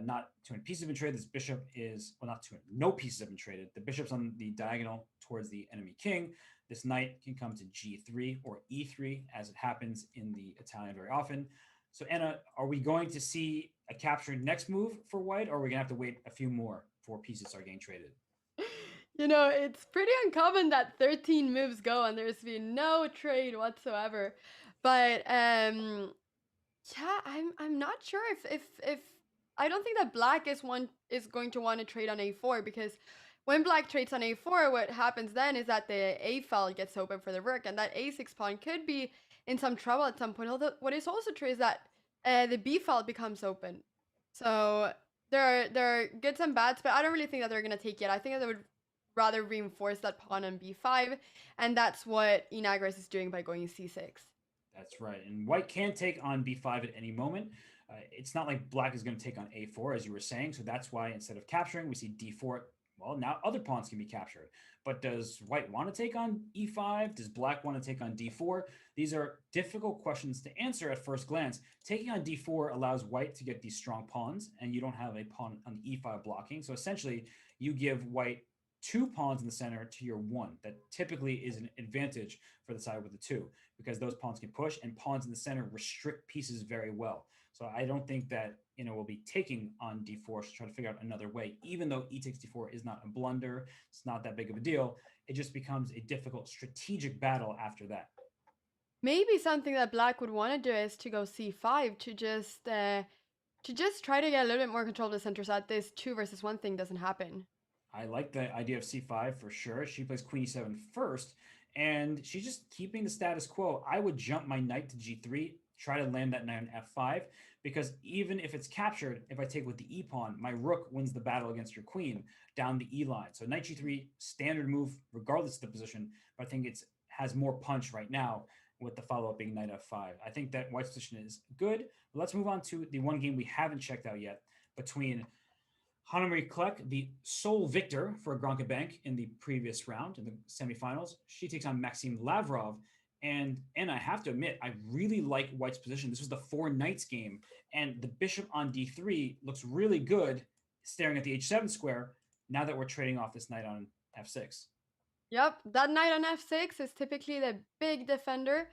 not too many pieces have been traded. This bishop is, well, not too many, no pieces have been traded. The bishop's on the diagonal towards the enemy king. This knight can come to g3 or e3, as it happens in the Italian very often. So, Anna, are we going to see a captured next move for white, or are we going to have to wait a few more before pieces are getting traded? It's pretty uncommon that 13 moves go and there's been no trade whatsoever. But yeah, I'm not sure if I don't think that black is going to want to trade on a4, because when black trades on a4, what happens then is that the a file gets open for the rook, and that a6 pawn could be in some trouble at some point. Although what is also true is that the b file becomes open. So there are goods and bads, but I don't really think that they're gonna take it. I think that they would rather reinforce that pawn on b5, and that's what Inagris is doing by going c6. That's right. And white can take on b5 at any moment. It's not like black is going to take on a4, as you were saying. So that's why instead of capturing, we see d4. Well, now other pawns can be captured. But does white want to take on e5? Does black want to take on d4? These are difficult questions to answer at first glance. Taking on d4 allows white to get these strong pawns, and you don't have a pawn on e5 blocking. So essentially, you give white two pawns in the center to your one. That typically is an advantage for the side with the two, because those pawns can push, and pawns in the center restrict pieces very well. So I don't think that will be taking on d4 to try to figure out another way. Even though e takes d4 is not a blunder, it's not that big of a deal. It just becomes a difficult strategic battle after that. Maybe something that black would want to do is to go c5 to just try to get a little bit more control of the center so that this 2 versus 1 thing doesn't happen. I like the idea of c5 for sure. She plays queen e7 first, and she's just keeping the status quo. I would jump my knight to g3, try to land that knight on f5, because even if it's captured, if I take with the e pawn, my rook wins the battle against your queen down the e line. So knight g3, standard move regardless of the position, but I think it has more punch right now with the follow-up being knight f5. I think that white's position is good. But let's move on to the one game we haven't checked out yet between Hanna-Marie Kleck, the sole victor for Gronka Bank in the previous round in the semifinals. She takes on Maxime Lavrov. And I have to admit, I really like white's position. This was the 4 knights game, and the bishop on d3 looks really good staring at the h7 square now that we're trading off this knight on f6. Yep, that knight on f6 is typically the big defender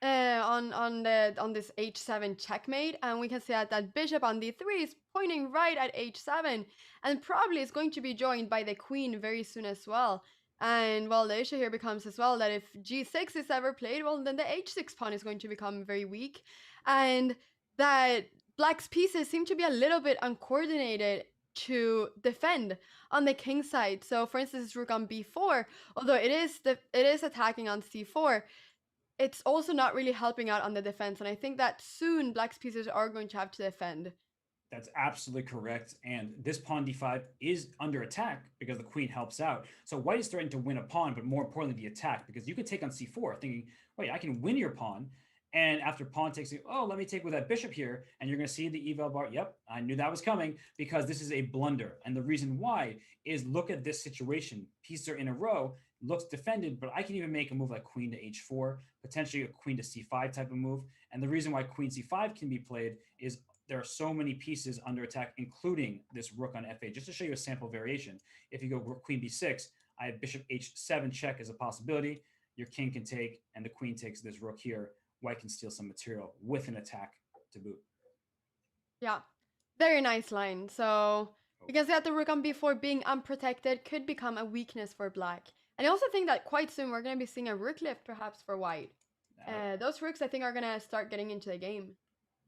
on this h7 checkmate, and we can see that bishop on d3 is pointing right at h7, and probably is going to be joined by the queen very soon as well. And well, the issue here becomes as well that if g6 is ever played, well, then the h6 pawn is going to become very weak, and that black's pieces seem to be a little bit uncoordinated to defend on the king side. So for instance, rook on b4, although it is attacking on c4, it's also not really helping out on the defense, and I think that soon black's pieces are going to have to defend. That's absolutely correct. And this pawn d5 is under attack because the queen helps out. So white is threatening to win a pawn, but more importantly, the attack, because you could take on c4 thinking, wait, I can win your pawn. And after pawn takes it, oh, let me take with that bishop here. And you're going to see the eval bar. Yep, I knew that was coming, because this is a blunder. And the reason why is, look at this situation. Pieces are in a row, looks defended, but I can even make a move like queen to h4, potentially a queen to c5 type of move. And the reason why queen c5 can be played is there are so many pieces under attack, including this rook on f8. Just to show you a sample variation, if you go queen b6, I have bishop h7 check as a possibility. Your king can take, and the queen takes this rook here. White can steal some material with an attack to boot. Yeah, very nice line. So you can see that the rook on b4 being unprotected could become a weakness for black. And I also think that quite soon we're going to be seeing a rook lift perhaps for white. Those rooks, I think, are going to start getting into the game.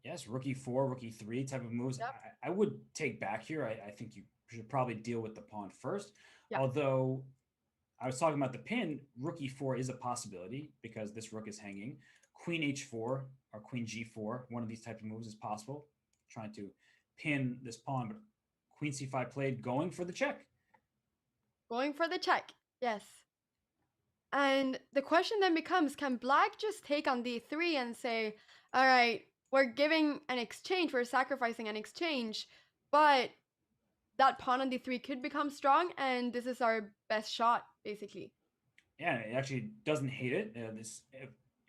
Yes, rook e4, rook e3 type of moves. Yep. I would take back here. I think you should probably deal with the pawn first. Yep. Although I was talking about the pin, rook e4 is a possibility because this rook is hanging. Queen h4 or queen g4, one of these types of moves is possible, trying to pin this pawn. But queen c5 played, going for the check. Going for the check, yes. And the question then becomes, can black just take on d3 and say, all right, we're giving an exchange, we're sacrificing an exchange, but that pawn on d3 could become strong, and this is our best shot, basically. Yeah, it actually doesn't hate it. This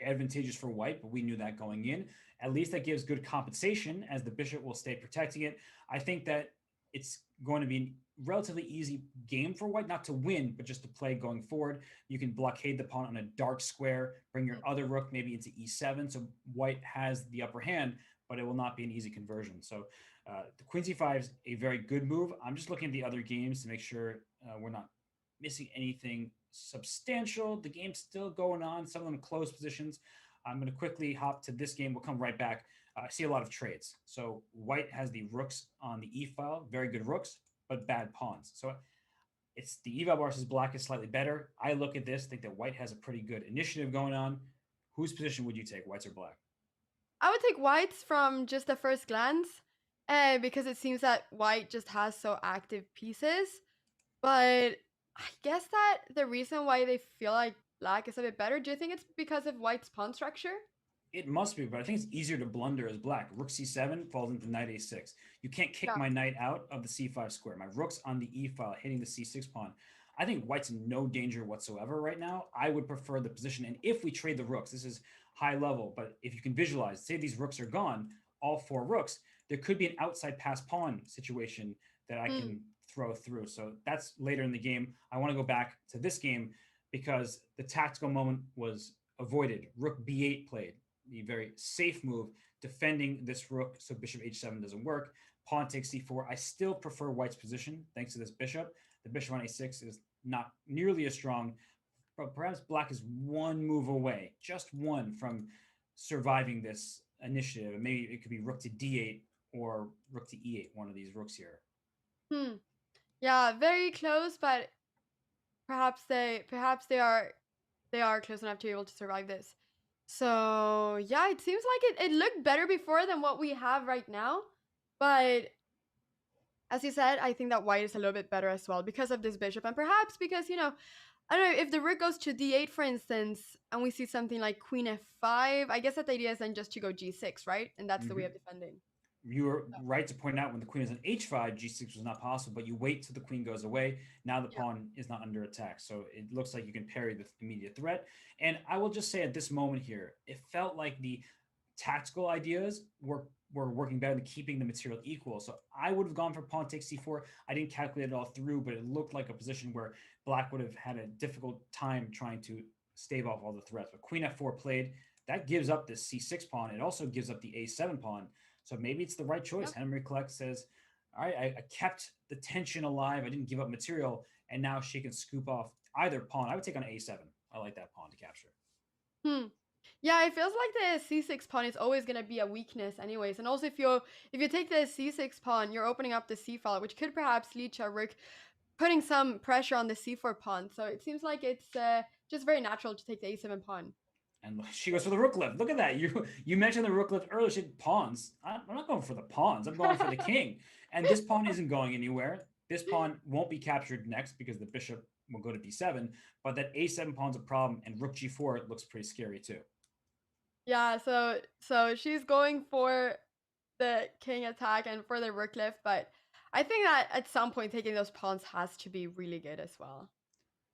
advantageous for white, but we knew that going in. At least that gives good compensation, as the bishop will stay protecting it. I think that it's going to be a relatively easy game for white, not to win, but just to play going forward. You can blockade the pawn on a dark square, bring your other rook maybe into e7, so white has the upper hand, but it will not be an easy conversion. So the queen c5 is a very good move. I'm just looking at the other games to make sure we're not missing anything substantial. The game's still going on, some of them close positions. I'm going to quickly hop to this game. We'll come right back. I see a lot of trades. So white has the rooks on the e file, very good rooks, but bad pawns. So it's the eval bar says black is slightly better. I look at this, think that white has a pretty good initiative going on. Whose position would you take, whites or black? I would take whites from just the first glance. because it seems that white just has so active pieces. But I guess that the reason why they feel like black is a bit better, do you think it's because of white's pawn structure? It must be, but I think it's easier to blunder as black. Rook c7 falls into knight a6. You can't kick Yeah. my knight out of the c5 square. My rook's on the e file, hitting the c6 pawn. I think white's in no danger whatsoever right now. I would prefer the position. And if we trade the rooks, this is high level, but if you can visualize, say these rooks are gone, all four rooks, there could be an outside pass pawn situation that I can throw through. So that's later in the game. I want to go back to this game because the tactical moment was avoided. Rook b8 played, the very safe move, defending this rook so bishop h7 doesn't work. Pawn takes c4. I still prefer white's position thanks to this bishop. The bishop on a6 is not nearly as strong, but perhaps black is one move away, just one, from surviving this initiative. And maybe it could be rook to d8 or rook to e8, one of these rooks here. Yeah, very close, but perhaps they are close enough to be able to survive this. So yeah, it seems like it looked better before than what we have right now. But as you said, I think that white is a little bit better as well because of this bishop, and perhaps because, I don't know, if the rook goes to d8, for instance, and we see something like queen f5, I guess that the idea is then just to go g6, right? And that's the way of defending. You were right to point out when the queen is on h5, g6 was not possible, but you wait till the queen goes away. Now the pawn is not under attack. So it looks like you can parry the immediate threat. And I will just say at this moment here, it felt like the tactical ideas were working better than keeping the material equal. So I would have gone for pawn takes c4. I didn't calculate it all through, but it looked like a position where black would have had a difficult time trying to stave off all the threats. But queen f4 played. That gives up the c6 pawn. It also gives up the a7 pawn. So maybe it's the right choice. Yep. Henry Collect says, all right, I kept the tension alive. I didn't give up material. And now she can scoop off either pawn. I would take on a7. I like that pawn to capture. Yeah, it feels like the c6 pawn is always going to be a weakness anyways. And also if you take the c6 pawn, you're opening up the c file, which could perhaps lead to a rook putting some pressure on the c4 pawn. So it seems like it's just very natural to take the a7 pawn. And she goes for the rook lift. Look at that. You mentioned the rook lift earlier. She had pawns. I'm not going for the pawns. I'm going for the king. And this pawn isn't going anywhere. This pawn won't be captured next because the bishop will go to b7. But that a7 pawn's a problem. And rook g4 looks pretty scary too. Yeah, so she's going for the king attack and for the rook lift. But I think that at some point taking those pawns has to be really good as well.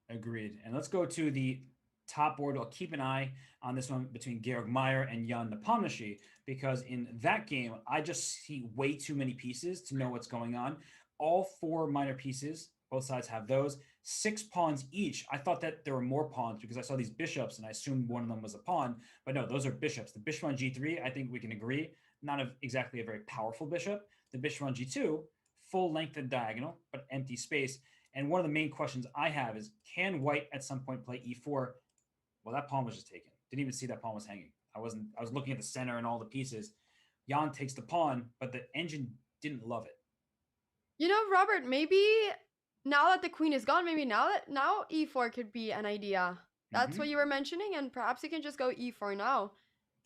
Agreed. And let's go to the top board. I'll keep an eye on this one between Georg Meyer and Jan Napashi, because in that game, I just see way too many pieces to know what's going on. All four minor pieces, both sides have those. 6 pawns each. I thought that there were more pawns because I saw these bishops and I assumed one of them was a pawn. But no, those are bishops. The bishop on g3, I think we can agree, not exactly a very powerful bishop. The bishop on g2, full length and diagonal, but empty space. And one of the main questions I have is, can white at some point play e4? Well, that pawn was just taken. Didn't even see that pawn was hanging. I was looking at the center and all the pieces. Jan takes the pawn, but the engine didn't love it. Robert, maybe now that the queen is gone, maybe now e4 could be an idea. That's what you were mentioning, and perhaps you can just go e4 now.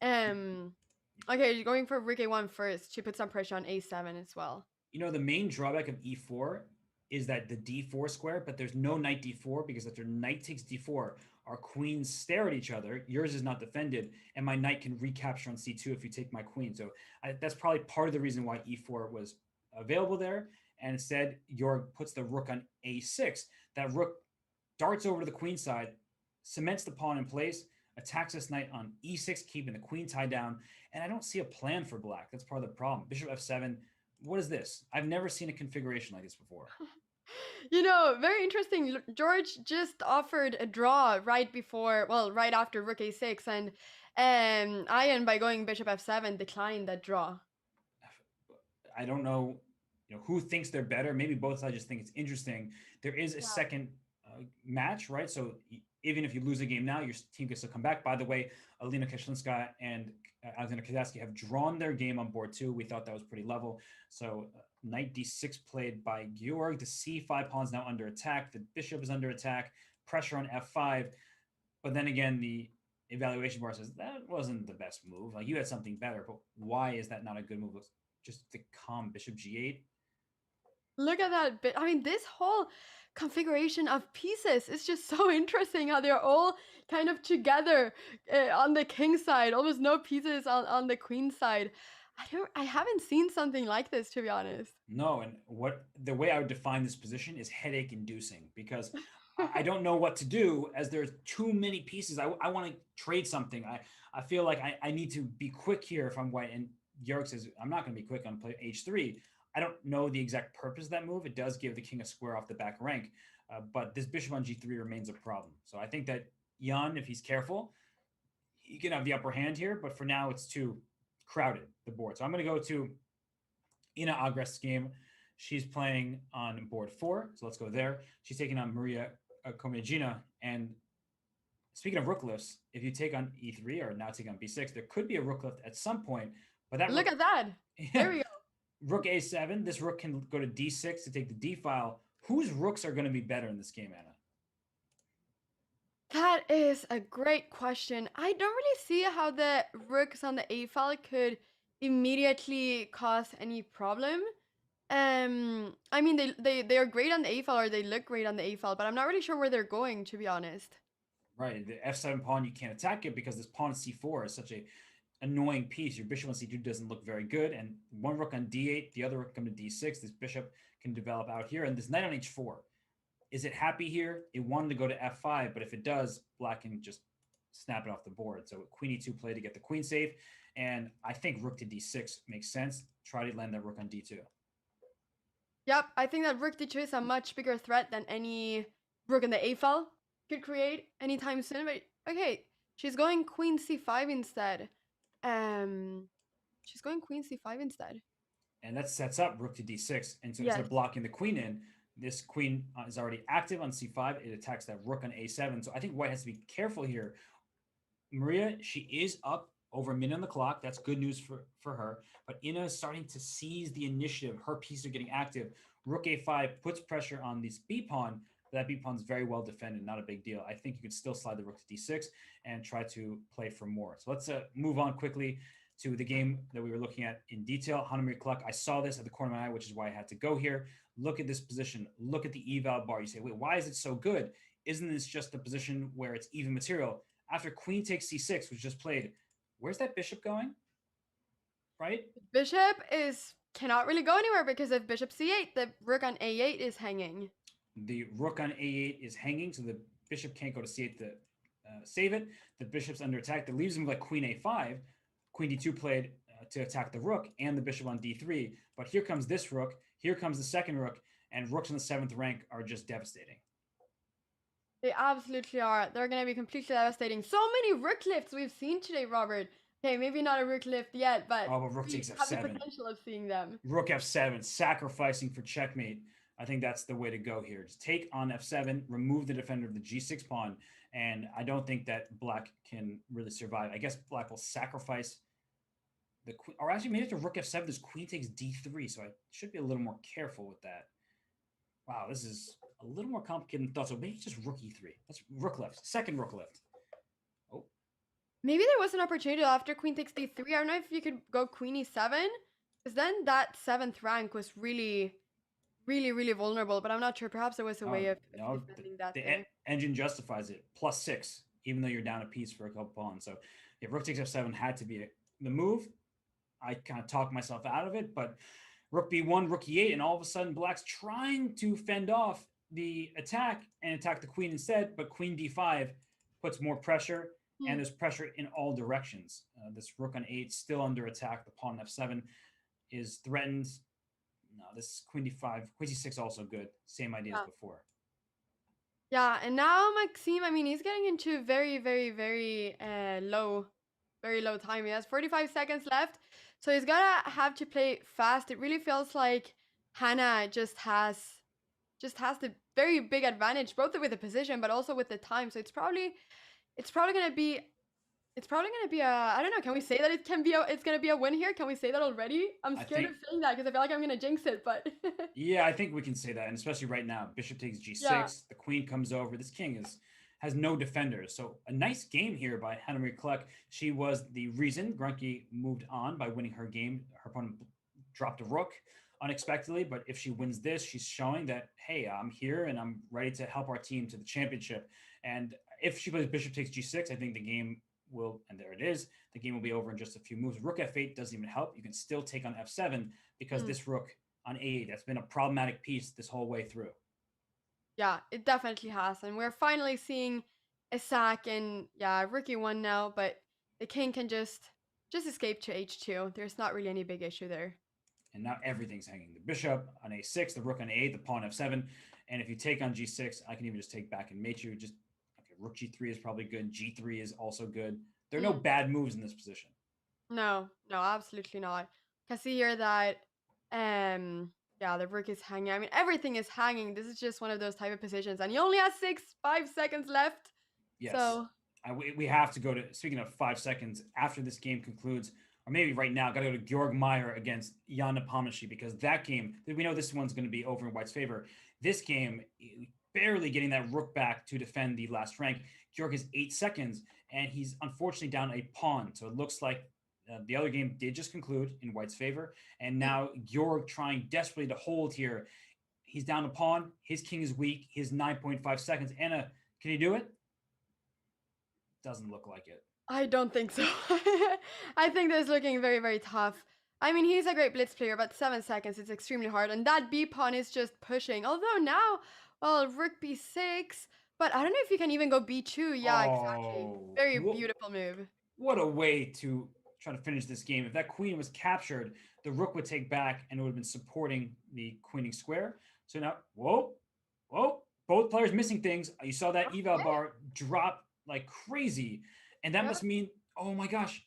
Okay, you're going for rook a1 first to put some pressure on a7 as well. The main drawback of e4 is that the d4 square, but there's no knight d4 because after knight takes d4, our queens stare at each other. Yours is not defended, and my knight can recapture on c2 if you take my queen. So that's probably part of the reason why e4 was available there. And instead, Georg puts the rook on a6. That rook darts over to the queen side, cements the pawn in place, attacks this knight on e6, keeping the queen tied down. And I don't see a plan for black. That's part of the problem. Bishop f7. What is this? I've never seen a configuration like this before. Very interesting. George just offered a draw right after rook a6, and Ian, by going bishop f7, declined that draw. I don't know, who thinks they're better. Maybe both sides just think it's interesting. There is a second match, right? So even if you lose a game now, your team can still come back. By the way, Elena Kashlinskaya and Alexander Kadetsky have drawn their game on board too. We thought that was pretty level. So knight d6 played by Georg. The c5 pawn's now under attack. The bishop is under attack. Pressure on f5. But then again, the evaluation bar says that wasn't the best move. Like, you had something better, but why is that not a good move? just the calm bishop g8. Look at that bit. I mean, this whole configuration of pieces is just so interesting how they're all kind of together on the king side, almost no pieces on the queen side. I haven't seen something like this, to be honest. No, and what the way I would define this position is headache inducing because I don't know what to do as there's too many pieces. I want to trade something. I feel like I need to be quick here if I'm white. And Yarrick says, I'm not going to be quick on play h3. I don't know the exact purpose of that move. It does give the king a square off the back rank, but this bishop on g3 remains a problem. So I think that Jan, if he's careful, he can have the upper hand here, but for now it's too crowded, the board. So I'm going to go to Ina Agrest's game. She's playing on board 4, so let's go there. She's taking on Maria Komegina. And speaking of rook lifts, if you take on e3 or now take on b6, there could be a rook lift at some point. But that Look at that. There we go. Rook a7. This rook can go to d6 to take the d file. Whose rooks are going to be better in this game, Anna? That is a great question. I don't really see how the rooks on the a file could immediately cause any problem. I mean, they are great on the a file, or they look great on the a file, but I'm not really sure where they're going, to be honest. Right, the f7 pawn, you can't attack it because this pawn c4 is such a annoying piece. Your bishop on c2 doesn't look very good, and one rook on d8, the other rook come to d6. This bishop can develop out here, and this knight on h4. Is it happy here? It wanted to go to f5, but if it does, black can just snap it off the board. So queen e2 play to get the queen safe, and I think rook to d6 makes sense. Try to land that rook on d2. Yep, I think that rook d2 is a much bigger threat than any rook in the a file could create anytime soon. But okay, she's going queen c5 instead. She's going queen c5 instead. And that sets up rook to d6. And so instead of blocking the queen in, this queen is already active on c5. It attacks that rook on a7. So I think white has to be careful here. Maria, she is up over a minute on the clock. That's good news for her. But Ina is starting to seize the initiative. Her pieces are getting active. Rook a5 puts pressure on this b pawn. But that b pawn is very well defended. Not a big deal. I think you could still slide the rook to d6 and try to play for more. So let's move on quickly to the game that we were looking at in detail. Hanamir Kluck, I saw this at the corner of my eye, which is why I had to go here. Look at this position. Look at the eval bar. You say, wait, why is it so good? Isn't this just a position where it's even material? After queen takes c6, which just played, where's that bishop going? Right? Bishop cannot really go anywhere because if bishop c8, the rook on a8 is hanging. The rook on a8 is hanging, so the bishop can't go to c8 to save it. The bishop's under attack. That leaves him like queen a5. Queen d2 played to attack the rook and the bishop on d3. But here comes this rook. Here comes the second rook. And rooks in the 7th rank are just devastating. They absolutely are. They're going to be completely devastating. So many rook lifts we've seen today, Robert. Okay, maybe not a rook lift yet, but rook takes f7. Have the potential of seeing them. Rook f7, sacrificing for checkmate. I think that's the way to go here. Just take on f7, remove the defender of the g6 pawn, and I don't think that black can really survive. I guess black will sacrifice the queen, or actually maybe after rook f7, this queen takes d3, so I should be a little more careful with that. Wow, this is a little more complicated than thought. So maybe just rook e3. That's rook lift, second rook lift. Oh. Maybe there was an opportunity after queen takes d3. I don't know if you could go queen e7, because then that 7th rank was really vulnerable, but I'm not sure. Perhaps there was a way of defending that. The engine justifies it. +6, even though you're down a piece for a couple pawns. So if rook takes f7 had to be the move. I kind of talked myself out of it, but rook b1, rook e8, and all of a sudden black's trying to fend off the attack and attack the queen instead, but queen d5 puts more pressure, and there's pressure in all directions. This rook on 8 still under attack. The pawn on f7 is threatened. No, this queen d5, queen c6 also good. Same idea as before. Yeah, and now Maxime, I mean, he's getting into very low time. He has 45 seconds left, so he's gonna have to play fast. It really feels like Hannah just has the very big advantage, both with the position but also with the time. So it's probably gonna be a, I don't know, can we say that it's gonna be a win here? Can we say that already? I'm scared of saying that because I feel like I'm gonna jinx it, but yeah, I think we can say that, and especially right now. Bishop takes g6, the queen comes over. This king has no defenders. So a nice game here by Hanamir Kluck. She was the reason Grunke moved on by winning her game. Her opponent dropped a rook unexpectedly. But if she wins this, she's showing that, hey, I'm here and I'm ready to help our team to the championship. And if she plays bishop takes g6, I think the game will, and there it is, the game will be over in just a few moves. Rook f8 doesn't even help. You can still take on f7 because this rook on a8, that's been a problematic piece this whole way through. Yeah, it definitely has. And we're finally seeing a sack and yeah, rook e1 now, but the king can just escape to h2. There's not really any big issue there. And now everything's hanging. The bishop on a6, the rook on a8, the pawn f7. And if you take on g6, I can even just take back and mate you. Just, okay, rook g3 is probably good. G3 is also good. There are no bad moves in this position. No, absolutely not. Can see here that, yeah, the rook is hanging. I mean, everything is hanging. This is just one of those type of positions. And he only has 5 seconds left. Yes. So we have to go to, speaking of 5 seconds, after this game concludes, or maybe right now, got to go to Georg Meyer against Jan Napashi, because that game, we know this one's going to be over in White's favor. This game, barely getting that rook back to defend the last rank. Georg has 8 seconds, and he's unfortunately down a pawn. So it looks like the other game did just conclude in White's favor. And now Georg trying desperately to hold here. He's down a pawn. His king is weak. He has 9.5 seconds. Anna, can he do it? Doesn't look like it. I don't think so. I think this is looking very, very tough. I mean, he's a great blitz player, but 7 seconds is extremely hard. And that b pawn is just pushing. Although now, well, rook b6. But I don't know if you can even go b2. Yeah, exactly. Very beautiful move. What a way to try to finish this game. If that queen was captured, the rook would take back and it would have been supporting the queening square. So now, whoa, both players missing things. You saw that eval bar drop like crazy. And that must mean, oh my gosh,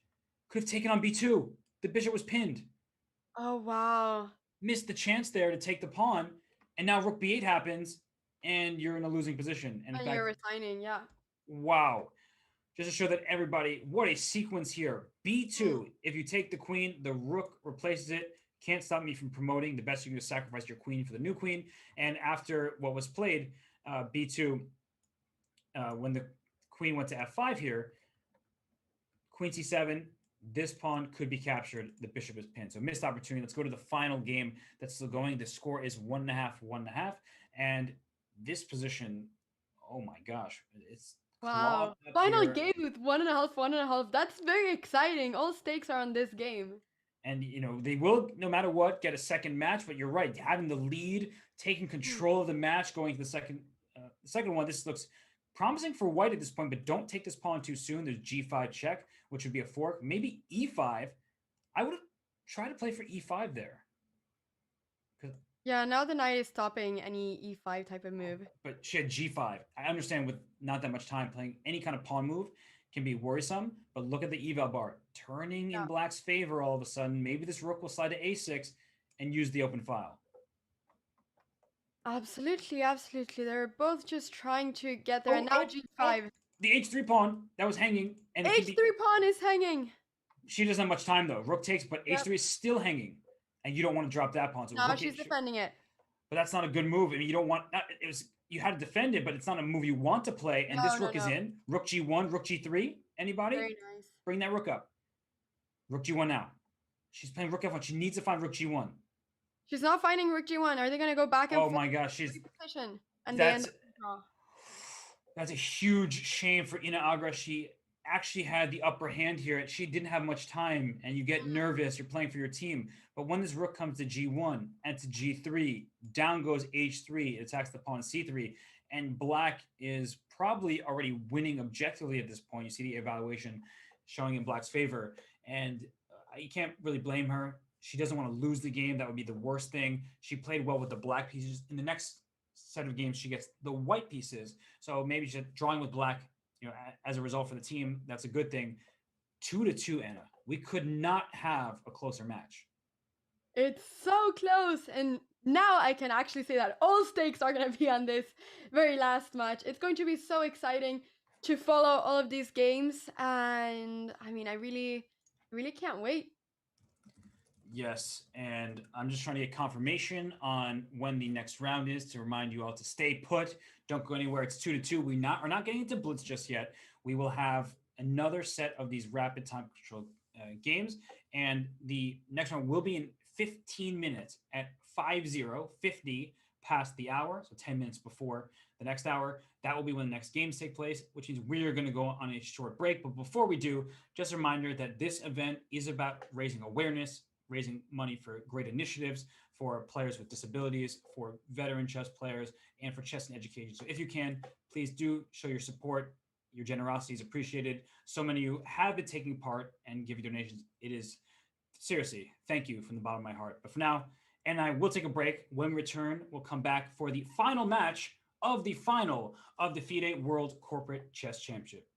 could have taken on b2. The bishop was pinned. Oh, wow. Missed the chance there to take the pawn. And now rook b8 happens and you're in a losing position. And you're resigning, yeah. Wow. Just to show that everybody, what a sequence here. b2, if you take the queen, the rook replaces it. Can't stop me from promoting. The best you can do is sacrifice your queen for the new queen. And after what was played, b2, when the queen went to f5 here, queen c7, this pawn could be captured. The bishop is pinned. So missed opportunity. Let's go to the final game that's still going. The score is 1.5, 1.5. And this position, oh my gosh, it's wow. Final game with 1.5, 1.5. That's very exciting. All stakes are on this game. And, you know, they will, no matter what, get a second match. But you're right. Having the lead, taking control of the match, going to the second one, this looks promising for white at this point, but don't take this pawn too soon. There's g5 check, which would be a fork. Maybe e5. I would have tried to play for e5 there. Yeah, now the knight is stopping any e5 type of move. But she had g5. I understand with not that much time, playing any kind of pawn move can be worrisome, but look at the eval bar. Turning in black's favor all of a sudden. Maybe this rook will slide to a6 and use the open file. Absolutely, absolutely. They're both just trying to get there. And now g5. The h3 pawn that was hanging. And h3 pawn is hanging. She doesn't have much time though. Rook takes, but h3 is still hanging. And you don't want to drop that pawn. So no, she's defending it. But that's not a good move. I mean, you don't want it was you had to defend it, but it's not a move you want to play. And this rook is in. Rook g1, rook g3. Anybody? Very nice. Bring that rook up. Rook g1 now. She's playing rook f1. She needs to find rook g1. She's not finding rook g1. Are they going to go back and forth? Oh my gosh, she's position. And that's a huge shame for Ina Agra. She actually had the upper hand here. She didn't have much time, and you get nervous. You're playing for your team. But when this rook comes to g1 and to g3, down goes h3. It attacks the pawn c3, and black is probably already winning objectively at this point. You see the evaluation showing in black's favor, and you can't really blame her. She doesn't want to lose the game. That would be the worst thing. She played well with the black pieces. In the next set of games, she gets the white pieces. So maybe she's drawing with black, you know, as a result for the team. That's a good thing. 2-2, Anna. We could not have a closer match. It's so close. And now I can actually say that all stakes are going to be on this very last match. It's going to be so exciting to follow all of these games. And I mean, I really can't wait. Yes, and I'm just trying to get confirmation on when the next round is to remind you all to stay put. Don't go anywhere. It's 2-2. We're not getting into blitz just yet. We will have another set of these rapid time control games, and the next one will be in 15 minutes at 50 past the hour, so 10 minutes before the next hour. That will be when the next games take place, which means we're going to go on a short break. But before we do, just a reminder that this event is about raising awareness, raising money for great initiatives, for players with disabilities, for veteran chess players, and for chess and education. So if you can, please do show your support. Your generosity is appreciated. So many of you have been taking part and giving donations. It is seriously, thank you from the bottom of my heart. But for now, and I will take a break. When we return, we'll come back for the final match of the final of the FIDE World Corporate Chess Championship.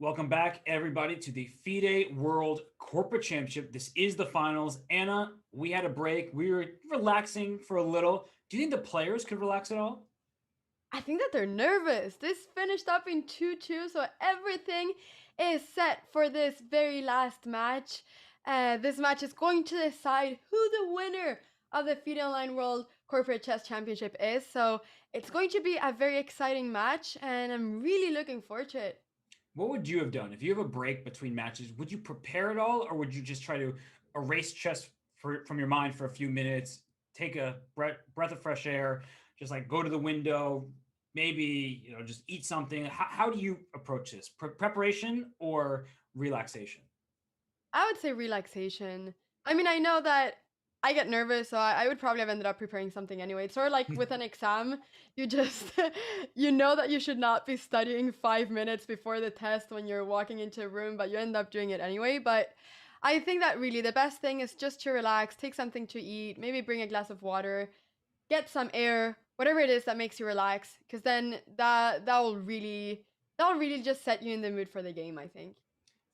Welcome back, everybody, to the FIDE World Corporate Championship. This is the finals. Anna, we had a break. We were relaxing for a little. Do you think the players could relax at all? I think that they're nervous. This finished up in 2-2, so everything is set for this very last match. This match is going to decide who the winner of the FIDE Online World Corporate Chess Championship is. So it's going to be a very exciting match, and I'm really looking forward to it. What would you have done if you have a break between matches? Would you prepare at all, or would you just try to erase chess from your mind for a few minutes, take a breath of fresh air, just like go to the window, maybe just eat something? How do you approach this? Preparation or relaxation? I would say relaxation. I mean, I know that I get nervous, so I would probably have ended up preparing something anyway. It's sort of like with an exam, you just, you know that you should not be studying 5 minutes before the test when you're walking into a room, but you end up doing it anyway. But I think that really the best thing is just to relax, take something to eat, maybe bring a glass of water, get some air, whatever it is that makes you relax, because then that will really just set you in the mood for the game, I think.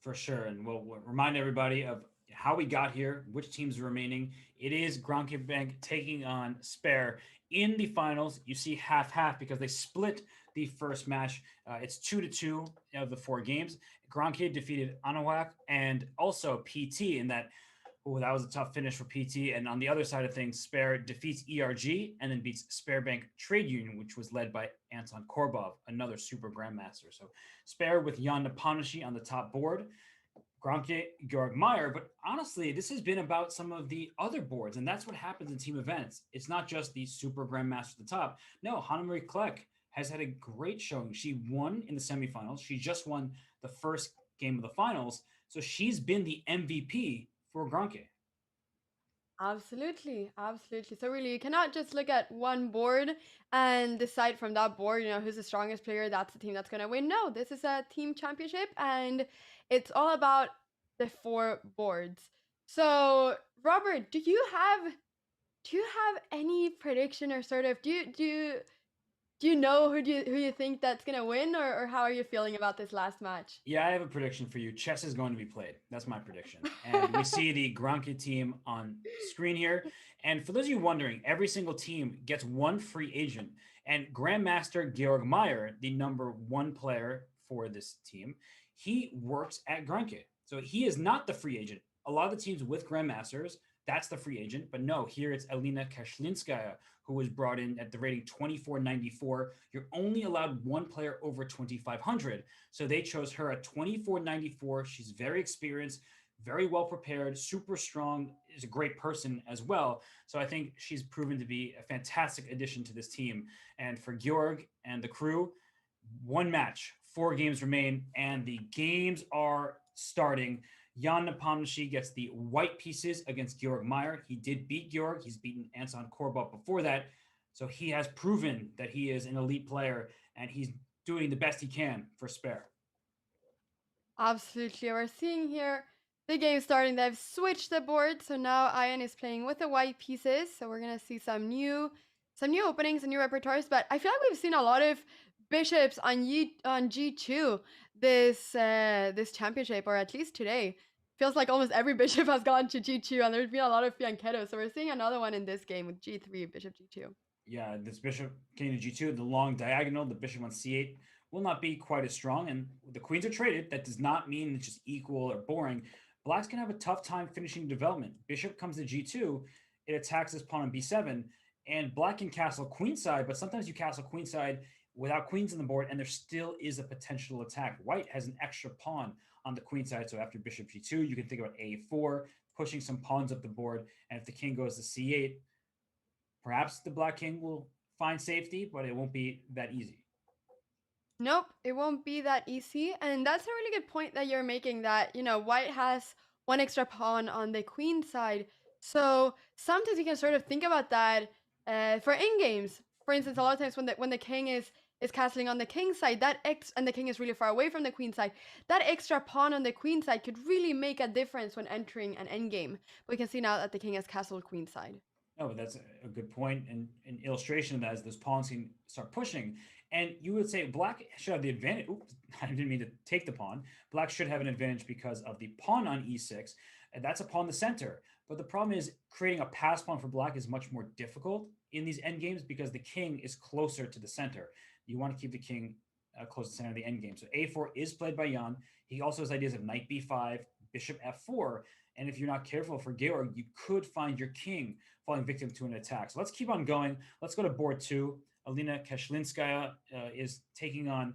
For sure. And we'll remind everybody of how we got here, which teams are remaining. It is Gronke Bank taking on Spare in the finals. You see half because they split the first match. It's 2-2 of the four games. Gronke defeated Anahuac and also PT in that. Oh, that was a tough finish for PT. And on the other side of things, Spare defeats ERG and then beats Spare Bank Trade Union, which was led by Anton Korbov, another super grandmaster. So Spare with Jan Napashi on the top board, Gronke, Georg Meyer. But honestly, this has been about some of the other boards, and that's what happens in team events. It's not just the super grandmaster at the top. No, Hannemarie Kleck has had a great showing. She won in the semifinals. She just won the first game of the finals. So she's been the MVP for Gronke. Absolutely, absolutely. So really, you cannot just look at one board and decide from that board, who's the strongest player, that's the team that's going to win. No, this is a team championship and it's all about the four boards. So, Robert, do you have any prediction or sort of do you know who you think that's going to win, or how are you feeling about this last match? Yeah, I have a prediction for you. Chess is going to be played. That's my prediction. And we see the Gronke team on screen here. And for those of you wondering, every single team gets one free agent. And Grandmaster Georg Meyer, the number one player for this team, he works at Gronke. So he is not the free agent. A lot of the teams with Grandmasters, that's the free agent. But no, here it's Elena Kashlinskaya, who was brought in at the rating 2494. You're only allowed one player over 2500. So they chose her at 2494. She's very experienced, very well prepared, super strong, is a great person as well. So I think she's proven to be a fantastic addition to this team. And for Georg and the crew, one match, 4 games remain, and the games are starting. Jan Nepomuchy gets the white pieces against Georg Meyer. He did beat Georg. He's beaten Anton Korbov before that. So he has proven that he is an elite player, and he's doing the best he can for Spare. Absolutely. We're seeing here the game starting. They've switched the board, so now Ian is playing with the white pieces. So we're gonna see some new openings and new repertoires. But I feel like we've seen a lot of bishops on G2 this championship, or at least today. Feels like almost every bishop has gone to G2, and there's been a lot of fianchettos. So we're seeing another one in this game with G3, bishop G2. Yeah, this bishop came to G2, the long diagonal, the bishop on C8 will not be quite as strong. And the queens are traded. That does not mean it's just equal or boring. Black's going to have a tough time finishing development. Bishop comes to G2. It attacks this pawn on B7. And black can castle queenside, but sometimes you castle queenside without queens on the board, and there still is a potential attack. White has an extra pawn on the queen side. So after bishop G2, you can think about A4, pushing some pawns up the board. And if the king goes to C8, perhaps the black king will find safety, but it won't be that easy. Nope, it won't be that easy. And that's a really good point that you're making, that, white has one extra pawn on the queen side. So sometimes you can sort of think about that for in games. For instance, a lot of times when the king is castling on the king side, and the king is really far away from the queen side, that extra pawn on the queen side could really make a difference when entering an endgame. But we can see now that the king has castled queen side. No, but that's a good point. And an illustration of that is those pawns can start pushing. And you would say black should have the advantage. Oops, I didn't mean to take the pawn. Black should have an advantage because of the pawn on e6, and that's a pawn in the center. But the problem is creating a pass pawn for black is much more difficult in these endgames because the king is closer to the center. You want to keep the king close to the center of the endgame. So a4 is played by Jan. He also has ideas of knight b5, bishop f4, and if you're not careful for Georg, you could find your king falling victim to an attack. So let's keep on going. Let's go to board 2. Elena Kashlinskaya is taking on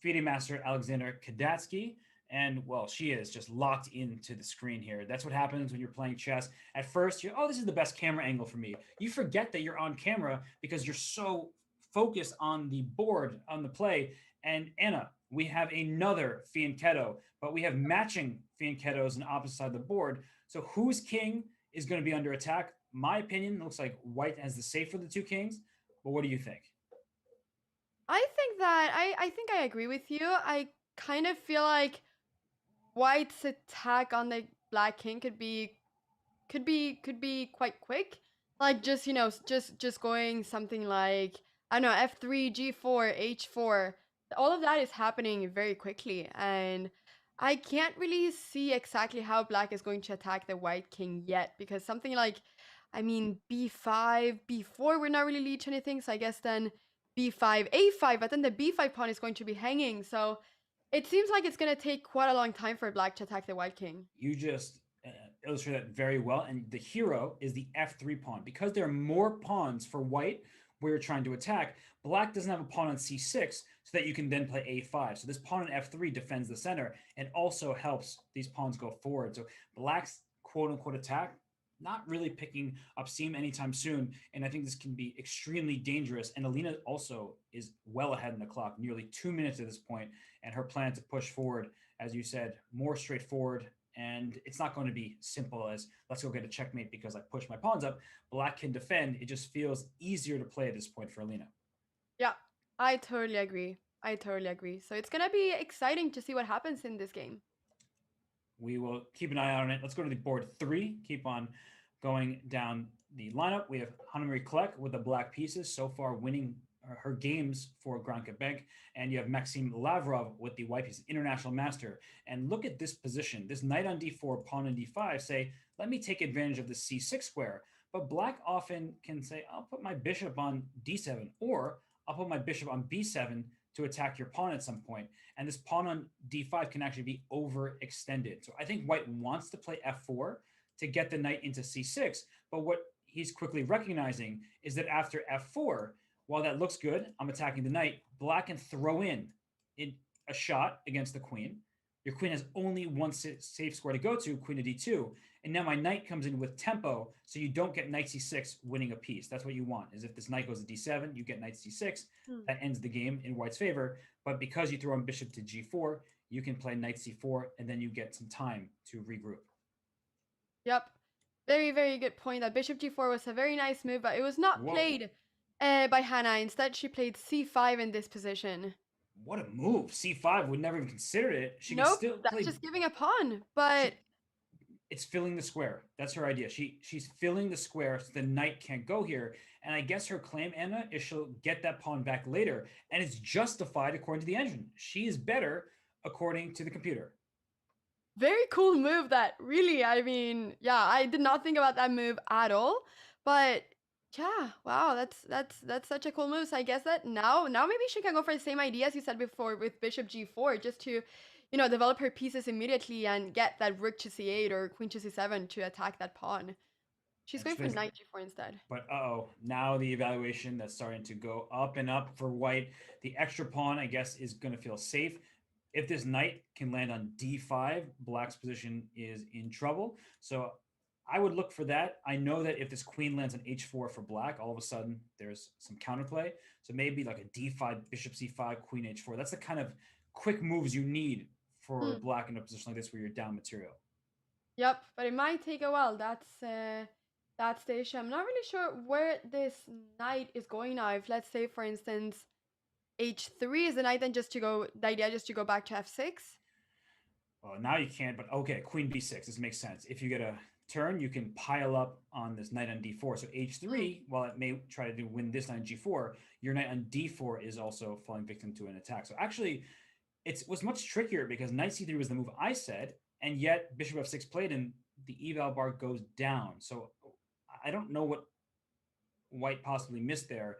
FIDE master Alexander Kadetsky. And, well, she is just locked into the screen here. That's what happens when you're playing chess. At first, you're, oh, this is the best camera angle for me. You forget that you're on camera because you're so focused on the board, on the play. And, Anna, we have another fianchetto, but we have matching fianchettos on opposite side of the board. So whose king is going to be under attack? My opinion, looks like white has the safe for the two kings. But what do you think? I think that I think I agree with you. I kind of feel like White's attack on the Black King could be quite quick. Like just just going something like I don't know f3 g4 h4. All of that is happening very quickly, and I can't really see exactly how Black is going to attack the White King yet because something like I mean b5 b4 we're not really lead to anything. So I guess then b5 a5, but then the b5 pawn is going to be hanging. So it seems like it's going to take quite a long time for Black to attack the White King. You just illustrate that very well. And the hero is the f3 pawn. Because there are more pawns for white where you're trying to attack, black doesn't have a pawn on c6 so that you can then play a5. So this pawn on f3 defends the center and also helps these pawns go forward. So black's quote-unquote attack not really picking up steam anytime soon. And I think this can be extremely dangerous. And Elena also is well ahead in the clock, nearly 2 minutes at this point, and her plan to push forward, as you said, more straightforward. And it's not going to be simple as let's go get a checkmate because I pushed my pawns up. Black can defend. It just feels easier to play at this point for Elena. Yeah, I totally agree. I totally agree. So it's going to be exciting to see what happens in this game. We will keep an eye on it. Let's go to the board 3. Keep on going down the lineup. We have Hanna-Marie Kleck with the black pieces, so far winning her games for Granka Bank. And you have Maxim Lavrov with the white piece, international master. And look at this position. This knight on d4, pawn on d5 say, let me take advantage of the c6 square. But black often can say, I'll put my bishop on d7, or I'll put my bishop on b7 to attack your pawn at some point. And this pawn on d5 can actually be overextended. So I think white wants to play f4 to get the knight into c6. But what he's quickly recognizing is that after f4, while that looks good, I'm attacking the knight, black can throw in a shot against the queen. Your queen has only one safe square to go to, queen to d2. And now my knight comes in with tempo, so you don't get knight c6 winning a piece. That's what you want, is if this knight goes to d7, you get knight c6. That ends the game in white's favor. But because you throw in bishop to g4, you can play knight c4, and then you get some time to regroup. Yep. Very, very good point. That bishop g4 was a very nice move, but it was not played by Hannah. Instead, she played c5 in this position. What a move. c5 would never even consider it. She nope, can still that's play... just giving a pawn, but... It's filling the square. That's her idea. She's filling the square so the knight can't go here. And I guess her claim, Anna, is she'll get that pawn back later. And it's justified according to the engine. She is better according to the computer. Very cool move that really, I mean, yeah, I did not think about that move at all. But yeah, wow, that's such a cool move. So I guess that now maybe she can go for the same idea as you said before with bishop g4, just to, you know, develop her pieces immediately and get that rook to c8 or queen to c7 to attack that pawn. She's going for knight g4 instead. But now the evaluation that's starting to go up and up for white. The extra pawn, I guess, is going to feel safe. If this knight can land on d5, black's position is in trouble. So I would look for that. I know that if this queen lands on h4 for black, all of a sudden there's some counterplay. So maybe like a d5, bishop c5, queen h4. That's the kind of quick moves you need for black in a position like this where you're down material. Yep, but it might take a while. That's the issue. I'm not really sure where this knight is going now. If let's say, for instance, h3 is the knight, then the idea just to go back to f6. Well, now you can't, but okay, queen b6. This makes sense. If you get a turn, you can pile up on this knight on d4. So Mm. h3, while it may try to win this knight on g4, your knight on d4 is also falling victim to an attack. So actually, it was much trickier because knight c3 was the move I said, and yet bishop f6 played, and the eval bar goes down. So I don't know what white possibly missed there.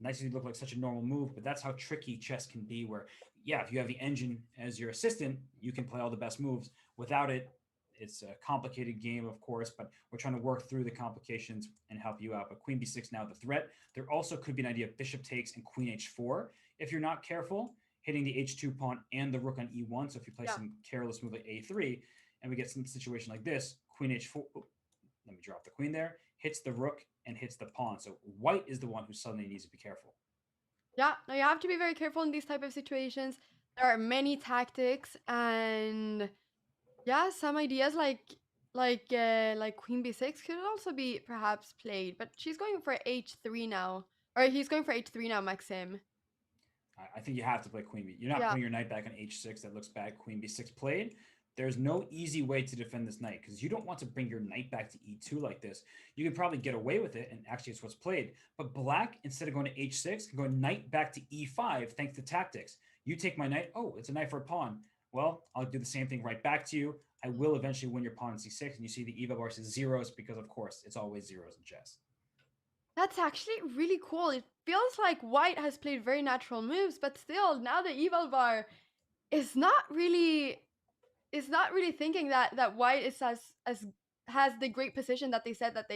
Knight c3 looked like such a normal move, but that's how tricky chess can be. Where, yeah, if you have the engine as your assistant, you can play all the best moves. Without it, it's a complicated game, of course, but we're trying to work through the complications and help you out. But queen b6 now the threat. There also could be an idea of bishop takes and queen h4 if you're not careful, hitting the h2 pawn and the rook on e1. So if you play Yeah. some careless move like a3, and we get some situation like this, queen h4, let me drop the queen there, hits the rook and hits the pawn. So white is the one who suddenly needs to be careful. Yeah, no, you have to be very careful in these type of situations. There are many tactics, and yeah, some ideas like queen b6 could also be perhaps played, but she's going for h3 now, or he's going for h3 now, Maxim. I think you have to play queen b. You're not Yeah, putting your knight back on h6. That looks bad. Queen b6 played. There's no easy way to defend this knight because you don't want to bring your knight back to e2 like this. You can probably get away with it, and actually it's what's played. But black, instead of going to h6, can go knight back to e5 thanks to tactics. You take my knight. Oh, it's a knight for a pawn. Well, I'll do the same thing right back to you. I will eventually win your pawn on c6, and you see the eval bar says zeros because, of course, it's always zeros in chess. that's actually really cool. It feels like white has played very natural moves, but still, now the eval bar is not really thinking that white is as has the great position that they said that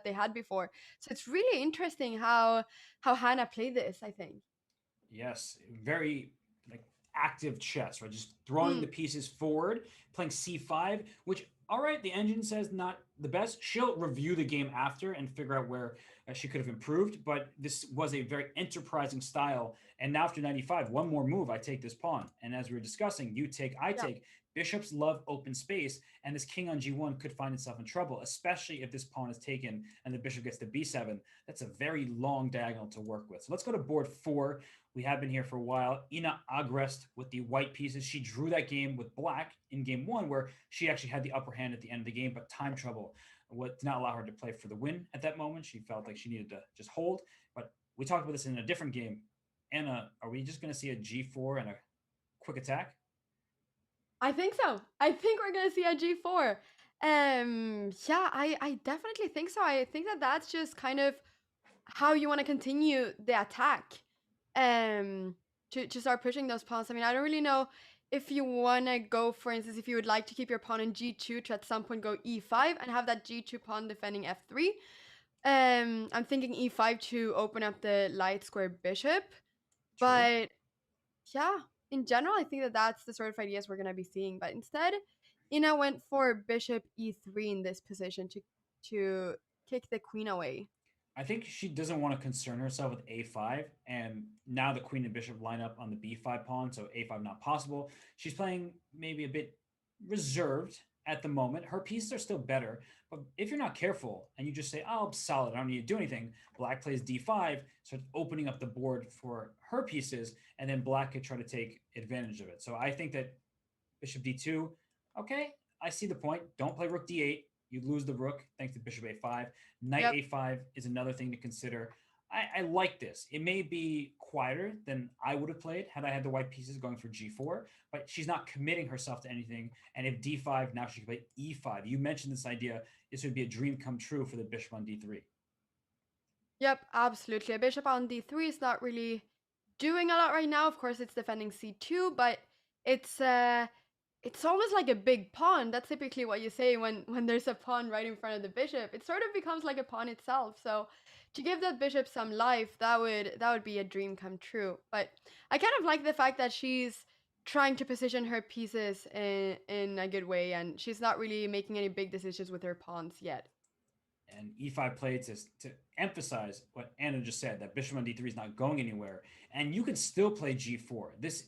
they had before. So it's really interesting how Hannah played this, I think. Yes, very like active chess, right? Just throwing Mm, the pieces forward, playing c5, which all right, the engine says not the best. She'll review the game after and figure out where she could have improved, but this was a very enterprising style. And now after 95, one more move, I take this pawn. And as we were discussing, you take, I yeah. take. Bishops love open space, and this king on g1 could find itself in trouble, especially if this pawn is taken and the bishop gets to b7. That's a very long diagonal to work with. So let's go to board 4. We have been here for a while. Ina Agrest with the white pieces. She drew that game with black in game 1, where she actually had the upper hand at the end of the game, but time trouble did not allow her to play for the win at that moment. She felt like she needed to just hold. But we talked about this in a different game. Anna, are we just going to see a g4 and a quick attack? I think so. I think we're gonna see a g4. Yeah, I definitely think so. I think that's just kind of how you want to continue the attack. Um, to start pushing those pawns. I mean, I don't really know if you want to go, for instance, if you would like to keep your pawn in g2 to at some point go e5 and have that g2 pawn defending f3. I'm thinking e5 to open up the light square bishop, True. but yeah, in general, I think that's the sort of ideas we're going to be seeing. But instead, Ina went for bishop e3 in this position to kick the queen away. I think she doesn't want to concern herself with a5, and now the queen and bishop line up on the b5 pawn, so a5 not possible. She's playing maybe a bit reserved at the moment. Her pieces are still better, but if you're not careful and you just say, "Oh, I'm solid, I don't need to do anything," black plays d5, starts opening up the board for her pieces, and then black could try to take advantage of it. So I think that bishop d2, okay, I see the point. Don't play rook d8. You lose the rook thanks to bishop a5. Knight Yep. a5 is another thing to consider. I like this. It may be quieter than I would have played had I had the white pieces going for g4, but she's not committing herself to anything. And if d5, now she can play e5. You mentioned this idea. This would be a dream come true for the bishop on d3. Yep, absolutely. A bishop on d3 is not really doing a lot right now. Of course, it's defending c2, but it's uh it's almost like a big pawn. That's typically what you say when there's a pawn right in front of the bishop. It sort of becomes like a pawn itself. So to give that bishop some life, that would be a dream come true. But I kind of like the fact that she's trying to position her pieces in a good way, and she's not really making any big decisions with her pawns yet. And e5 played to emphasize what Anna just said, that bishop on d3 is not going anywhere. And you can still play g4. This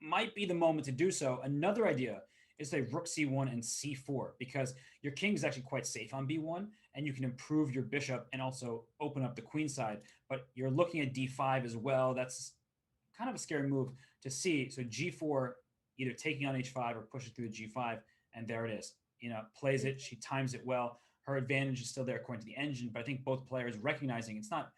might be the moment to do so. Another idea is say rook c1 and c4 because your king is actually quite safe on b1 and you can improve your bishop and also open up the queen side. But you're looking at d5 as well. That's kind of a scary move to see. So g4 either taking on h5 or pushing through the g5, and there it is. plays it. She times it well. Her advantage is still there according to the engine, but I think both players recognizing it's not.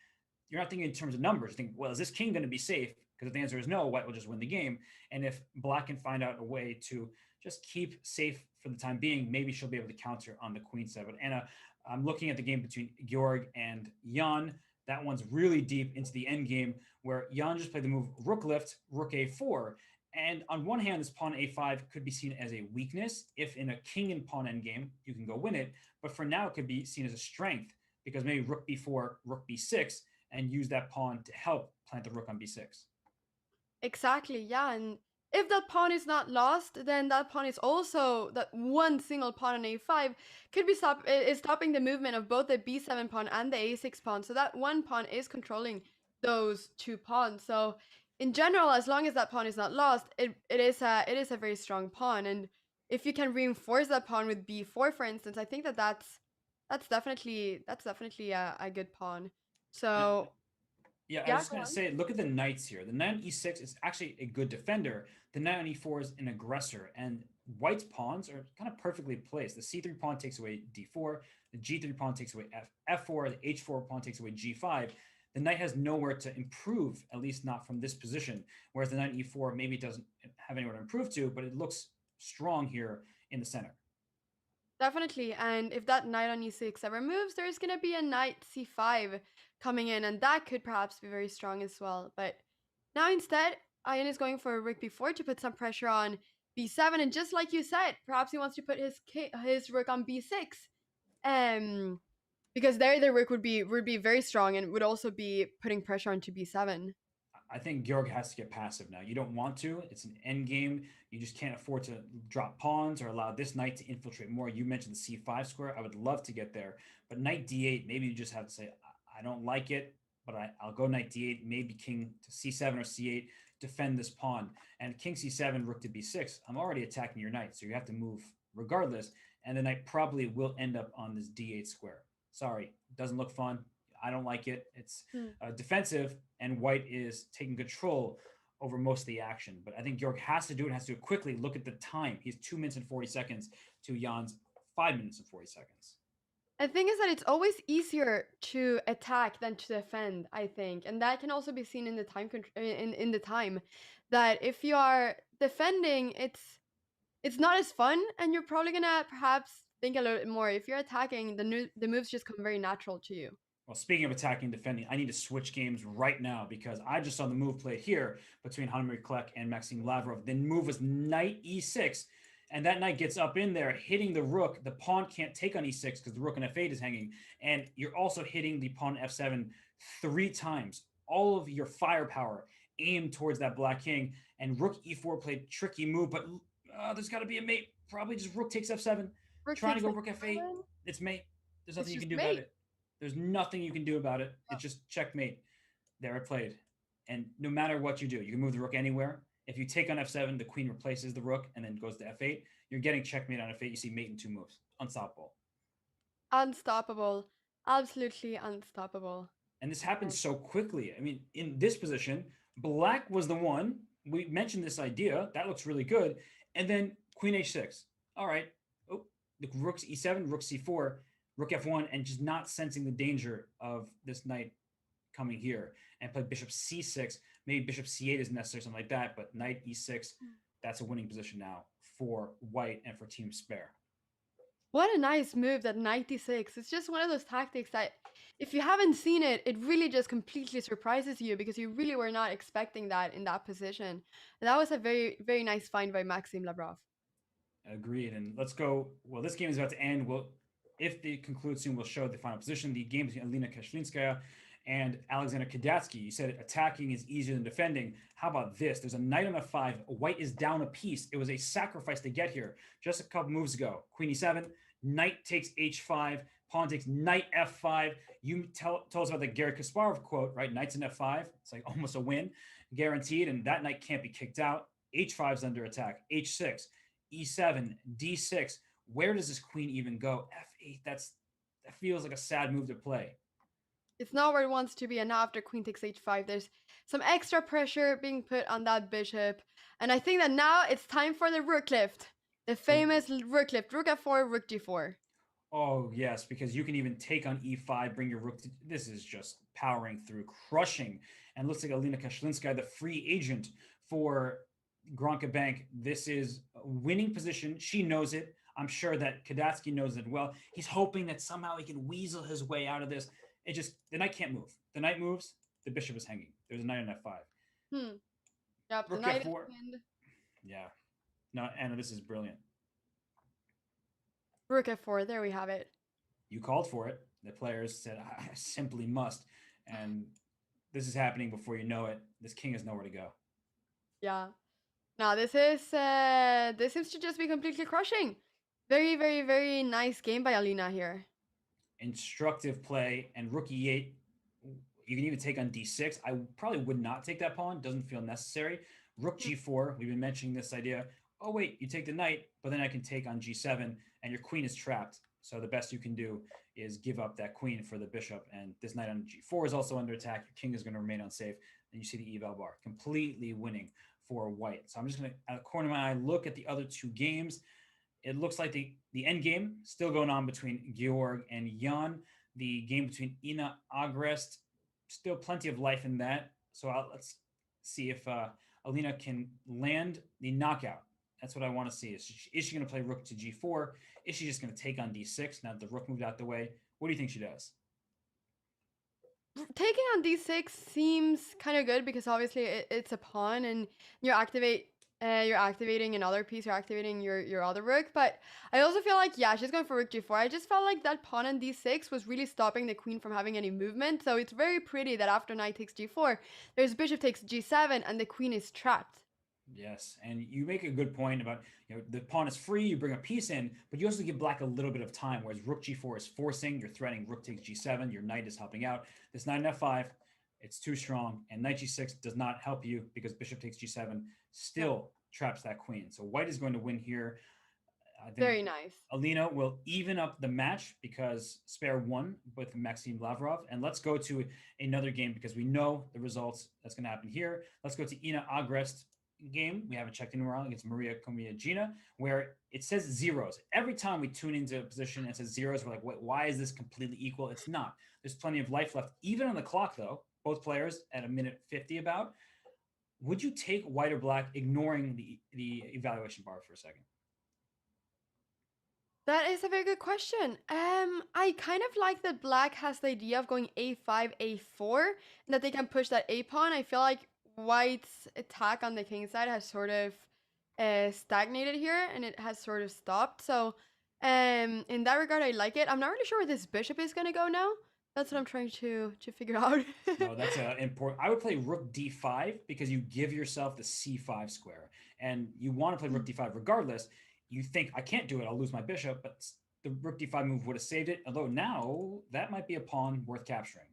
You're not thinking in terms of numbers. You think, well, is this king going to be safe? Because if the answer is no, white will just win the game. And if black can find out a way to just keep safe for the time being, maybe she'll be able to counter on the queen side. But Anna, I'm looking at the game between Georg and Jan. That one's really deep into the end game where Jan just played the move rook lift, rook a4. And on one hand, this pawn a5 could be seen as a weakness. If in a king and pawn endgame, you can go win it. But for now, it could be seen as a strength because maybe rook b4, rook b6, and use that pawn to help plant the rook on b6. Exactly, yeah. And if that pawn is not lost, then that pawn is also, that one single pawn on a5 could be stopping the movement of both the b7 pawn and the a6 pawn. So that one pawn is controlling those two pawns. So in general, as long as that pawn is not lost, it is a very strong pawn. And if you can reinforce that pawn with b4, for instance, I think that's definitely a good pawn. So yeah, I was just going to say, look at the knights here. The knight on e6 is actually a good defender. The knight on e4 is an aggressor. And white's pawns are kind of perfectly placed. The c3 pawn takes away d4. The g3 pawn takes away f4. The h4 pawn takes away g5. The knight has nowhere to improve, at least not from this position. Whereas the knight on e4 maybe doesn't have anywhere to improve to, but it looks strong here in the center. Definitely, and if that knight on e6 ever moves, there's going to be a knight c5 coming in, and that could perhaps be very strong as well. But now instead, Ian is going for rook b4 to put some pressure on b7, and just like you said, perhaps he wants to put his rook on b6, because there the rook would be very strong and would also be putting pressure onto b7. I think Georg has to get passive now. You don't want to. It's an end game. You just can't afford to drop pawns or allow this knight to infiltrate more. You mentioned the c5 square. I would love to get there. But knight d8, maybe you just have to say, I don't like it, but I'll go knight d8, maybe king to c7 or c8, defend this pawn. And king c7, rook to b6. I'm already attacking your knight, so you have to move regardless. And the knight probably will end up on this d8 square. Sorry, doesn't look fun. I don't like it. It's defensive, and white is taking control over most of the action. But I think Georg has to do it, has to do it quickly. Look at the time. He's 2 minutes and 40 seconds to Jan's 5 minutes and 40 seconds. The thing is that it's always easier to attack than to defend, I think. And that can also be seen in the time in the time that if you are defending, it's not as fun, and you're probably going to perhaps think a little bit more. If you're attacking, the moves just come very natural to you. Well, speaking of attacking and defending, I need to switch games right now because I just saw the move played here between Hanamir Klek and Maxim Lavrov. The move was knight e6, and that knight gets up in there, hitting the rook. The pawn can't take on e6 because the rook on f8 is hanging, and you're also hitting the pawn f7 3 times. All of your firepower aimed towards that black king, and rook e4 played tricky move, but there's got to be a mate. Probably just rook takes f7. Trying to go rook f8. It's mate. There's nothing you can do about it. There's nothing you can do about it. It's just checkmate. There it played. And no matter what you do, you can move the rook anywhere. If you take on f7, the queen replaces the rook and then goes to f8. You're getting checkmate on f8. You see mate in 2 moves. Unstoppable. Unstoppable. Absolutely unstoppable. And this happened so quickly. I mean, in this position, black was the one. We mentioned this idea. That looks really good. And then queen h6. All right. Oh, the rook's e7, rook c4. Rook f1, and just not sensing the danger of this knight coming here, and play bishop c6. Maybe bishop c8 is necessary, something like that, but knight e6, that's a winning position now for white and for Team Spare. What a nice move, that knight d6. It's just one of those tactics that if you haven't seen it, it really just completely surprises you because you really were not expecting that in that position. And that was a very, very nice find by Maxim Lavrov. Agreed. And let's go. Well, this game is about to end. If they conclude soon, we'll show the final position. The game between Elena Kashlinskaya and Alexander Kadetsky. You said attacking is easier than defending. How about this? There's a knight on f5. White is down a piece. It was a sacrifice to get here. Just a couple moves ago. Queen e7, knight takes h5, pawn takes knight f5. You told us about the Garry Kasparov quote, right? Knight's in f5. It's like almost a win, guaranteed, and that knight can't be kicked out. h5's under attack. h6, e7, d6. Where does this queen even go? f8, that feels like a sad move to play. It's not where it wants to be, and now after queen takes h5, there's some extra pressure being put on that bishop. And I think that now it's time for the rook lift. The famous rook lift, rook f4, rook g4. Oh, yes, because you can even take on e5, bring your rook to. This is just powering through, crushing. And looks like Elena Kashlinskaya, the free agent for Gronka Bank. This is a winning position. She knows it. I'm sure that Kadetsky knows it well. He's hoping that somehow he can weasel his way out of this. It just, the knight can't move. The knight moves, the bishop is hanging. There's a knight on f5. Yep, the Rook knight is f4. pinned. Yeah. No, Anna, this is brilliant. Rook f4, there we have it. You called for it. The players said, I simply must. And this is happening before you know it. This king has nowhere to go. Yeah. Now this seems to just be completely crushing. Very, very, very nice game by Elena here. Instructive play, and rook e8. You can even take on d6. I probably would not take that pawn. Doesn't feel necessary. Rook g4. We've been mentioning this idea. Oh, wait, you take the knight, but then I can take on g7, and your queen is trapped. So the best you can do is give up that queen for the bishop, and this knight on g4 is also under attack. Your king is going to remain unsafe, and you see the eval bar. Completely winning for white. So I'm just going to, out of the corner of my eye, look at the other two games. It looks like the end game still going on between Georg and Jan. The game between Ina Agrest, still plenty of life in that. So let's see if Elena can land the knockout. That's what I want to see. Is she going to play rook to g4? Is she just going to take on d6 now that the rook moved out the way? What do you think she does? Taking on d6 seems kind of good because obviously it's a pawn and you're activating another piece, you're activating your other rook. But I also feel like, yeah, she's going for rook g4. I just felt like that pawn on d6 was really stopping the queen from having any movement. So it's very pretty that after knight takes g4, there's bishop takes g7 and the queen is trapped. Yes, and you make a good point about, the pawn is free, you bring a piece in, but you also give black a little bit of time, whereas rook g4 is forcing, you're threatening rook takes g7, your knight is helping out. This knight on f5, it's too strong, and knight g6 does not help you because bishop takes g7 still traps that queen. So white is going to win here. I think Very nice. Elena will even up the match because Spare won with Maxim Lavrov. And let's go to another game because we know the results that's going to happen here. Let's go to Ina Agrest game. We haven't checked in a while against Maria Komiagina, where it says zeros. Every time we tune into a position, it says zeros. We're like, why is this completely equal? It's not. There's plenty of life left. Even on the clock, though, both players at a minute 50 about. Would you take white or black, ignoring the evaluation bar for a second? That is a very good question. I kind of like that black has the idea of going a5, a4, and that they can push that a pawn. I feel like white's attack on the king side has sort of stagnated here, and it has sort of stopped. So, in that regard, I like it. I'm not really sure where this bishop is gonna go now. That's what I'm trying to figure out. No, that's important. I would play rook d5 because you give yourself the c5 square, and you want to play rook d5 regardless. You think, I can't do it, I'll lose my bishop, but the rook d5 move would have saved it. Although now that might be a pawn worth capturing.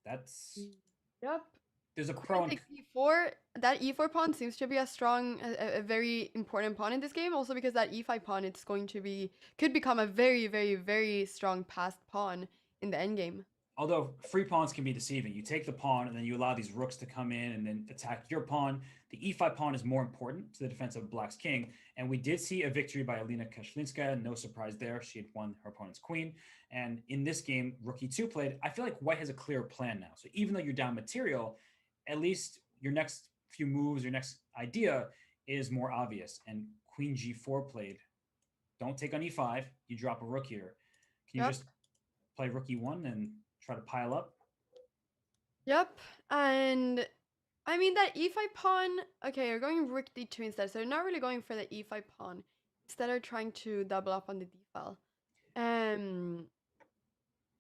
That's Yep. There's a pro. e4. That e4 pawn seems to be a very important pawn in this game. Also because that e5 pawn, could become a very, very, very strong passed pawn in the endgame. Although free pawns can be deceiving. You take the pawn and then you allow these rooks to come in and then attack your pawn. The e5 pawn is more important to the defense of black's king. And we did see a victory by Elena Kashlinskaya. No surprise there. She had won her opponent's queen. And in this game, rook e2 played. I feel like white has a clear plan now. So even though you're down material, at least your next few moves, your next idea is more obvious. And queen g4 played. Don't take on e5. You drop a rook here. Can you just play rook e1 and try to pile up? Yep. And I mean that e5 pawn, okay, you're going rook d2 instead, so you're not really going for the e5 pawn. Instead of trying to double up on the d file.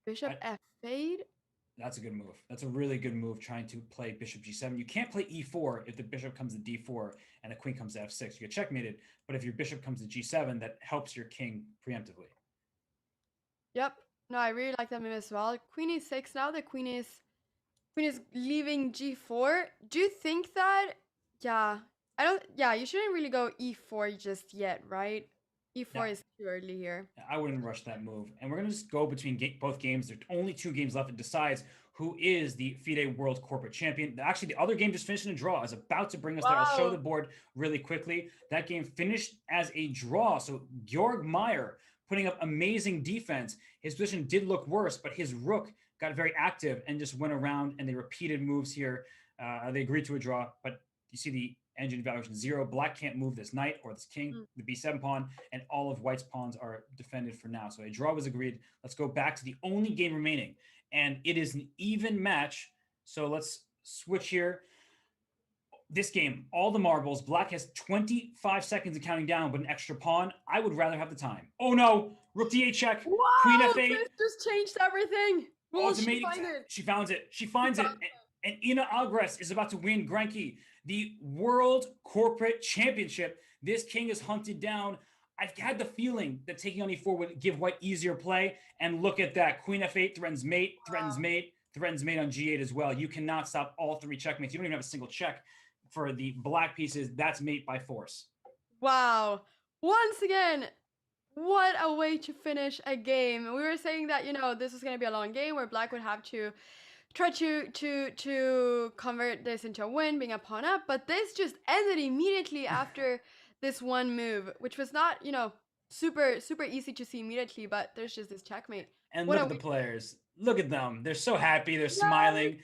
Bishop f8. That's a good move. That's a really good move, trying to play bishop g7. You can't play e4 if the bishop comes to d4 and the queen comes to f6. You get checkmated, but if your bishop comes to g7, that helps your king preemptively. Yep. No, I really like that move as well. Queen e6 now. The queen is leaving g4. Do you think that, you shouldn't really go e4 just yet, right? e4 is too early here. I wouldn't rush that move. And we're going to just go between both games. There's only 2 games left. It decides who is the FIDE World Corporate Champion. Actually, the other game just finished in a draw. I was about to bring us there. I'll show the Wow. board really quickly. That game finished as a draw. So Georg Meyer putting up amazing defense. His position did look worse, but his rook got very active and just went around, and they repeated moves here. They agreed to a draw, but you see the engine evaluation 0. Black can't move this knight or this king, the b7 pawn, and all of white's pawns are defended for now. So a draw was agreed. Let's go back to the only game remaining, and it is an even match. So let's switch here. This game, all the marbles. Black has 25 seconds of counting down, but an extra pawn. I would rather have the time. Oh no! Rook d8 check. Wow, Queen f8. this just changed everything. Oh, Will it's she amazing. find it? She finds it. She finds it. And Ina Agres is about to win Granky, the World Corporate Championship. This king is hunted down. I've had the feeling that taking on e4 would give white easier play. And look at that. Queen f8 threatens mate, threatens mate, threatens mate on g8 as well. You cannot stop all 3 checkmates. You don't even have a single check for the black pieces. That's mate by force. Wow. Once again, what a way to finish a game. We were saying that, this was going to be a long game where black would have to try to convert this into a win, being a pawn up, but this just ended immediately after this one move, which was not, super easy to see immediately, but there's just this checkmate. And look at the players. Look at them. They're so happy. They're smiling.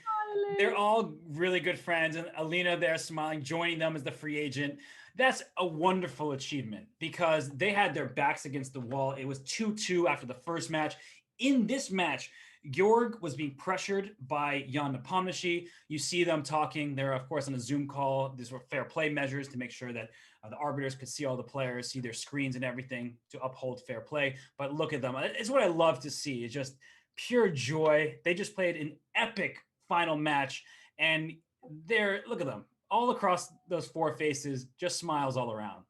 They're all really good friends. And Elena there smiling, joining them as the free agent. That's a wonderful achievement because they had their backs against the wall. It was 2-2 after the first match. In this match, Georg was being pressured by Jan Napashi. You see them talking. They're, of course, on a Zoom call. These were fair play measures to make sure that the arbiters could see all the players, see their screens and everything to uphold fair play. But look at them. It's what I love to see. It's just pure joy. They just played an epic final match. And look at them. All across those 4 faces, just smiles all around.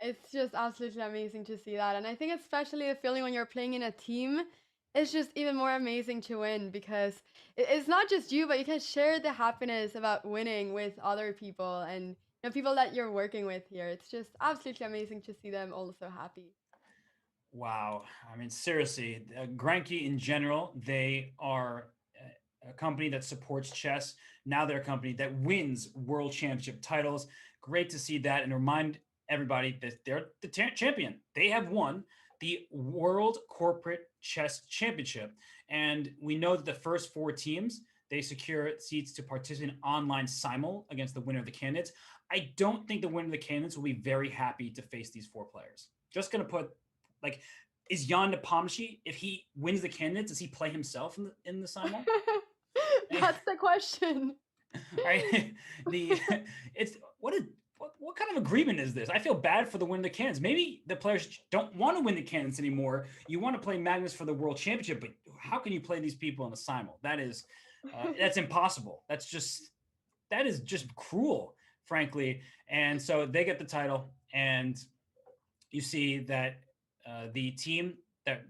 It's just absolutely amazing to see that. And I think especially the feeling when you're playing in a team, it's just even more amazing to win because it's not just you, but you can share the happiness about winning with other people and people that you're working with here. It's just absolutely amazing to see them also happy. Wow. I mean, seriously, Granky in general, they are a company that supports chess. Now they're a company that wins world championship titles. Great to see that and remind everybody that they're the champion. They have won the World Corporate Chess Championship. And we know that the first 4 teams, they secure seats to participate in online simul against the winner of the candidates. I don't think the winner of the candidates will be very happy to face these 4 players. Just going to put, is Jan Napashi, if he wins the candidates, does he play himself in the simul? That's the question. Right? What kind of agreement is this? I feel bad for the win of the candidates. Maybe the players don't want to win the candidates anymore. You want to play Magnus for the world championship, but how can you play these people in a simul? That's impossible. That is just cruel, frankly. And so they get the title, and you see that the team that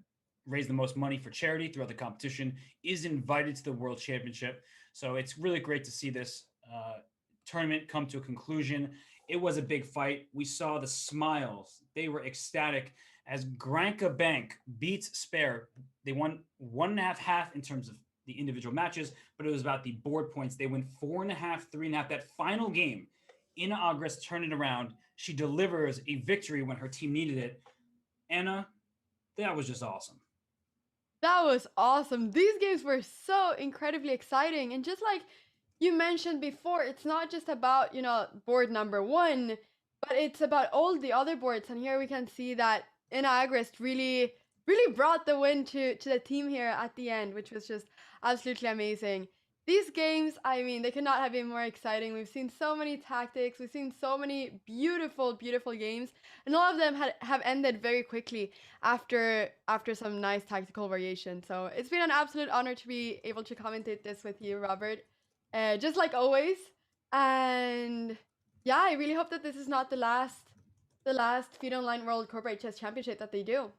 raised the most money for charity throughout the competition is invited to the world championship. So it's really great to see this tournament come to a conclusion. It was a big fight. We saw the smiles. They were ecstatic as Granka Bank beats Spare. They won 1.5 in terms of the individual matches, but it was about the board points. They win 4.5, 3.5. That final game, Ina Agres turned it around. She delivers a victory when her team needed it. Anna, that was just awesome. That was awesome. These games were so incredibly exciting. And just like you mentioned before, it's not just about, board number 1, but it's about all the other boards. And here we can see that Ina Agres really brought the win to the team here at the end, which was just absolutely amazing. These games, I mean, they could not have been more exciting. We've seen so many tactics. We've seen so many beautiful games. And all of them have ended very quickly after some nice tactical variation. So it's been an absolute honor to be able to commentate this with you, Robert. Just like always. And yeah, I really hope that this is not the last FIDE Online World Corporate Chess Championship that they do.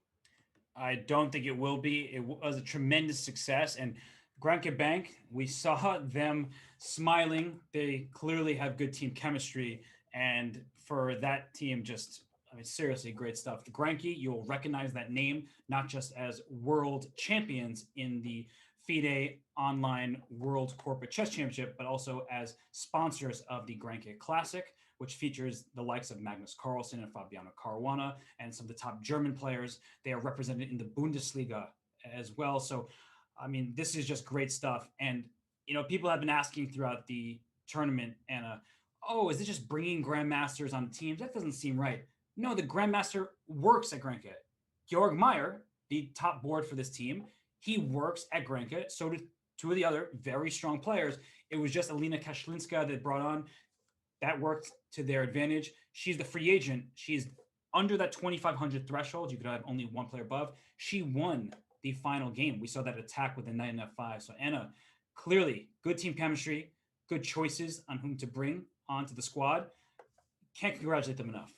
I don't think it will be. It was a tremendous success. And Granka Bank, we saw them smiling. They clearly have good team chemistry. And for that team, seriously, great stuff. The Granky, you'll recognize that name, not just as world champions in the FIDE Online World Corporate Chess Championship, but also as sponsors of the Grenke Classic, which features the likes of Magnus Carlsen and Fabiano Caruana and some of the top German players. They are represented in the Bundesliga as well. So, I mean, this is just great stuff. And, people have been asking throughout the tournament, Anna, oh, is it just bringing grandmasters on teams? That doesn't seem right. No, the grandmaster works at Grenke. Georg Meyer, the top board for this team, he works at Grenke. So do two of the other very strong players. It was just Elena Kashlinskaya that brought on. That worked to their advantage. She's the free agent. She's under that 2,500 threshold. You could have only one player above. She won the final game. We saw that attack with the knight in f5. So Anna, clearly good team chemistry, good choices on whom to bring onto the squad. Can't congratulate them enough.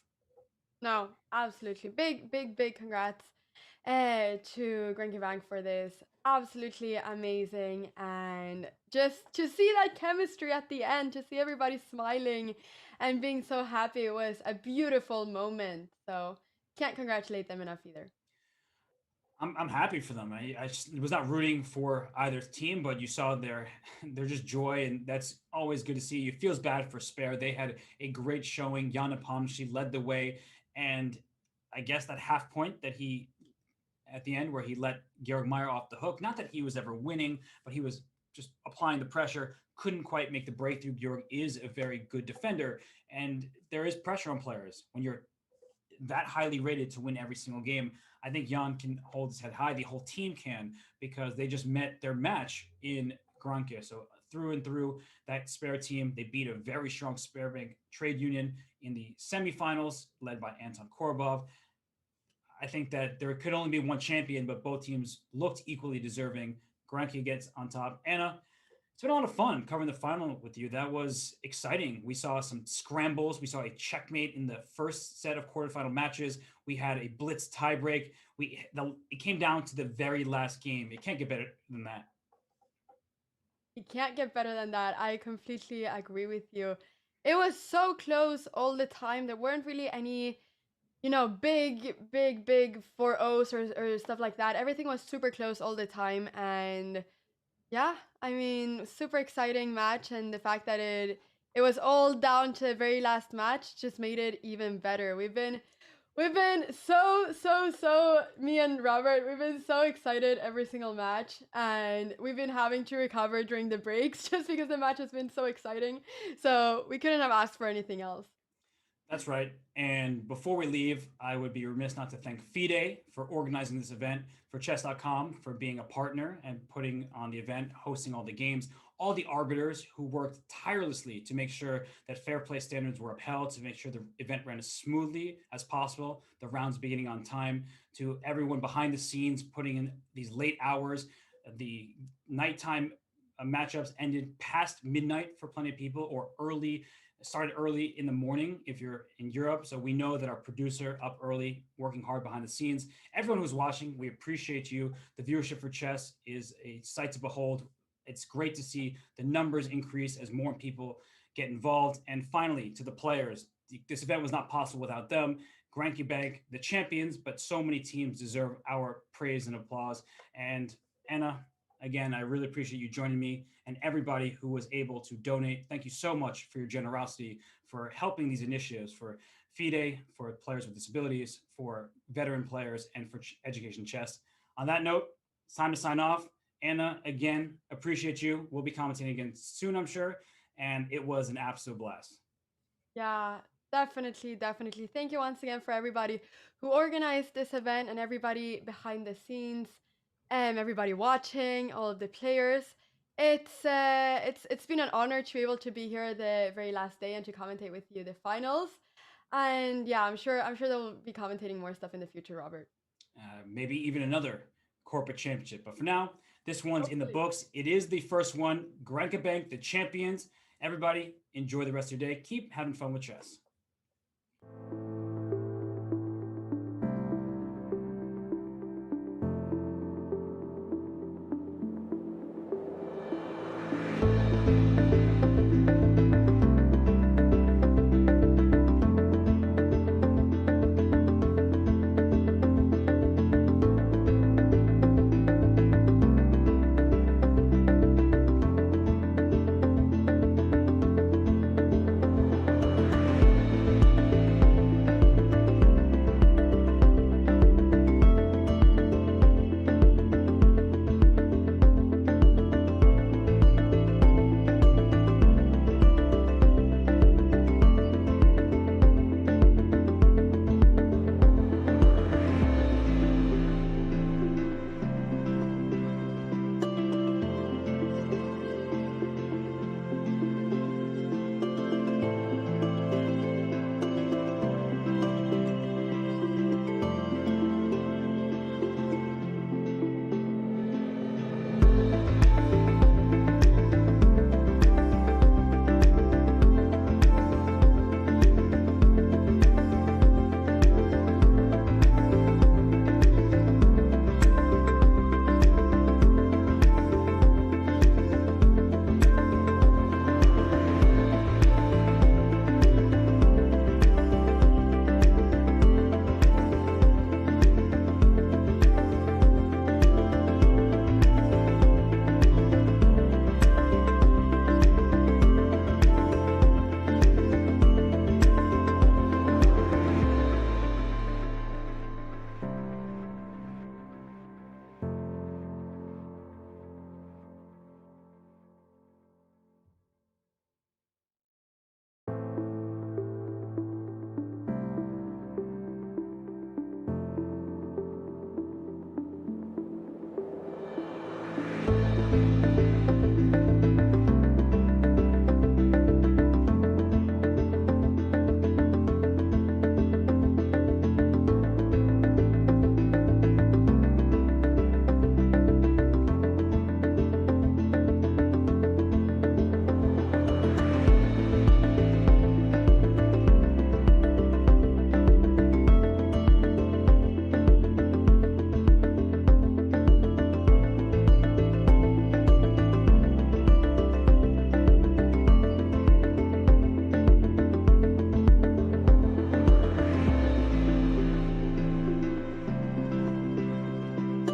No, absolutely. Big congrats to Grenke Bank for this. Absolutely amazing. And just to see that chemistry at the end, to see everybody smiling and being so happy, it was a beautiful moment. So can't congratulate them enough either. I'm happy for them. I was not rooting for either team, but you saw their just joy, and that's always good to see. It feels bad for Spare. They had a great showing. Napashi led the way, and I guess that half point that he at the end where he let Georg Meyer off the hook. Not that he was ever winning, but he was just applying the pressure. Couldn't quite make the breakthrough. Georg is a very good defender, and there is pressure on players when you're that highly rated to win every single game. I think Jan can hold his head high. The whole team can, because they just met their match in Grenke. So through and through, that Spare team, they beat a very strong Spare Bank trade union in the semifinals, led by Anton Korbov. I think that there could only be one champion, but both teams looked equally deserving. Grenke gets on top. Anna, it's been a lot of fun covering the final with you. That was exciting. We saw some scrambles. We saw a checkmate in the first set of quarterfinal matches. We had a blitz tiebreak. It came down to the very last game. It can't get better than that. It can't get better than that. I completely agree with you. It was so close all the time. There weren't really any big 4-0s or stuff like that. Everything was super close all the time. And yeah, I mean, super exciting match. And the fact that it was all down to the very last match just made it even better. We've been so me and Robert, we've been so excited every single match, and we've been having to recover during the breaks just because the match has been so exciting. So we couldn't have asked for anything else. That's right. And before we leave, I would be remiss not to thank FIDE for organizing this event, for chess.com for being a partner and putting on the event, hosting all the games, all the arbiters who worked tirelessly to make sure that fair play standards were upheld, to make sure the event ran as smoothly as possible, the rounds beginning on time, to everyone behind the scenes putting in these late hours. The nighttime matchups ended past midnight for plenty of people, or started early in the morning if you're in Europe. So we know that our producer up early, working hard behind the scenes. Everyone who's watching, we appreciate you. The viewership for chess is a sight to behold. It's great to see the numbers increase as more people get involved. And finally, to the players, this event was not possible without them. Grenke Bank, the champions, but so many teams deserve our praise and applause. And Anna, again, I really appreciate you joining me, and everybody who was able to donate. Thank you so much for your generosity, for helping these initiatives, for FIDE, for players with disabilities, for veteran players, and for Education Chess. On that note, it's time to sign off. Anna, again, appreciate you. We'll be commenting again soon, I'm sure. And it was an absolute blast. Yeah, definitely. Thank you once again for everybody who organized this event and everybody behind the scenes, and everybody watching, all of the players. It's been an honor to be able to be here the very last day and to commentate with you the finals. And yeah, I'm sure they'll be commentating more stuff in the future, Robert. Maybe even another corporate championship. But for now, this one's in the books. It is the first one. Grenke Bank, the champions. Everybody, enjoy the rest of your day. Keep having fun with chess.